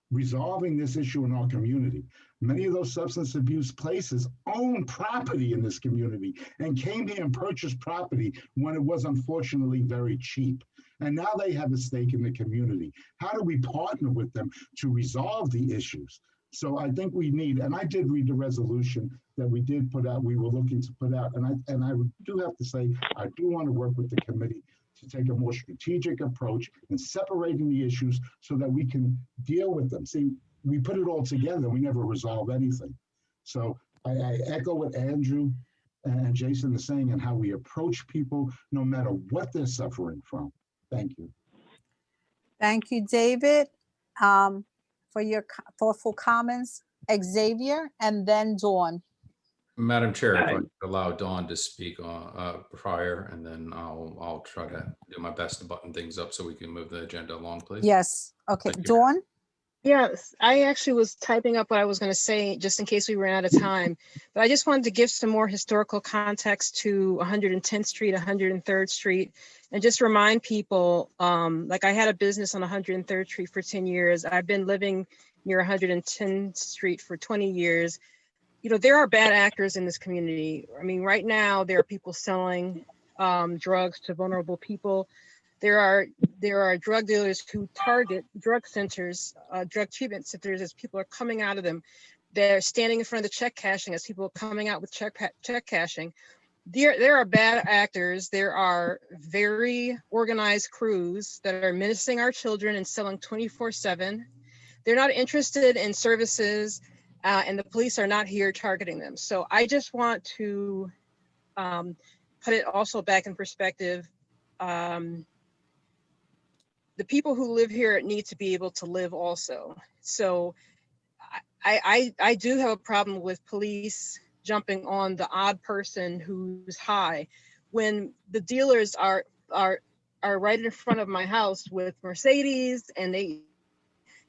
resolving this issue in our community. Many of those substance abuse places own property in this community and came here and purchased property when it was unfortunately very cheap. And now they have a stake in the community. How do we partner with them to resolve the issues? So I think we need, and I did read the resolution that we did put out, we were looking to put out, and I do have to say, I do want to work with the committee to take a more strategic approach in separating the issues so that we can deal with them. See, we put it all together, we never resolve anything. So I echo what Andrew and Jason are saying and how we approach people no matter what they're suffering from. Thank you. Thank you, David, for your thoughtful comments. Xavier, and then Dawn. Madam Chair, if I Hi. could allow Dawn to speak prior, and then I'll try to do my best to button things up so we can move the agenda along, please. Yes, okay, Thank you. Dawn? Yes, I actually was typing up what I was going to say just in case we ran out of time. But I just wanted to give some more historical context to 110th Street, 103rd Street, and just remind people, like I had a business on 103rd Street for 10 years. I've been living near 110th Street for 20 years. You know, there are bad actors in this community. I mean, right now there are people selling drugs to vulnerable people. There are drug dealers who target drug centers, drug treatment centers as people are coming out of them. They're standing in front of the check cashing as people are coming out with check cashing. There are bad actors. There are very organized crews that are menacing our children and selling 24/7. They're not interested in services, and the police are not here targeting them. So I just want to put it also back in perspective. The people who live here need to be able to live also. So I do have a problem with police jumping on the odd person who's high when the dealers are right in front of my house with Mercedes, and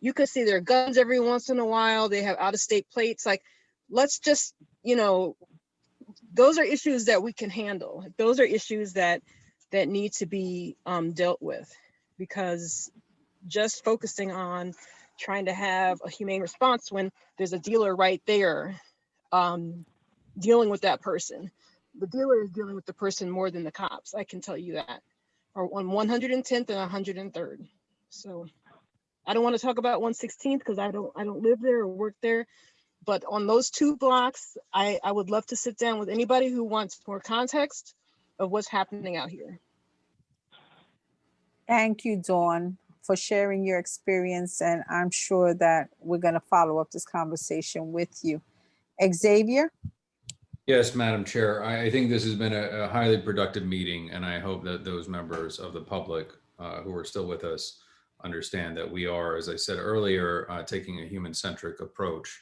you could see their guns every once in a while. They have out-of-state plates. Like, let's just, you know, those are issues that we can handle. Those are issues that need to be dealt with, because just focusing on trying to have a humane response when there's a dealer right there dealing with that person. The dealer is dealing with the person more than the cops, I can tell you that. Or on 110th and 103rd. So I don't want to talk about 116th because I don't live there or work there. But on those two blocks, I would love to sit down with anybody who wants more context of what's happening out here. Thank you, Dawn, for sharing your experience. And I'm sure that we're going to follow up this conversation with you. Xavier? Yes, Madam Chair. I think this has been a highly productive meeting, and I hope that those members of the public who are still with us understand that we are, as I said earlier, taking a human-centric approach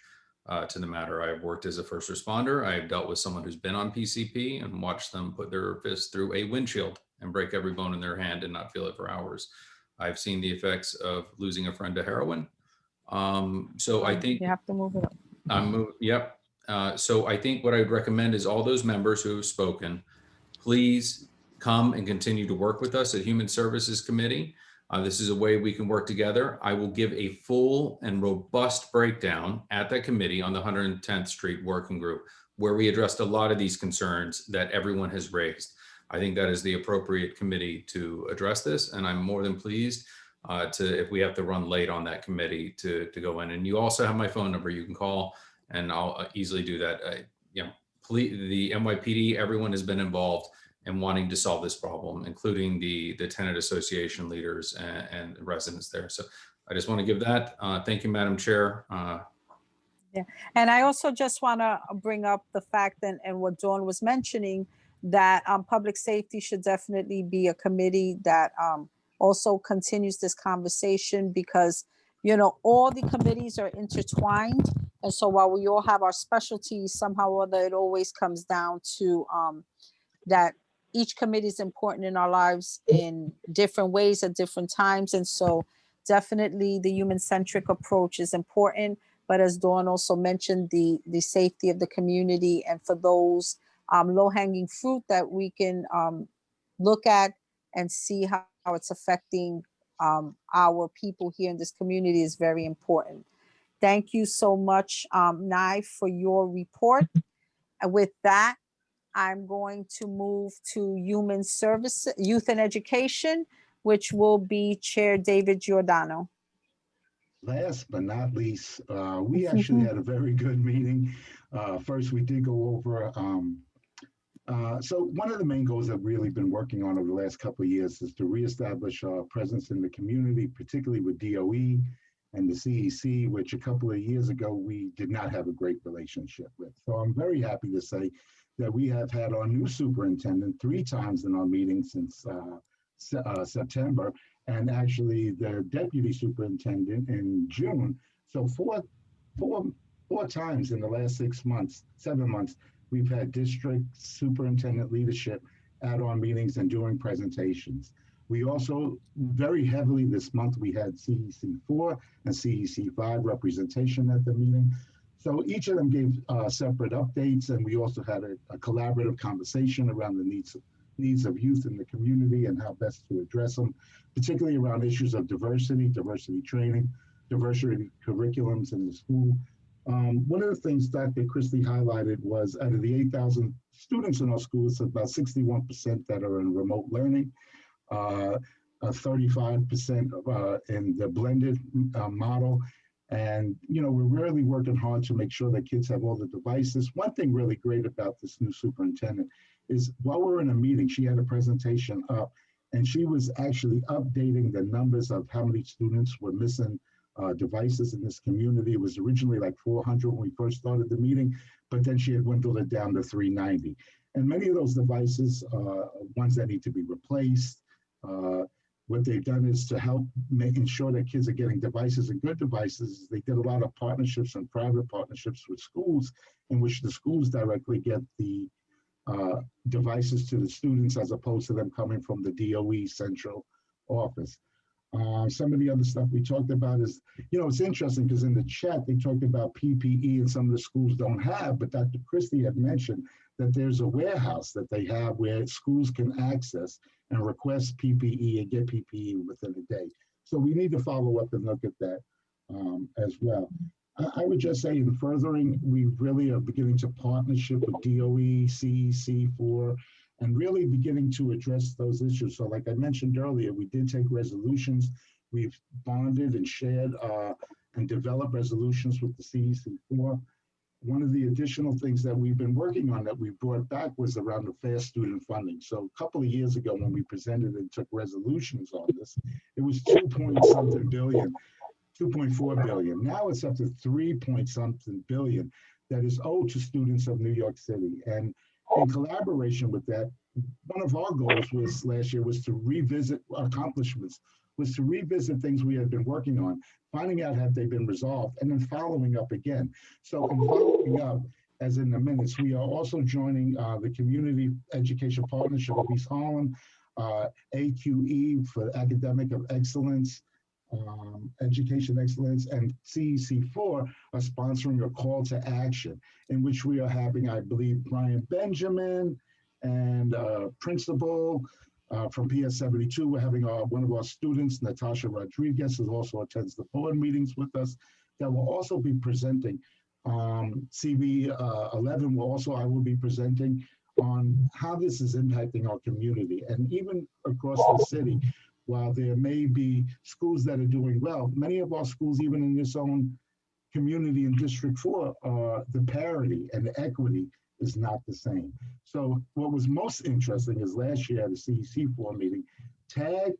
to the matter. I have worked as a first responder. I have dealt with someone who's been on PCP and watched them put their fist through a windshield and break every bone in their hand and not feel it for hours. I've seen the effects of losing a friend to heroin. So I think you have to move it up. Yep. So I think what I would recommend is all those members who have spoken, please come and continue to work with us at Human Services Committee. This is a way we can work together. I will give a full and robust breakdown at that committee on the 110th Street Working Group, where we addressed a lot of these concerns that everyone has raised. I think that is the appropriate committee to address this, and I'm more than pleased if we have to run late on that committee to go in. And you also have my phone number. You can call, and I'll easily do that. You know, the NYPD, everyone has been involved in wanting to solve this problem, including the tenant association leaders and residents there. So I just want to give that. Thank you, Madam Chair. Yeah, and I also just want to bring up the fact and what Dawn was mentioning, that public safety should definitely be a committee that also continues this conversation, because, you know, all the committees are intertwined. And so while we all have our specialties, somehow or other, it always comes down to that each committee is important in our lives in different ways at different times. And so definitely the human-centric approach is important. But as Dawn also mentioned, the safety of the community, and for those low-hanging fruit that we can look at and see how it's affecting our people here in this community is very important. Thank you so much, Nye, for your report. And with that, I'm going to move to Human Services, Youth and Education, which will be Chair David Giordano. Last but not least, we actually had a very good meeting. First, we did go over, so one of the main goals that we've really been working on over the last couple of years is to reestablish our presence in the community, particularly with DOE and the CEC, which a couple of years ago, we did not have a great relationship with. So I'm very happy to say that we have had our new superintendent 3 times in our meeting since September, and actually the deputy superintendent in June. So four times in the last 7 months we've had district superintendent leadership at our meetings and doing presentations. We also very heavily this month, we had CEC4 and CEC5 representation at the meeting. So each of them gave separate updates, and we also had a collaborative conversation around the needs of youth in the community and how best to address them, particularly around issues of diversity training, diversity curriculums in the school. One of the things Dr. Christie highlighted was out of the 8,000 students in our schools, about 61% that are in remote learning, 35% in the blended model. And, you know, we're really working hard to make sure that kids have all the devices. One thing really great about this new superintendent is while we're in a meeting, she had a presentation up and she was actually updating the numbers of how many students were missing devices in this community. It was originally like 400 when we first started the meeting, but then she had dwindled it down to 390. And many of those devices are ones that need to be replaced. What they've done is to help making sure that kids are getting devices and good devices. They did a lot of partnerships and private partnerships with schools in which the schools directly get the devices to the students as opposed to them coming from the DOE central office. Some of the other stuff we talked about is, you know, it's interesting because in the chat, they talked about PPE and some of the schools don't have, but Dr. Christie had mentioned that there's a warehouse that they have where schools can access and request PPE and get PPE within a day. So we need to follow up and look at that as well. I would just say in furthering, we really are beginning to partnership with DOE, CEC4, and really beginning to address those issues. So like I mentioned earlier, we did take resolutions. We've bonded and shared and developed resolutions with the CEC4. One of the additional things that we've been working on that we brought back was around the fast student funding. So a couple of years ago when we presented and took resolutions on this, it was 2.something billion, 2.4 billion. Now it's up to 3.something billion that is owed to students of New York City. And in collaboration with that, one of our goals was last year was to revisit accomplishments, was to revisit things we had been working on, finding out have they been resolved, and then following up again. So in following up, as in the minutes, we are also joining the Community Education Partnership of East Harlem, AQE for Academic of Excellence, Education Excellence, and CEC4 are sponsoring a call to action in which we are having, I believe, Brian Benjamin and principal from PS72. We're having one of our students, Natasha Rodriguez, who also attends the board meetings with us, that will also be presenting. CB11 will also, I will be presenting on how this is impacting our community. And even across the city, while there may be schools that are doing well, many of our schools, even in this own community in District 4, the parity and the equity is not the same. So what was most interesting is last year at a CEC4 meeting, TAG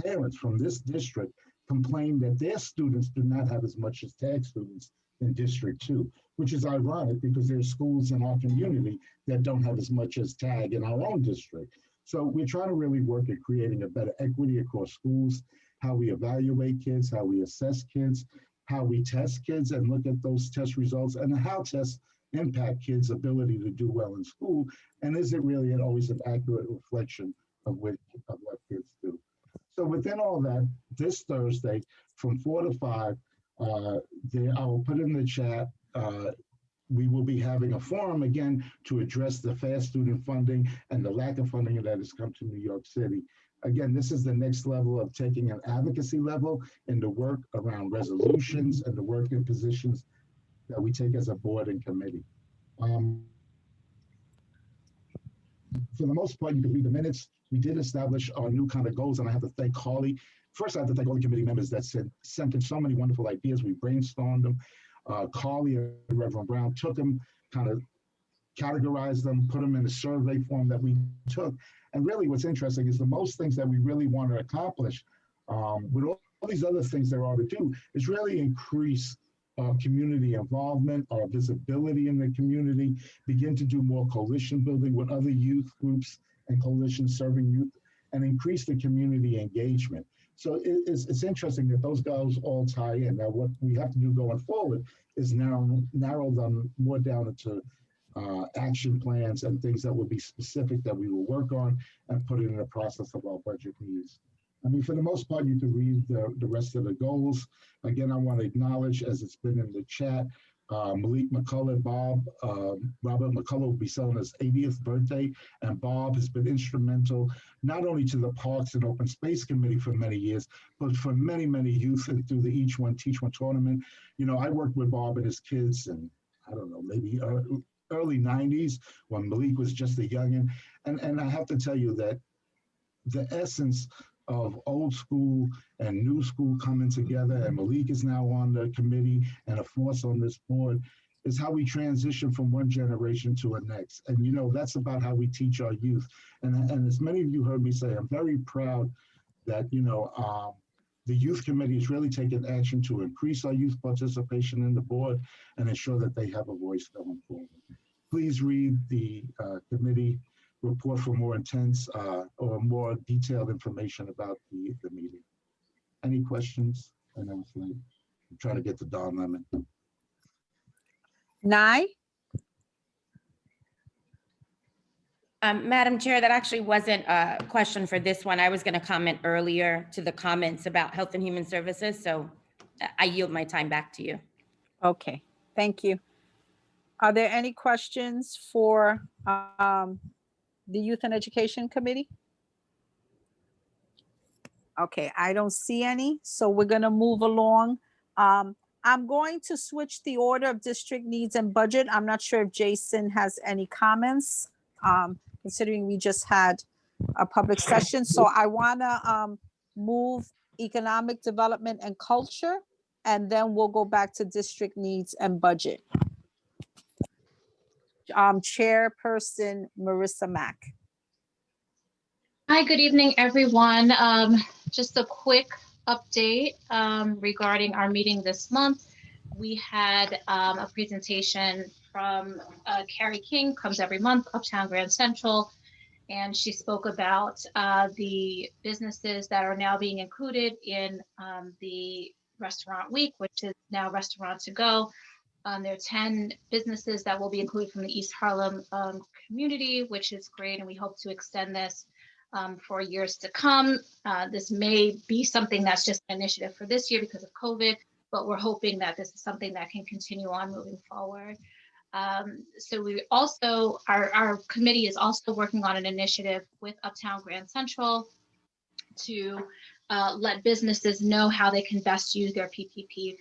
parents from this district complained that their students do not have as much as TAG students in District 2, which is ironic because there are schools in our community that don't have as much as TAG in our own district. So we're trying to really work at creating a better equity across schools, how we evaluate kids, how we assess kids, how we test kids and look at those test results, and how tests impact kids' ability to do well in school. And is it really always an accurate reflection of what kids do? So within all that, this Thursday from 4 to 5, I will put in the chat, we will be having a forum again to address the fast student funding and the lack of funding that has come to New York City. Again, this is the next level of taking an advocacy level in the work around resolutions and the work in positions that we take as a board and committee. For the most part, you can read the minutes. We did establish our new kind of goals, and I have to thank Carly. First, I have to thank all the committee members that sent in so many wonderful ideas. We brainstormed them. Carly and Reverend Brown took them, kind of categorized them, put them in a survey form that we took. And really what's interesting is the most things that we really want to accomplish with all these other things there are to do is really increase community involvement, our visibility in the community, begin to do more coalition building with other youth groups and coalitions serving youth, and increase the community engagement. So it's interesting that those goals all tie in. Now, what we have to do going forward is now narrow them more down into action plans and things that will be specific that we will work on and put it in the process of our budget needs. I mean, for the most part, you can read the rest of the goals. Again, I want to acknowledge, as it's been in the chat, Malik McCullough, Robert McCullough will be celebrating his 80th birthday, and Bob has been instrumental not only to the Parks and Open Space Committee for many years, but for many, many youth and through the Each One Teach One tournament. You know, I worked with Bob and his kids, and I don't know, maybe early 90s when Malik was just a youngin'. And I have to tell you that the essence of old school and new school coming together, and Malik is now on the committee and a force on this board, is how we transition from one generation to a next. And, you know, that's about how we teach our youth. And as many of you heard me say, I'm very proud that, you know, the youth committee is really taking action to increase our youth participation in the board and ensure that they have a voice going forward. Please read the committee report for more intense or more detailed information about the meeting. Any questions? I know it's late. I'm trying to get to Don Lemon. Nye? Madam Chair, that actually wasn't a question for this one. I was going to comment earlier to the comments about Health and Human Services, so I yield my time back to you. Okay, thank you. Are there any questions for the Youth and Education Committee? Okay, I don't see any, so we're gonna move along. I'm going to switch the order of district needs and budget. I'm not sure if Jason has any comments, considering we just had a public session. So I wanna move economic development and culture, and then we'll go back to district needs and budget. Chairperson Marissa Mack. Hi, good evening, everyone. Just a quick update regarding our meeting this month. We had a presentation from Carrie King, comes every month, Uptown Grand Central, and she spoke about the businesses that are now being included in the Restaurant Week, which is now Restaurant to Go. There are 10 businesses that will be included from the East Harlem community, which is great, and we hope to extend this for years to come. This may be something that's just an initiative for this year because of COVID, but we're hoping that this is something that can continue on moving forward. So we also, our committee is also working on an initiative with Uptown Grand Central to let businesses know how they can best use their PPP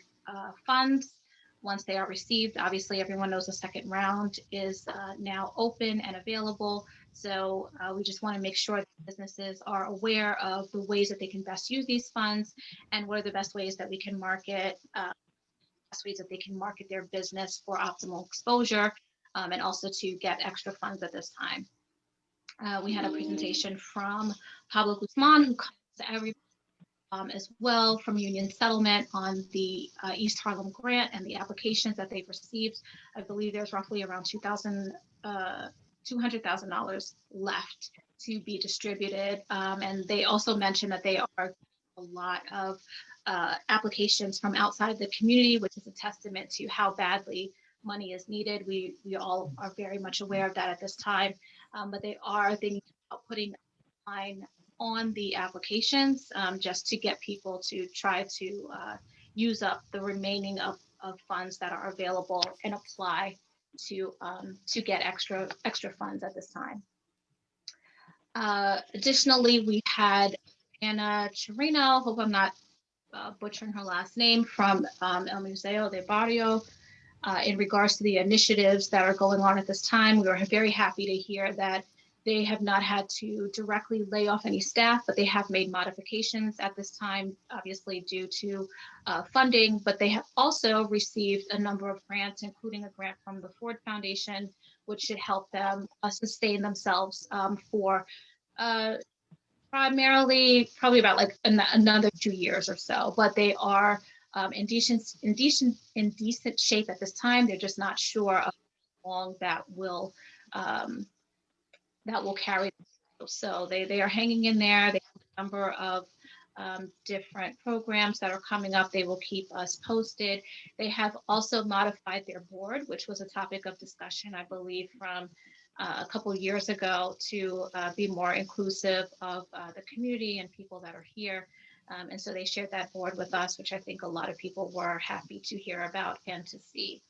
funds once they are received. Obviously, everyone knows the second round is now open and available. So we just want to make sure that businesses are aware of the ways that they can best use these funds and what are the best ways that we can market, best ways that they can market their business for optimal exposure, and also to get extra funds at this time. We had a presentation from Pablo Guzman, who comes to every as well from Union Settlement on the East Harlem grant and the applications that they've received. I believe there's roughly around $200,000 left to be distributed. And they also mentioned that they are a lot of applications from outside of the community, which is a testament to how badly money is needed. We all are very much aware of that at this time, but they are thinking about putting line on the applications just to get people to try to use up the remaining of funds that are available and apply to get extra funds at this time. Additionally, we had Anna Chirino, hope I'm not butchering her last name, from El Museo de Barrio. In regards to the initiatives that are going on at this time, we were very happy to hear that they have not had to directly lay off any staff, but they have made modifications at this time, obviously due to funding, but they have also received a number of grants, including a grant from the Ford Foundation, which should help them sustain themselves for primarily probably about like another 2 years or so, but they are in decent shape at this time. They're just not sure of how long that will carry. So they are hanging in there. They have a number of different programs that are coming up. They will keep us posted. They have also modified their board, which was a topic of discussion, I believe, from a couple years ago to be more inclusive of the community and people that are here. And so they shared that board with us, which I think a lot of people were happy to hear about and to see.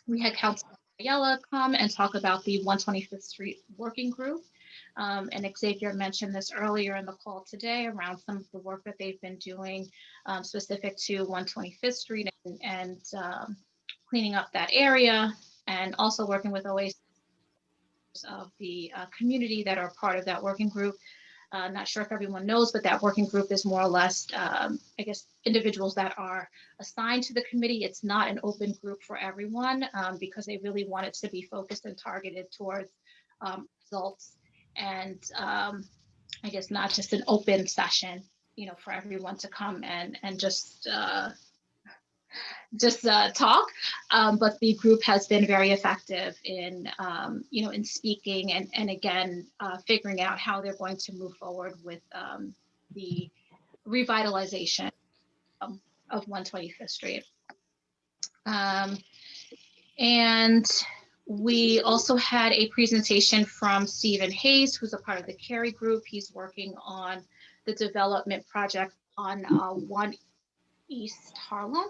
We had Councilor Ayala come and talk about the 125th Street Working Group. And Xavier mentioned this earlier in the call today around some of the work that they've been doing specific to 125th Street and cleaning up that area, and also working with OAS of the community that are part of that working group. Not sure if everyone knows, but that working group is more or less, I guess, individuals that are assigned to the committee. It's not an open group for everyone because they really want it to be focused and targeted towards results, and I guess not just an open session, you know, for everyone to come and just talk, but the group has been very effective in, you know, in speaking and again, figuring out how they're going to move forward with the revitalization of 125th Street. And we also had a presentation from Stephen Hayes, who's a part of the Carey Group. He's working on the development project on 1 East Harlem,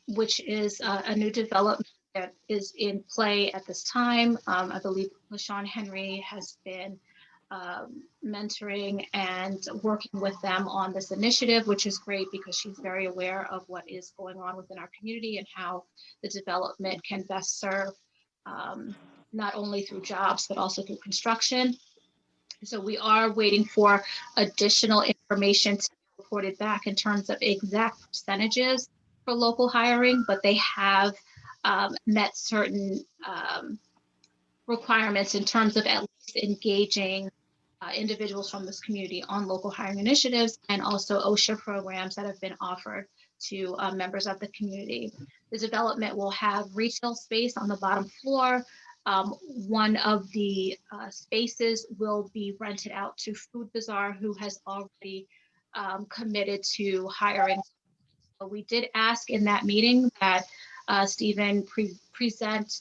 which is a new development that is in play at this time. I believe LaShawn Henry has been mentoring and working with them on this initiative, which is great because she's very aware of what is going on within our community and how the development can best serve not only through jobs, but also through construction. So we are waiting for additional information to be reported back in terms of exact percentages for local hiring, but they have met certain requirements in terms of at least engaging individuals from this community on local hiring initiatives and also OSHA programs that have been offered to members of the community. The development will have retail space on the bottom floor. One of the spaces will be rented out to Food Bazaar, who has already committed to hiring. So we did ask in that meeting that Stephen present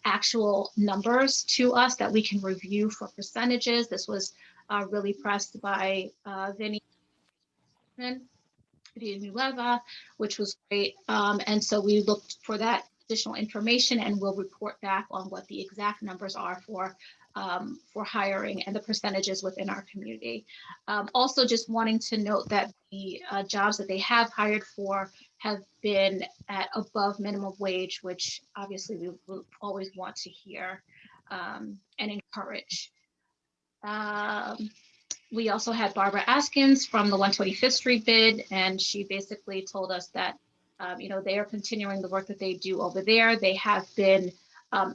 actual numbers to us that we can review for percentages. This was really pressed by Vinny Villanueva, which was great. And so we looked for that additional information and we'll report back on what the exact numbers are for hiring and the percentages within our community. Also just wanting to note that the jobs that they have hired for have been at above minimum wage, which obviously we will always want to hear and encourage. We also had Barbara Askins from the 125th Street bid, and she basically told us that you know, they are continuing the work that they do over there. They have been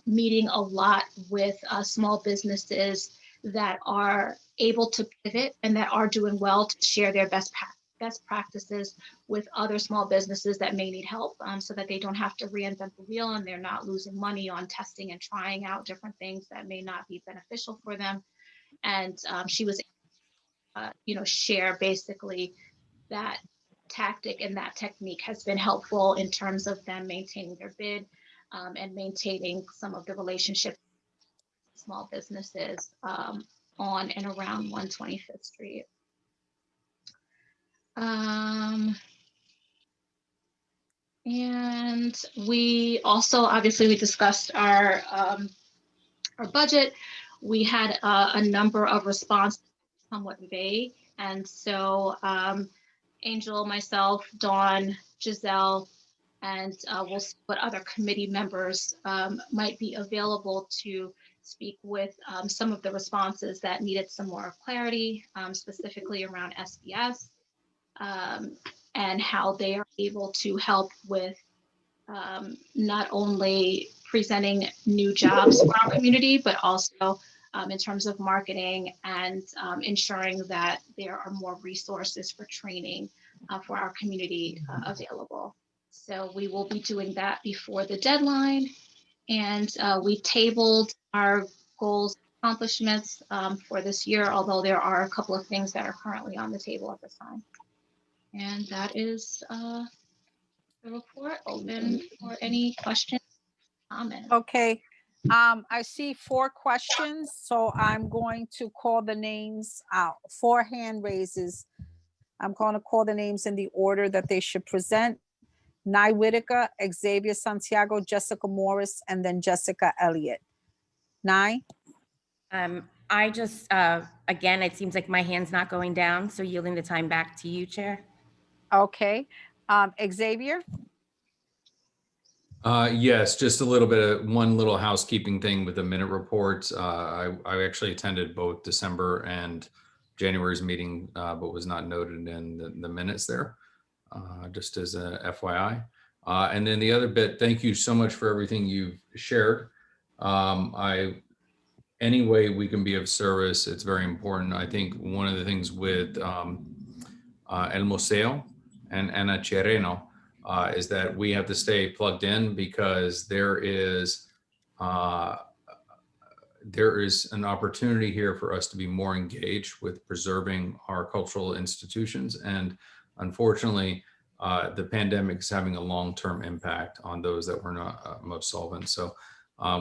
meeting a lot with small businesses that are able to pivot and that are doing well to share their best practices with other small businesses that may need help, so that they don't have to reinvent the wheel and they're not losing money on testing and trying out different things that may not be beneficial for them. And she was, you know, share basically that tactic and that technique has been helpful in terms of them maintaining their bid and maintaining some of the relationships with small businesses on and around 125th Street. And we also, obviously, we discussed our budget. We had a number of responses somewhat vague. And so Angel, myself, Dawn, Giselle, and we'll see what other committee members might be available to speak with some of the responses that needed some more clarity, specifically around SBS. And how they are able to help with not only presenting new jobs for our community, but also in terms of marketing and ensuring that there are more resources for training for our community available. So we will be doing that before the deadline. And we tabled our goals accomplishments for this year, although there are a couple of things that are currently on the table at this time. And that is the report. Open for any questions, comments. Okay. I see 4 questions, so I'm going to call the names out. 4 hand raises. I'm going to call the names in the order that they should present. Nye Whitaker, Xavier Santiago, Jessica Morris, and then Jessica Elliott. Nye? I just, again, it seems like my hand's not going down, so yielding the time back to you, Chair. Okay. Xavier? Yes, just a little bit of one little housekeeping thing with the minute reports. I actually attended both December and January's meeting, but was not noted in the minutes there, just as a FYI. And then the other bit, thank you so much for everything you've shared. Any way we can be of service, it's very important. I think one of the things with El Museo and Ana Chereno, is that we have to stay plugged in, because there is an opportunity here for us to be more engaged with preserving our cultural institutions. And unfortunately, the pandemic is having a long-term impact on those that were not most solvent. So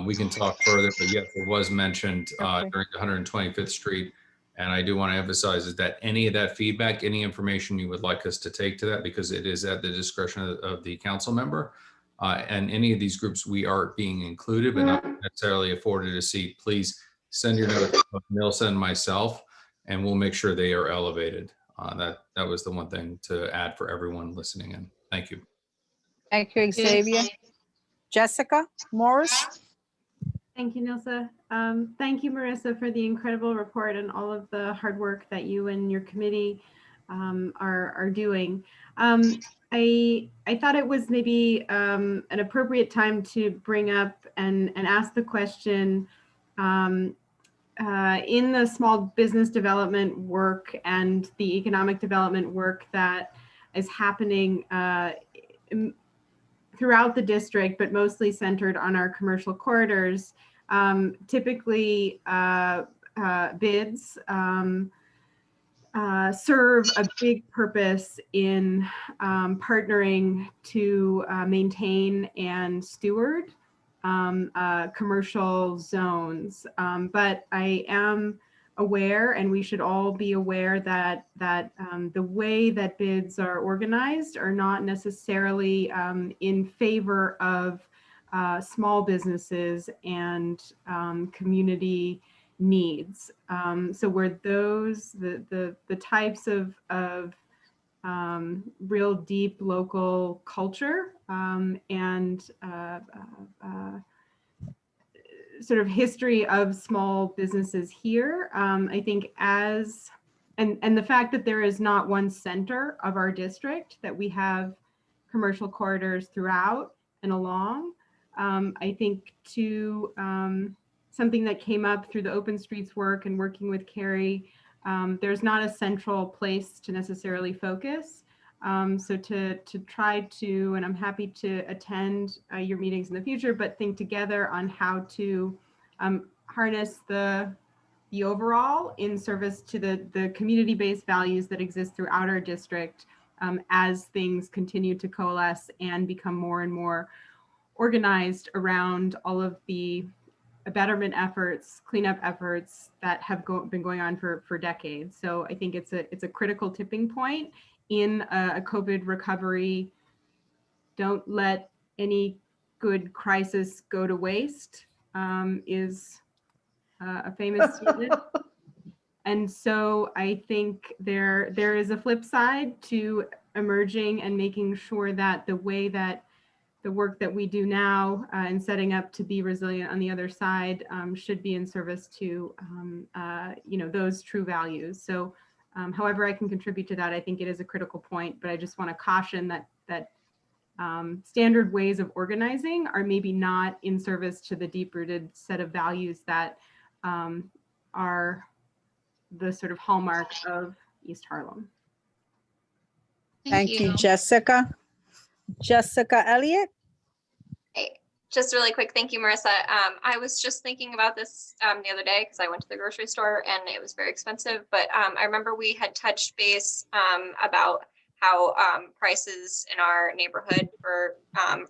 we can talk further, but yes, it was mentioned during the 125th Street. And I do want to emphasize is that any of that feedback, any information you would like us to take to that, because it is at the discretion of the council member, and any of these groups we are being included, but not necessarily afforded a seat, please send your notes to Nilsa and myself, and we'll make sure they are elevated. That was the one thing to add for everyone listening in. Thank you. Thank you, Xavier. Jessica Morris? Thank you, Nilsa. Thank you, Marissa, for the incredible report and all of the hard work that you and your committee are doing. I thought it was maybe an appropriate time to bring up and ask the question, in the small business development work and the economic development work that is happening throughout the district, but mostly centered on our commercial corridors. Typically, bids serve a big purpose in partnering to maintain and steward commercial zones. But I am aware, and we should all be aware, that the way that bids are organized are not necessarily in favor of small businesses and community needs. So where those, the types of real deep local culture and sort of history of small businesses here, I think and the fact that there is not one center of our district, that we have commercial corridors throughout and along, I think to something that came up through the Open Streets work and working with Carrie, there's not a central place to necessarily focus. So to try to, and I'm happy to attend your meetings in the future, but think together on how to harness the overall in service to the community-based values that exist throughout our district as things continue to coalesce and become more and more organized around all of the betterment efforts, cleanup efforts that have been going on for decades. So I think it's a critical tipping point in a COVID recovery. Don't let any good crisis go to waste, is a famous statement. And so I think there is a flip side to emerging and making sure that the way that the work that we do now and setting up to be resilient on the other side should be in service to those true values. So however I can contribute to that, I think it is a critical point, but I just want to caution that standard ways of organizing are maybe not in service to the deep-rooted set of values that are the sort of hallmark of East Harlem. Thank you, Jessica. Jessica Elliott? Just really quick, thank you, Marissa. I was just thinking about this the other day because I went to the grocery store and it was very expensive. But I remember we had touched base about how prices in our neighborhood for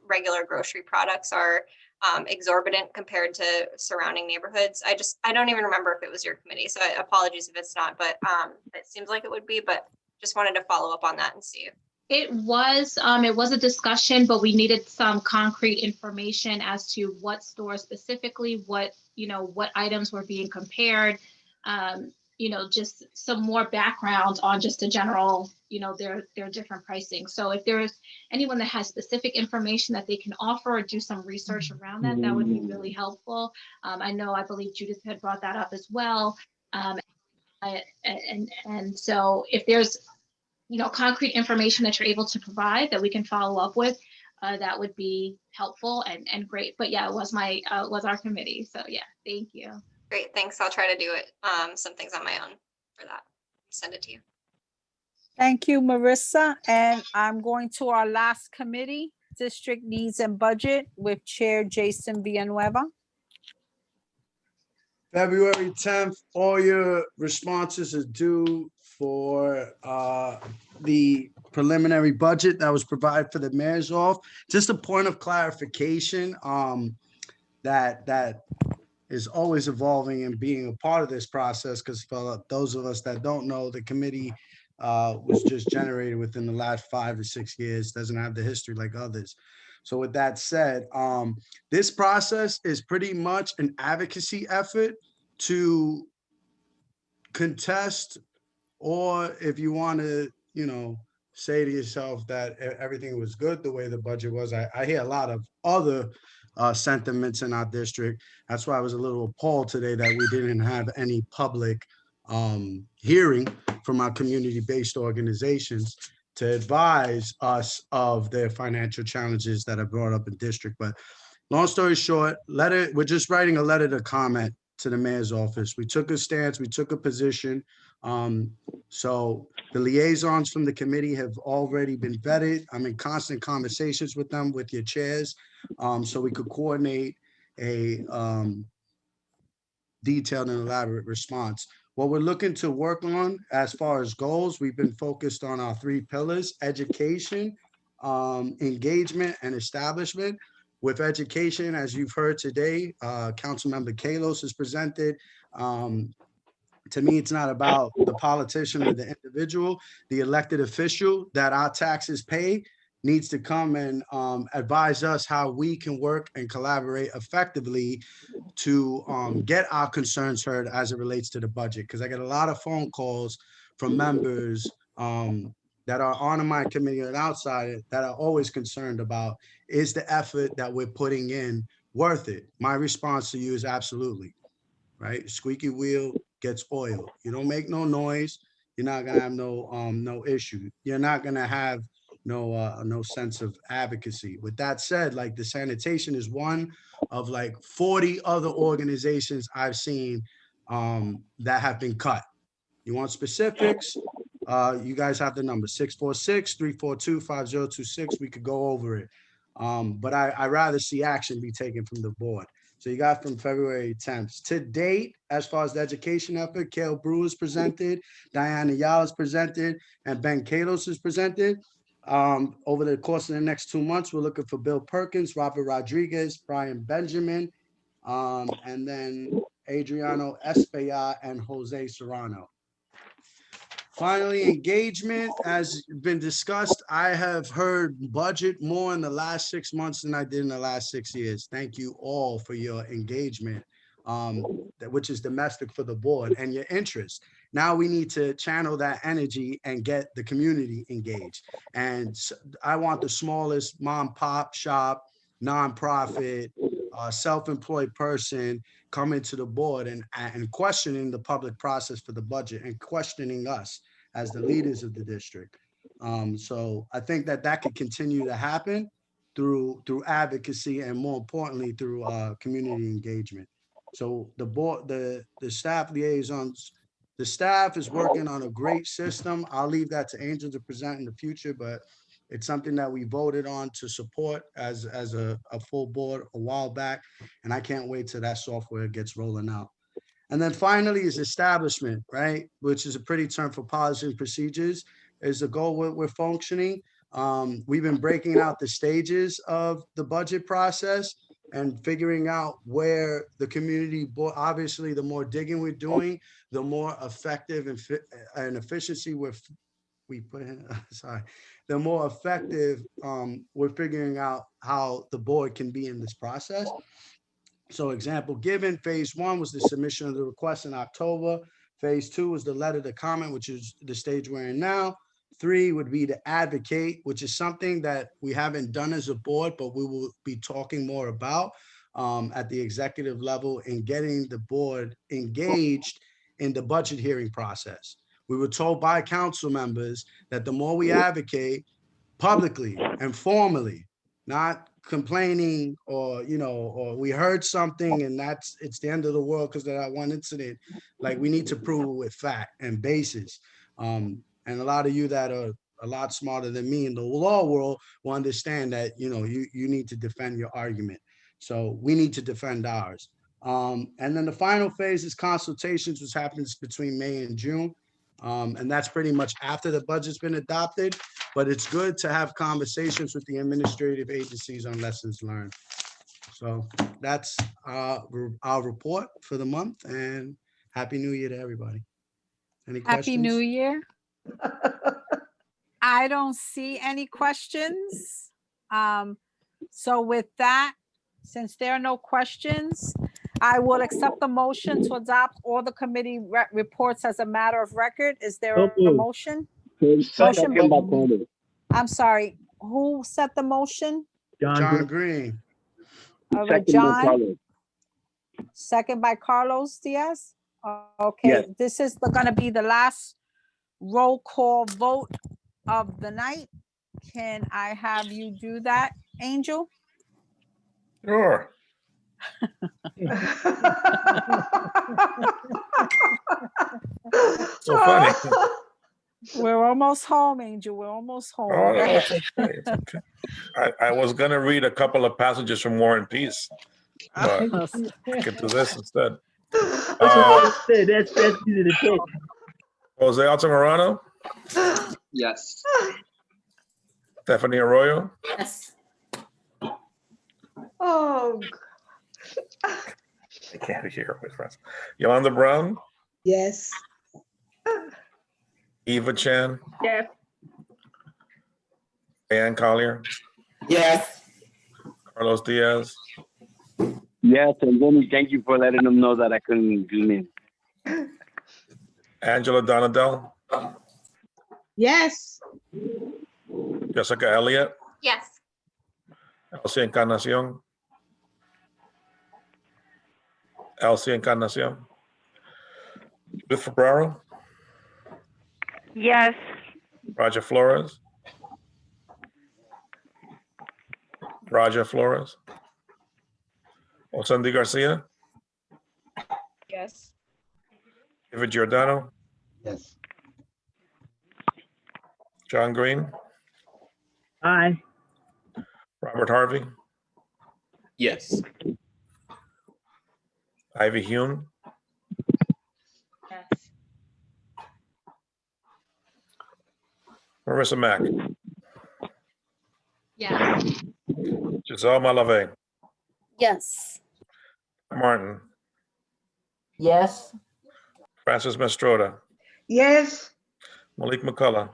regular grocery products are exorbitant compared to surrounding neighborhoods. I don't even remember if it was your committee, so apologies if it's not, but it seems like it would be. But just wanted to follow up on that and see. It was a discussion, but we needed some concrete information as to what stores specifically, what items were being compared, just some more background on just a general, their different pricing. So if there's anyone that has specific information that they can offer or do some research around that, that would be really helpful. I believe Judith had brought that up as well. And so if there's concrete information that you're able to provide that we can follow up with, that would be helpful and great. But yeah, it was our committee. So yeah, thank you. Great, thanks. I'll try to do it. Some things on my own for that. Send it to you. Thank you, Marissa. And I'm going to our last committee, District Needs and Budget, with Chair Jason Villanueva. February 10th, all your responses are due for the preliminary budget that was provided for the mayor's office. Just a point of clarification that is always evolving and being a part of this process, because for those of us that don't know, the committee was just generated within the last 5 or 6 years, doesn't have the history like others. So with that said, this process is pretty much an advocacy effort to contest, or if you want to, say to yourself that everything was good the way the budget was. I hear a lot of other sentiments in our district. That's why I was a little appalled today that we didn't have any public hearing from our community-based organizations to advise us of their financial challenges that are brought up in district. But long story short, we're just writing a letter to comment to the mayor's office. We took a stance, we took a position. So the liaisons from the committee have already been vetted. I'm in constant conversations with them, with your chairs, so we could coordinate a detailed and elaborate response. What we're looking to work on as far as goals, we've been focused on our 3 pillars: education, engagement, and establishment. With education, as you've heard today, Councilmember Kalos has presented. To me, it's not about the politician or the individual. The elected official that our taxes pay needs to come and advise us how we can work and collaborate effectively to get our concerns heard as it relates to the budget. Because I get a lot of phone calls from members that are on my committee and outside that are always concerned about, is the effort that we're putting in worth it? My response to you is absolutely, right? Squeaky wheel gets oil. You don't make no noise, you're not gonna have no issue. You're not gonna have no sense of advocacy. With that said, like the sanitation is one of like 40 other organizations I've seen that have been cut. You want specifics? You guys have the number 646-342-5026. We could go over it. But I rather see action be taken from the board. So you got from February 10th. To date, as far as the education effort, Kale Brewer's presented, Diana Yala's presented, and Ben Kalos is presented. Over the course of the next 2 months, we're looking for Bill Perkins, Robert Rodriguez, Brian Benjamin, and then Adriano Espeya and Jose Serrano. Finally, engagement, as been discussed, I have heard budget more in the last 6 months than I did in the last 6 years. Thank you all for your engagement, which is domestic for the board, and your interest. Now we need to channel that energy and get the community engaged. And I want the smallest mom pop shop, nonprofit, self-employed person coming to the board and questioning the public process for the budget and questioning us as the leaders of the district. So I think that could continue to happen through advocacy and, more importantly, through community engagement. So the board, the staff liaisons, the staff is working on a great system. I'll leave that to Angel to present in the future, but It's something that we voted on to support as a full board a while back, and I can't wait till that software gets rolling out. And then finally is establishment, right? Which is a pretty term for policy and procedures, is the goal we're functioning. We've been breaking out the stages of the budget process and figuring out where the community, obviously, the more digging we're doing, the more effective and efficiency we put in, sorry, the more effective we're figuring out how the board can be in this process. So example given, phase 1 was the submission of the request in October. Phase 2 was the letter to comment, which is the stage we're in now. 3 would be to advocate, which is something that we haven't done as a board, but we will be talking more about at the executive level and getting the board engaged in the budget hearing process. We were told by council members that the more we advocate publicly and formally, not complaining or, or we heard something and it's the end of the world because of that one incident. Like, we need to prove it with fact and basis. And a lot of you that are a lot smarter than me in the law world will understand that, you need to defend your argument. So we need to defend ours. And then the final phase is consultations, which happens between May and June. And that's pretty much after the budget's been adopted, but it's good to have conversations with the administrative agencies on lessons learned. So that's our report for the month, and Happy New Year to everybody. Any questions? Happy New Year. I don't see any questions. So with that, since there are no questions, I will accept the motion to adopt all the committee reports as a matter of record. Is there a motion? Motion. I'm sorry, who set the motion? John Green. All right, John. Second by Carlos Diaz. Okay, yes. This is going to be the last roll call vote of the night. Can I have you do that, Angel? Sure. So funny. We're almost home, Angel. We're almost home. Oh, no, it's okay. It's okay. I was going to read a couple of passages from War and Peace, but I could do this instead. That's easy to take. Jose Altamirano? Yes. Stephanie Arroyo? Yes. Oh, I can't hear my friends. Yolanda Brown? yes. Eva Chan? Yes. Ann Collier? Yes. Carlos Diaz? Yes, and then thank you for letting them know that I couldn't do it. Angela Donadell? Yes. Jessica Elliott? Yes. Elsie Encarnacion? Elsie Encarnacion? Judith Febrero? Yes. Roger Flores? Roger Flores? Osandy Garcia? Yes. David Giordano? Yes. John Green? Aye. Robert Harvey? Yes. Ivy Hume? Yes. Marissa Mack? Yes. Giselle Malave? Yes. Martin? Yes. Francis Mastroda? Yes. Malik McCullough?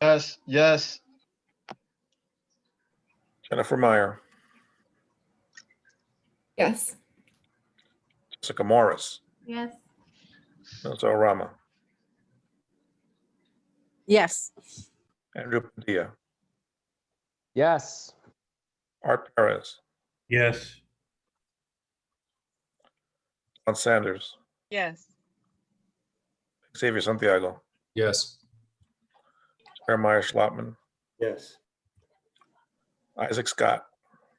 Yes. Yes. Jennifer Meyer? Yes. Jessica Morris? Yes. Nelson Rama? Yes. Andrew Padilla? Yes. Art Perez? Yes. John Sanders? Yes. Xavier Santiago? Yes. Jeremiah Schlotman? Yes. Isaac Scott?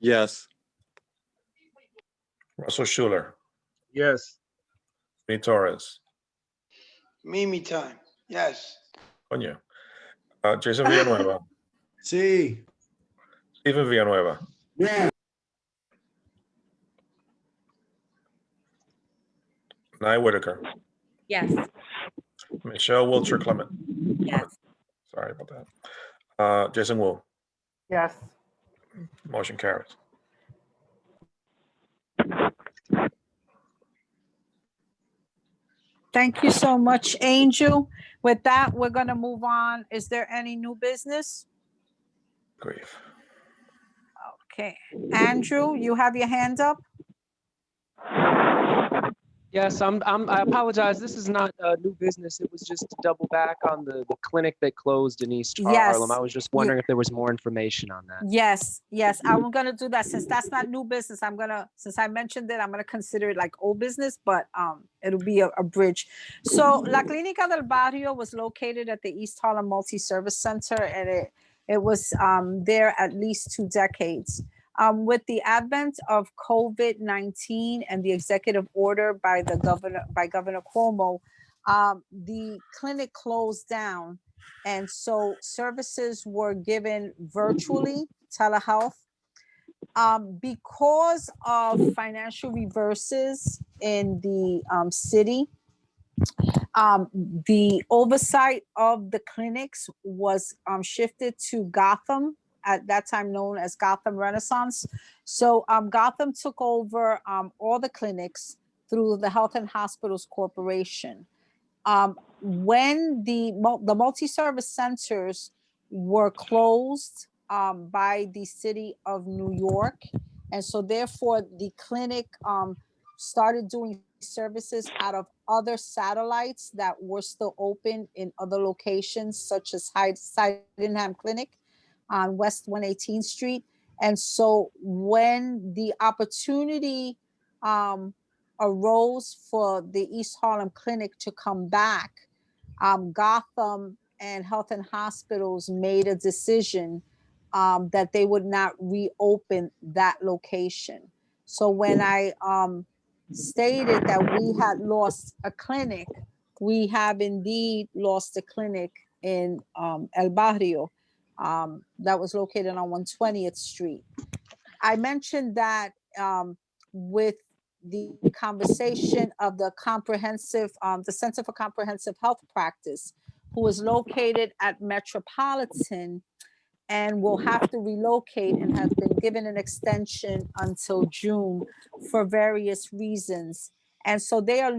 Yes. Russell Schuler? Yes. Me Torres? Mimi time. Yes. Coño. Jason Villanueva? Sí. Stephen Villanueva. Yeah. Nye Whitaker. Yes. Michelle Wiltshire Clement. Yes. Sorry about that. Jason Wu. Yes. Motion carries. Thank you so much, Angel. With that, we're gonna move on. Is there any new business? Grief. Okay, Andrew, you have your hand up? Yes, I apologize. This is not new business. It was just to double back on the clinic that closed in East Harlem. Yes. I was just wondering if there was more information on that. Yes, yes, I'm gonna do that. Since that's not new business, since I mentioned it, I'm gonna consider it like old business, but it'll be a bridge. So La Clínica del Barrio was located at the East Harlem Multi-Service Center, and it was there at least 2 decades. With the advent of COVID-19 and the executive order by Governor Cuomo, the clinic closed down. And so services were given virtually, telehealth. Because of financial reverses in the city, the oversight of the clinics was shifted to Gotham, at that time known as Gotham Renaissance. So Gotham took over all the clinics through the Health and Hospitals Corporation. When the multi-service centers were closed by the city of New York, and so therefore the clinic started doing services out of other satellites that were still open in other locations, such as Sydenham Clinic on West 118th Street. And so when the opportunity arose for the East Harlem Clinic to come back, Gotham and Health and Hospitals made a decision that they would not reopen that location. So when I stated that we had lost a clinic, we have indeed lost a clinic in El Barrio that was located on 120th Street. I mentioned that with the conversation of the the Center for Comprehensive Health Practice, who is located at Metropolitan and will have to relocate and has been given an extension until June for various reasons. And so they are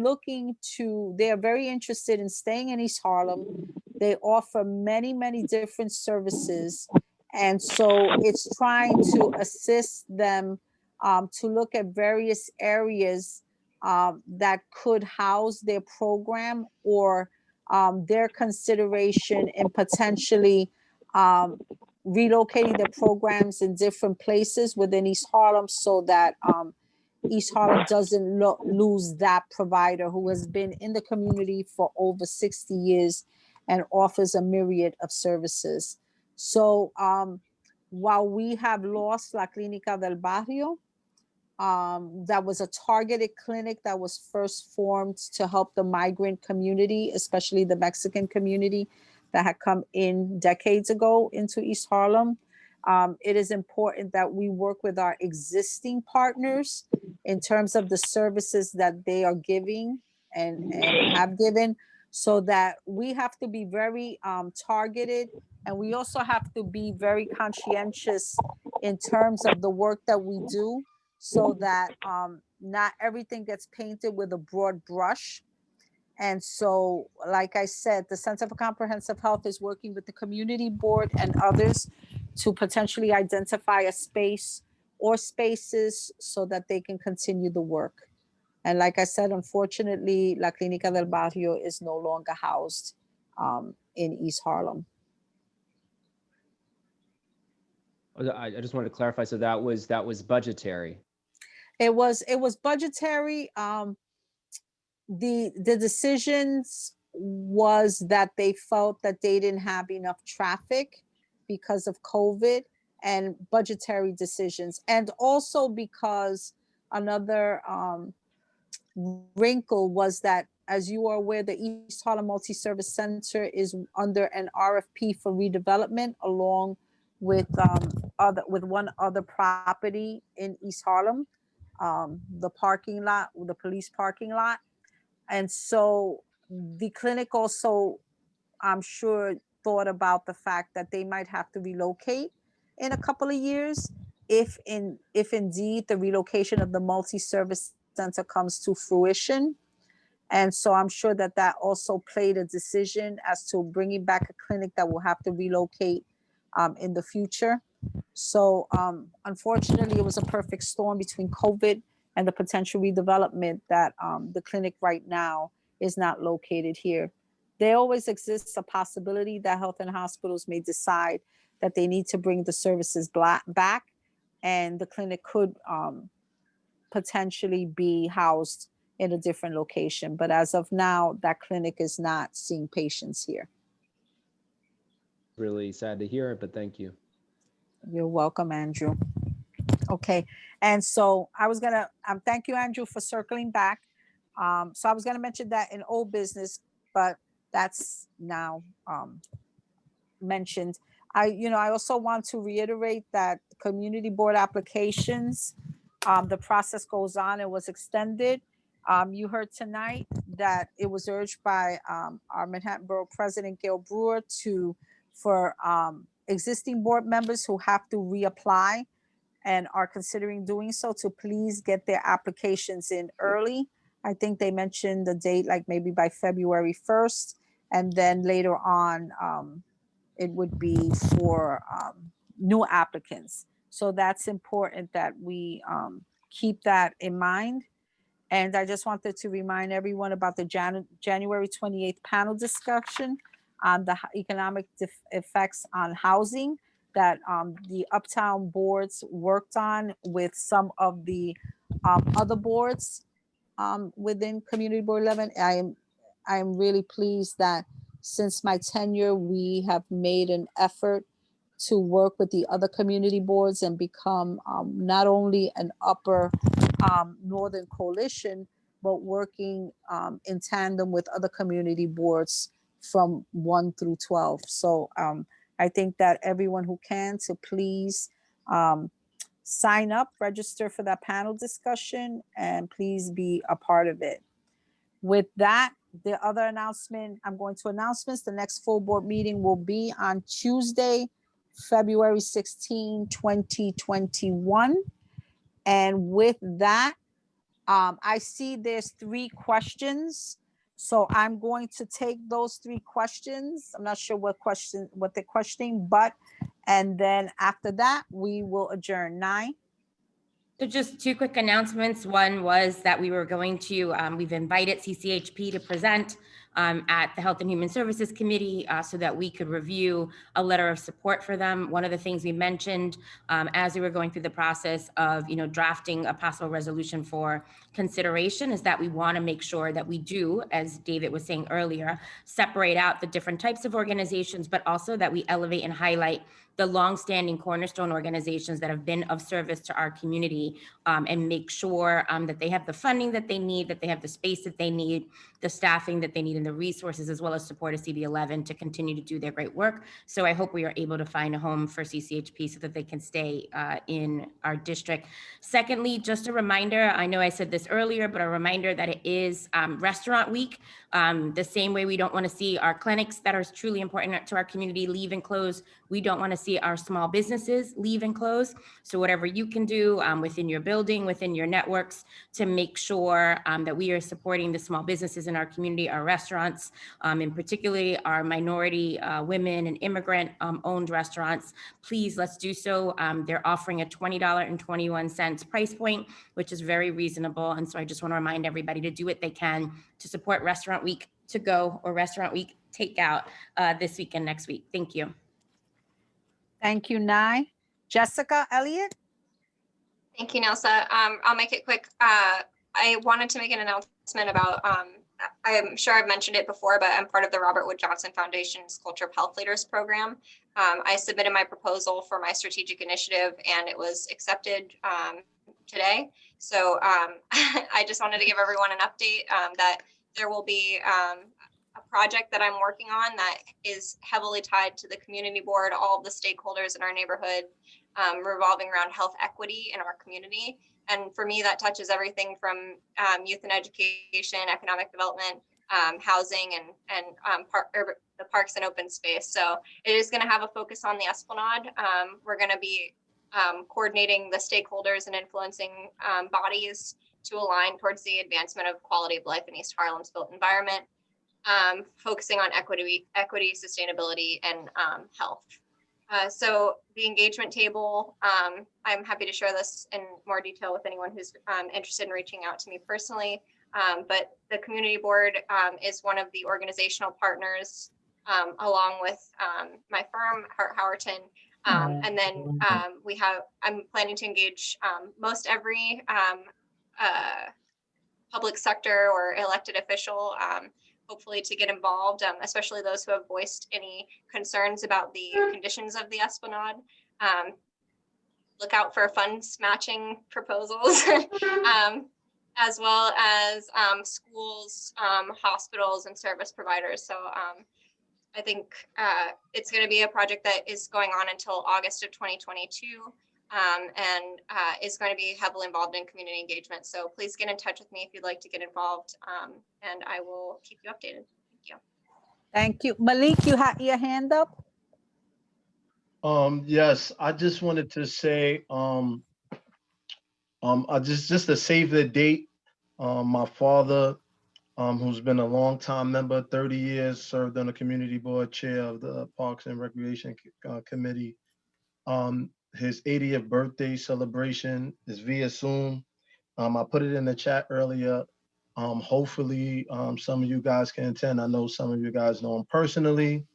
very interested in staying in East Harlem. They offer many, many different services. And so it's trying to assist them to look at various areas that could house their program, or their consideration in potentially relocating their programs in different places within East Harlem, so that East Harlem doesn't lose that provider who has been in the community for over 60 years and offers a myriad of services. So while we have lost La Clínica del Barrio, that was a targeted clinic that was first formed to help the migrant community, especially the Mexican community that had come in decades ago into East Harlem. It is important that we work with our existing partners in terms of the services that they are giving and have given, so that we have to be very targeted, and we also have to be very conscientious in terms of the work that we do, so that not everything gets painted with a broad brush. And so, like I said, the Center for Comprehensive Health is working with the community board and others to potentially identify a space or spaces so that they can continue the work. And like I said, unfortunately, La Clínica del Barrio is no longer housed in East Harlem. I just wanted to clarify. So that was budgetary. It was budgetary. The decisions was that they felt that they didn't have enough traffic because of COVID, and budgetary decisions. And also because another wrinkle was that, as you are aware, the East Harlem Multi-Service Center is under an RFP for redevelopment, along with one other property in East Harlem, the parking lot, the police parking lot. And so the clinic also, I'm sure, thought about the fact that they might have to relocate in a couple of years if indeed the relocation of the multi-service center comes to fruition. And so I'm sure that that also played a decision as to bringing back a clinic that will have to relocate in the future. So unfortunately, it was a perfect storm between COVID and the potential redevelopment that the clinic right now is not located here. There always exists a possibility that health and hospitals may decide that they need to bring the services back, and the clinic could potentially be housed in a different location. But as of now, that clinic is not seeing patients here. Really sad to hear it, but thank you. You're welcome, Andrew. Okay, and so I was gonna thank you, Andrew, for circling back. So I was gonna mention that in old business, but that's now mentioned. I also want to reiterate that community board applications, the process goes on. It was extended. You heard tonight that it was urged by our Manhattan Borough President Gail Brewer for existing board members who have to reapply and are considering doing so to please get their applications in early. I think they mentioned the date, like maybe by February 1st, and then later on, it would be for new applicants. So that's important that we keep that in mind. And I just wanted to remind everyone about the January 28th panel discussion on the economic effects on housing that the Uptown boards worked on with some of the other boards within Community Board 11. I am really pleased that since my tenure, we have made an effort to work with the other community boards and become not only an upper northern coalition, but working in tandem with other community boards from 1 through 12. So I think that everyone who can to please sign up, register for that panel discussion, and please be a part of it. With that, the other announcement, I'm going to announcements. The next full board meeting will be on Tuesday, February 16, 2021. And with that, I see there's 3 questions. So I'm going to take those 3 questions. I'm not sure what they're questioning, and then after that, we will adjourn. 9. So just 2 quick announcements. One was that we were going to, we've invited CCHP to present at the Health and Human Services Committee so that we could review a letter of support for them. One of the things we mentioned as we were going through the process of, drafting a possible resolution for consideration is that we want to make sure that we do, as David was saying earlier, separate out the different types of organizations, but also that we elevate and highlight the longstanding cornerstone organizations that have been of service to our community, and make sure that they have the funding that they need, that they have the space that they need, the staffing that they need, and the resources, as well as support of CB11 to continue to do their great work. So I hope we are able to find a home for CCHP so that they can stay in our district. Secondly, just a reminder, I know I said this earlier, but a reminder that it is Restaurant Week. The same way we don't want to see our clinics that are truly important to our community leave and close, we don't want to see our small businesses leave and close. So whatever you can do within your building, within your networks, to make sure that we are supporting the small businesses in our community, our restaurants, and particularly our minority women and immigrant owned restaurants, please let's do so. They're offering a $20.21 price point, which is very reasonable. And so I just want to remind everybody to do what they can to support Restaurant Week to go or Restaurant Week takeout this week and next week. Thank you. Thank you, Nye. Jessica Elliott. Thank you, Nelsa. I'll make it quick. I wanted to make an announcement about, I'm sure I've mentioned it before, but I'm part of the Robert Wood Johnson Foundation's Culture of Health Leaders program. I submitted my proposal for my strategic initiative and it was accepted today. So I just wanted to give everyone an update that there will be a project that I'm working on that is heavily tied to the community board, all of the stakeholders in our neighborhood, revolving around health equity in our community. And for me, that touches everything from youth and education, economic development, housing, and the parks and open space. So it is going to have a focus on the Esplanade. We're going to be coordinating the stakeholders and influencing bodies to align towards the advancement of quality of life in East Harlem's built environment, focusing on equity, sustainability, and health. So the engagement table, I'm happy to share this in more detail with anyone who's interested in reaching out to me personally. But the community board is one of the organizational partners, along with my firm, Hart Howerton. And then I'm planning to engage most every public sector or elected official, hopefully to get involved, especially those who have voiced any concerns about the conditions of the Esplanade. Look out for funds matching proposals, as well as schools, hospitals, and service providers. So I think it's going to be a project that is going on until August of 2022, and is going to be heavily involved in community engagement. So please get in touch with me if you'd like to get involved, and I will keep you updated. Thank you. Thank you. Malik, you had your hand up? Yes, I just wanted to say, just to save the date, my father, who's been a long time member, 30 years, served on the community board, chair of the Parks and Recreation Committee. His 80th birthday celebration is via Zoom. I put it in the chat earlier. Hopefully, some of you guys can attend. I know some of you guys know him personally.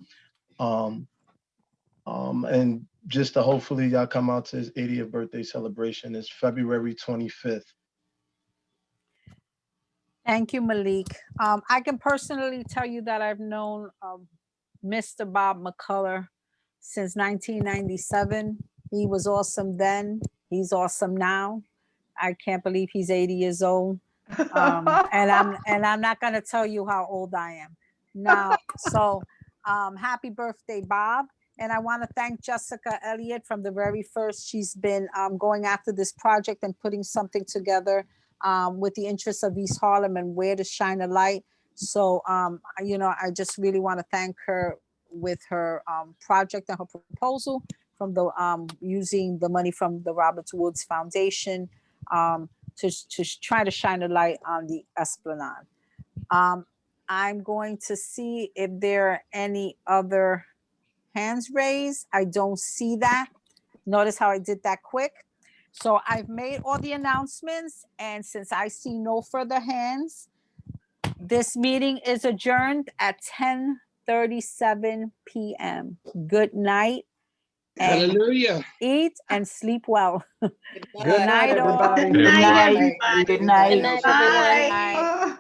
And just to hopefully y'all come out to his 80th birthday celebration. It's February 25th. Thank you, Malik. I can personally tell you that I've known Mr. Bob McCullough since 1997. He was awesome then. He's awesome now. I can't believe he's 80 years old. And I'm not going to tell you how old I am now. So happy birthday, Bob. And I want to thank Jessica Elliott from the very first. She's been going after this project and putting something together with the interests of East Harlem and where to shine a light. So, you know, I just really want to thank her with her project and her proposal from the using the money from the Roberts Woods Foundation to try to shine a light on the Esplanade. I'm going to see if there are any other hands raised. I don't see that. Notice how I did that quick. So I've made all the announcements, and since I see no further hands, this meeting is adjourned at 10:37 p.m. Good night. Hallelujah. Eat and sleep well. Good night, everybody. Good night. Good night. Good night. Bye.